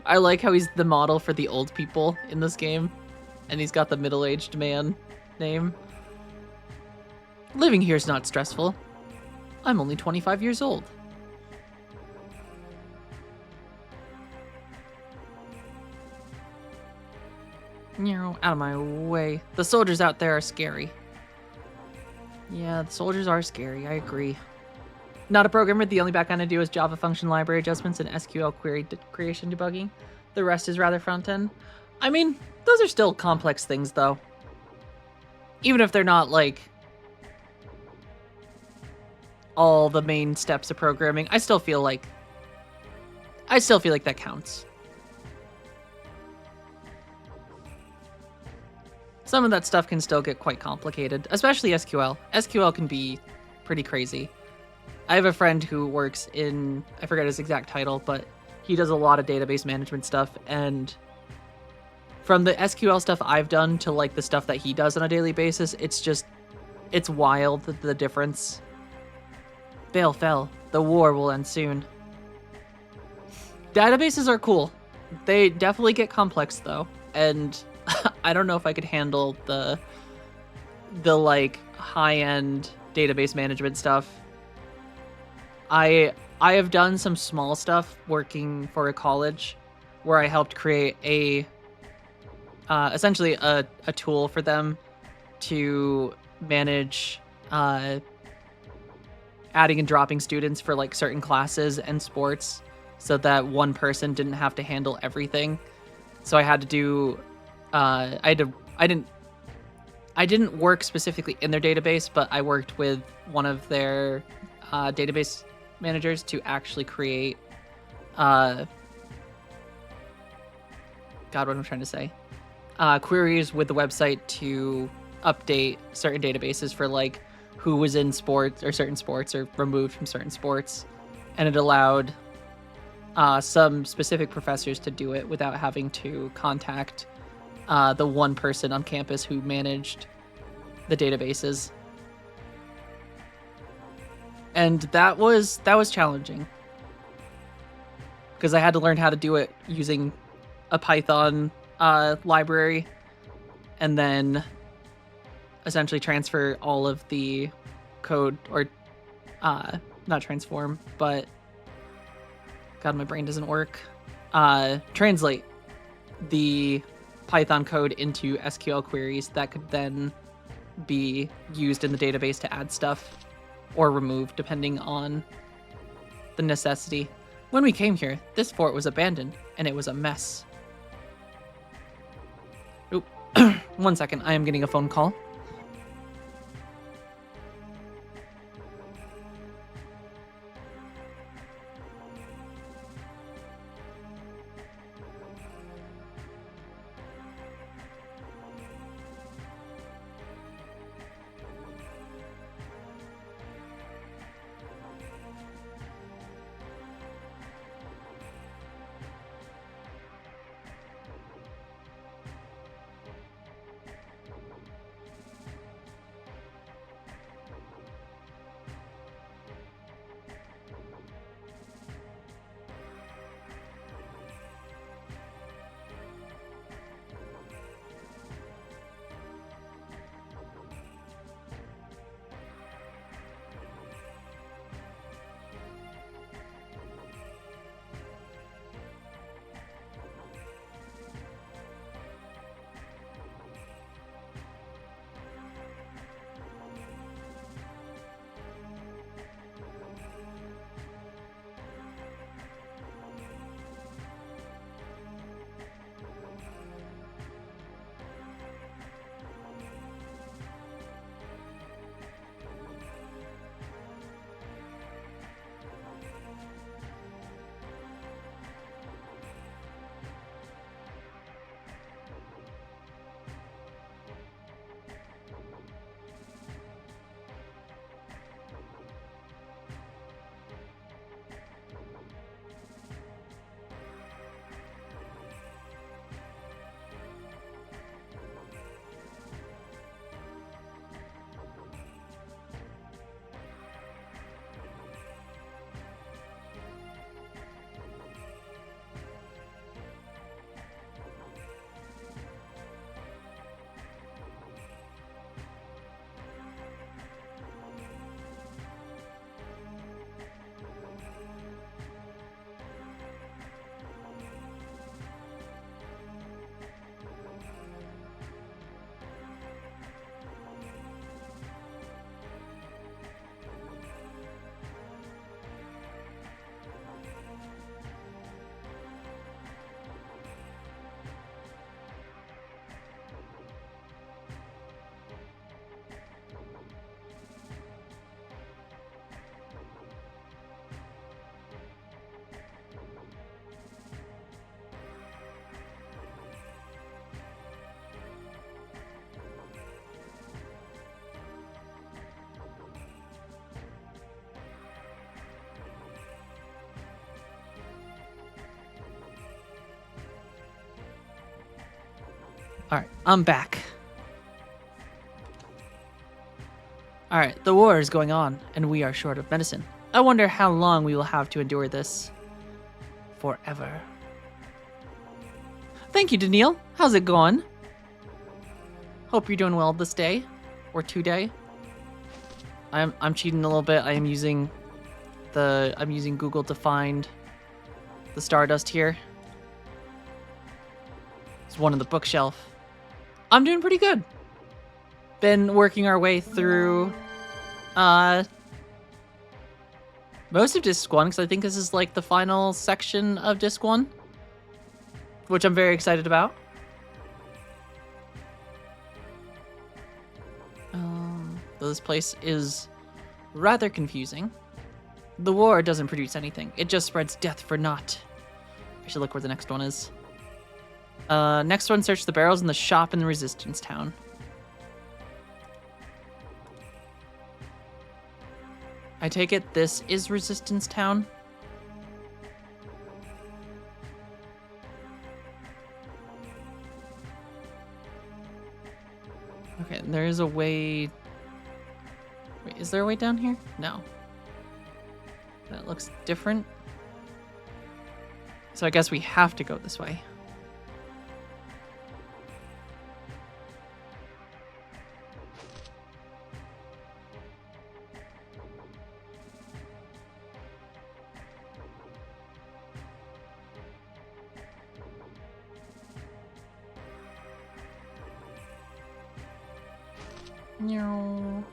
I like how he's the model for the old people in this game, and he's got the middle-aged man name. Living here is not stressful. I'm only 25 years old. Out of my way. The soldiers out there are scary. Yeah, the soldiers are scary, I agree. Not a programmer, the only backend I do is Java function library adjustments and SQL query creation debugging. The rest is rather front-end. I mean, those are still complex things, though. Even if they're not, like, all the main steps of programming, I still feel like that counts. Some of that stuff can still get quite complicated, especially SQL. SQL can be pretty crazy. I have a friend who works in, I forget his exact title, but he does a lot of database management stuff, and from the SQL stuff I've done to like the stuff that he does on a daily basis, it's wild, the difference. Bale fell. The war will end soon. Databases are cool. They definitely get complex though, and I don't know if I could handle the like high-end database management stuff. I have done some small stuff working for a college where I helped create a essentially a tool for them to manage adding and dropping students for like certain classes and sports so that one person didn't have to handle everything. So I had to do I didn't work specifically in their database, but I worked with one of their database managers to actually create God, what am I trying to say? Queries with the website to update certain databases for like who was in sports or certain sports or removed from certain sports, and it allowed some specific professors to do it without having to contact the one person on campus who managed the databases. And that was challenging because I had to learn how to do it using a Python library and then essentially transfer all of the code, or not transform, but God, my brain doesn't work. Translate the Python code into SQL queries that could then be used in the database to add stuff or removed depending on the necessity. When we came here, this fort was abandoned and it was a mess. Oop. 1 second, I am getting a phone call. Alright, I'm back. Alright, the war is going on, and we are short of medicine. I wonder how long we will have to endure this. Forever. Thank you, Daniil. How's it going? Hope you're doing well this day. Or today. I'm cheating a little bit. I'm using Google to find the Stardust here. It's one on the bookshelf. I'm doing pretty good. Been working our way through most of Disc 1, because I think this is like the final section of Disc 1, which I'm very excited about. Though this place is rather confusing. The war doesn't produce anything. It just spreads death for naught. I should look where the next one is. Next one, search the barrels in the shop in the Resistance Town. I take it this is Resistance Town? Okay, there is a way... Wait, is there a way down here? No. That looks different. So I guess we have to go this way. No.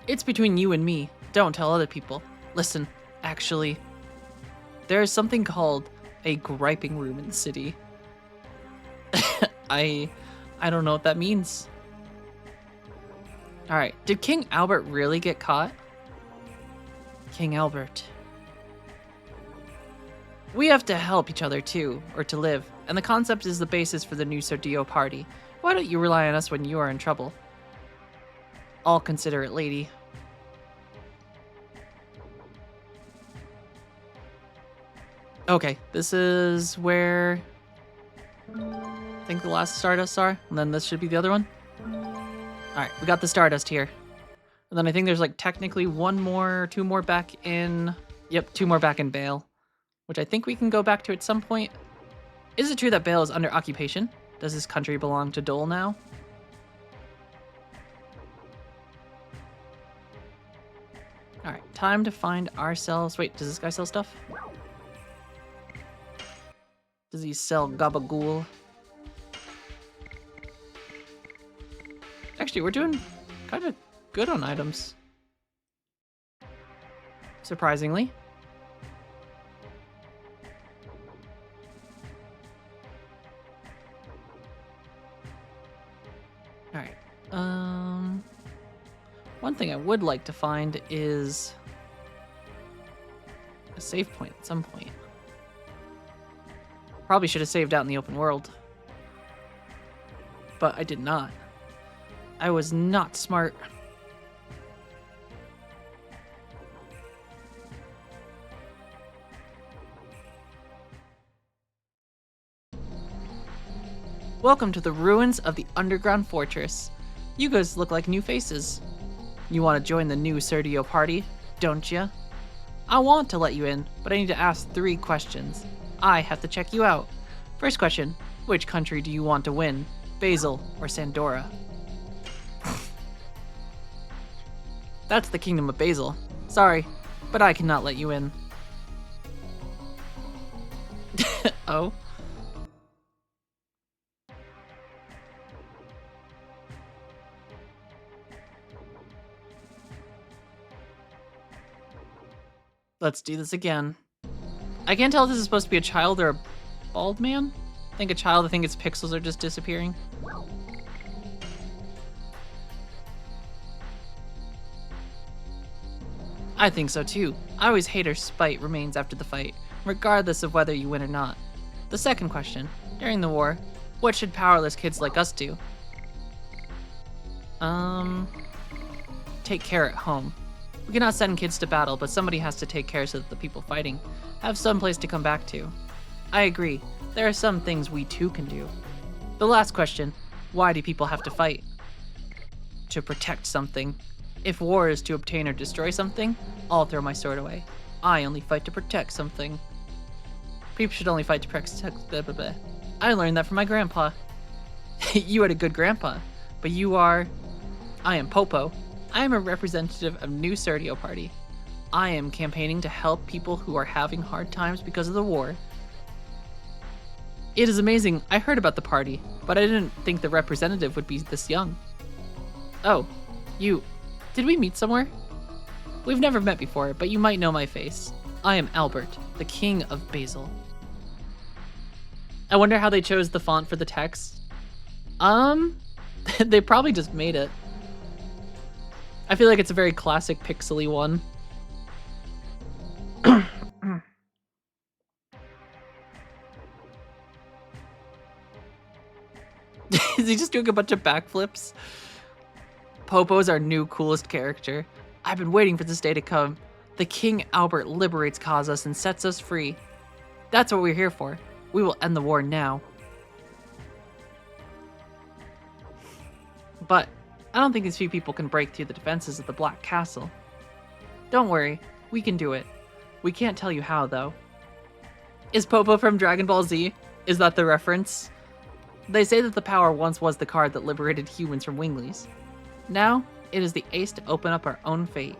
It's between you and me. Don't tell other people. Listen, actually, there is something called a griping room in the city. I don't know what that means. Alright, did King Albert really get caught? King Albert. We have to help each other too, or to live, and the concept is the basis for the new Sordillo party. Why don't you rely on us when you are in trouble? All considerate lady. Okay, this is where I think the last Stardust are, and then this should be the other one. Alright, we got the Stardust here. And then I think there's like technically two more back in... Yep, 2 more back in Bale. Which I think we can go back to at some point. Is it true that Bale is under occupation? Does this country belong to Dole now? Alright, time to find ourselves... Wait, does this guy sell stuff? Does he sell gabagool? Actually, we're doing kind of good on items. Surprisingly. Alright. One thing I would like to find is a save point at some point. Probably should have saved out in the open world. But I did not. I was not smart. Welcome to the ruins of the underground fortress. You guys look like new faces. You want to join the new Sordillo party, don't ya? I want to let you in, but I need to ask 3 questions. I have to check you out. First question, which country do you want to win? Basil or Sandora? That's the Kingdom of Basil. Sorry, but I cannot let you in. Oh? Let's do this again. I can't tell if this is supposed to be a child or a bald man. I think a child, I think its pixels are just disappearing. I think so too. I always hate her spite remains after the fight, regardless of whether you win or not. The second question. During the war, What should powerless kids like us do? Take care at home. We cannot send kids to battle, but somebody has to take care so that the people fighting have some place to come back to. I agree. There are some things we too can do. The last question, why do people have to fight? To protect something. If war is to obtain or destroy something, I'll throw my sword away. I only fight to protect something. People should only fight to protect blah, blah, blah. I learned that from my grandpa. You had a good grandpa, but you are... I am Popo. I am a representative of New Serdio Party. I am campaigning to help people who are having hard times because of the war. It is amazing. I heard about the party, but I didn't think the representative would be this young. Oh, you... Did we meet somewhere? We've never met before, but you might know my face. I am Albert, the king of Basil. I wonder how they chose the font for the text. They probably just made it. I feel like it's a very classic pixely one. Is he just doing a bunch of backflips? Popo's our new coolest character. I've been waiting for this day to come. The King Albert liberates Kazas and sets us free. That's what we're here for. We will end the war now. But I don't think these few people can break through the defenses of the Black Castle. Don't worry, we can do it. We can't tell you how, though. Is Popo from Dragon Ball Z? Is that the reference? They say that the power once was the card that liberated humans from Winglies. Now, it is the ace to open up our own fate.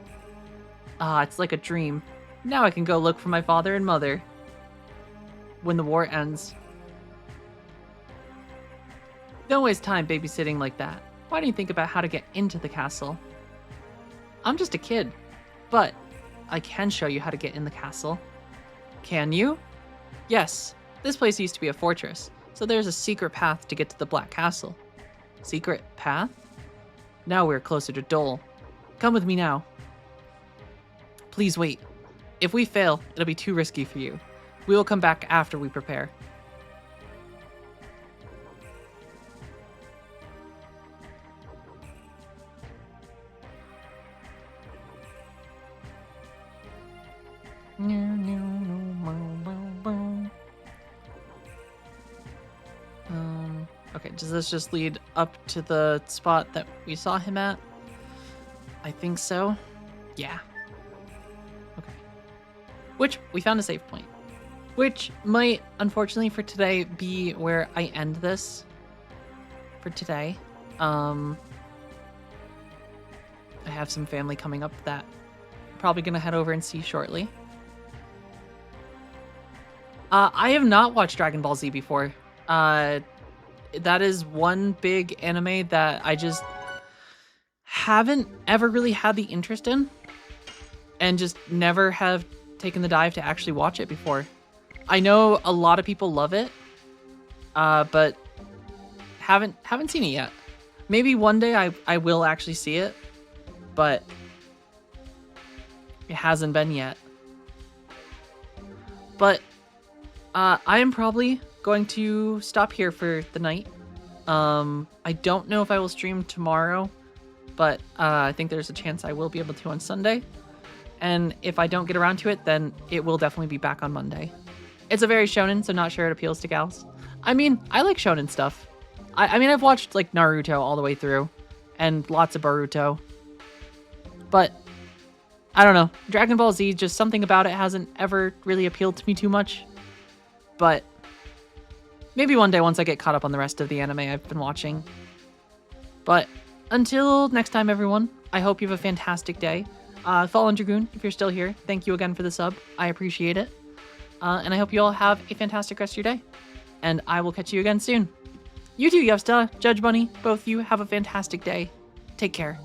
Ah, it's like a dream. Now I can go look for my father and mother. When the war ends. Don't waste time babysitting like that. Why don't you think about how to get into the castle? I'm just a kid, but I can show you how to get in the castle. Can you? Yes, this place used to be a fortress, so there's a secret path to get to the Black Castle. Secret path? Now we're closer to Dole. Come with me now. Please wait. If we fail, it'll be too risky for you. We will come back after we prepare. Okay, does this just lead up to the spot that we saw him at? I think so. Yeah. Okay. Which, we found a save point. Which might, unfortunately for today, be where I end this. For today. I have some family coming up that I'm probably gonna head over and see shortly. I have not watched Dragon Ball Z before. That is one big anime that I just haven't ever really had the interest in. And just never have taken the dive to actually watch it before. I know a lot of people love it, but haven't seen it yet. Maybe one day I will actually see it, but it hasn't been yet. But I am probably going to stop here for the night. I don't know if I will stream tomorrow, but I think there's a chance I will be able to on Sunday. And if I don't get around to it, then it will definitely be back on Monday. It's a very shonen, so not sure it appeals to gals. I mean, I like shonen stuff. I mean, I've watched like Naruto all the way through, and lots of Boruto. But I don't know, Dragon Ball Z, just something about it hasn't ever really appealed to me too much. But maybe one day once I get caught up on the rest of the anime I've been watching. But until next time, everyone, I hope you have a fantastic day. Fallen Dragoon, if you're still here, thank you again for the sub. I appreciate it. And I hope you all have a fantastic rest of your day. And I will catch you again soon. You too, Yevsta, Judge Bunny, both of you have a fantastic day. Take care.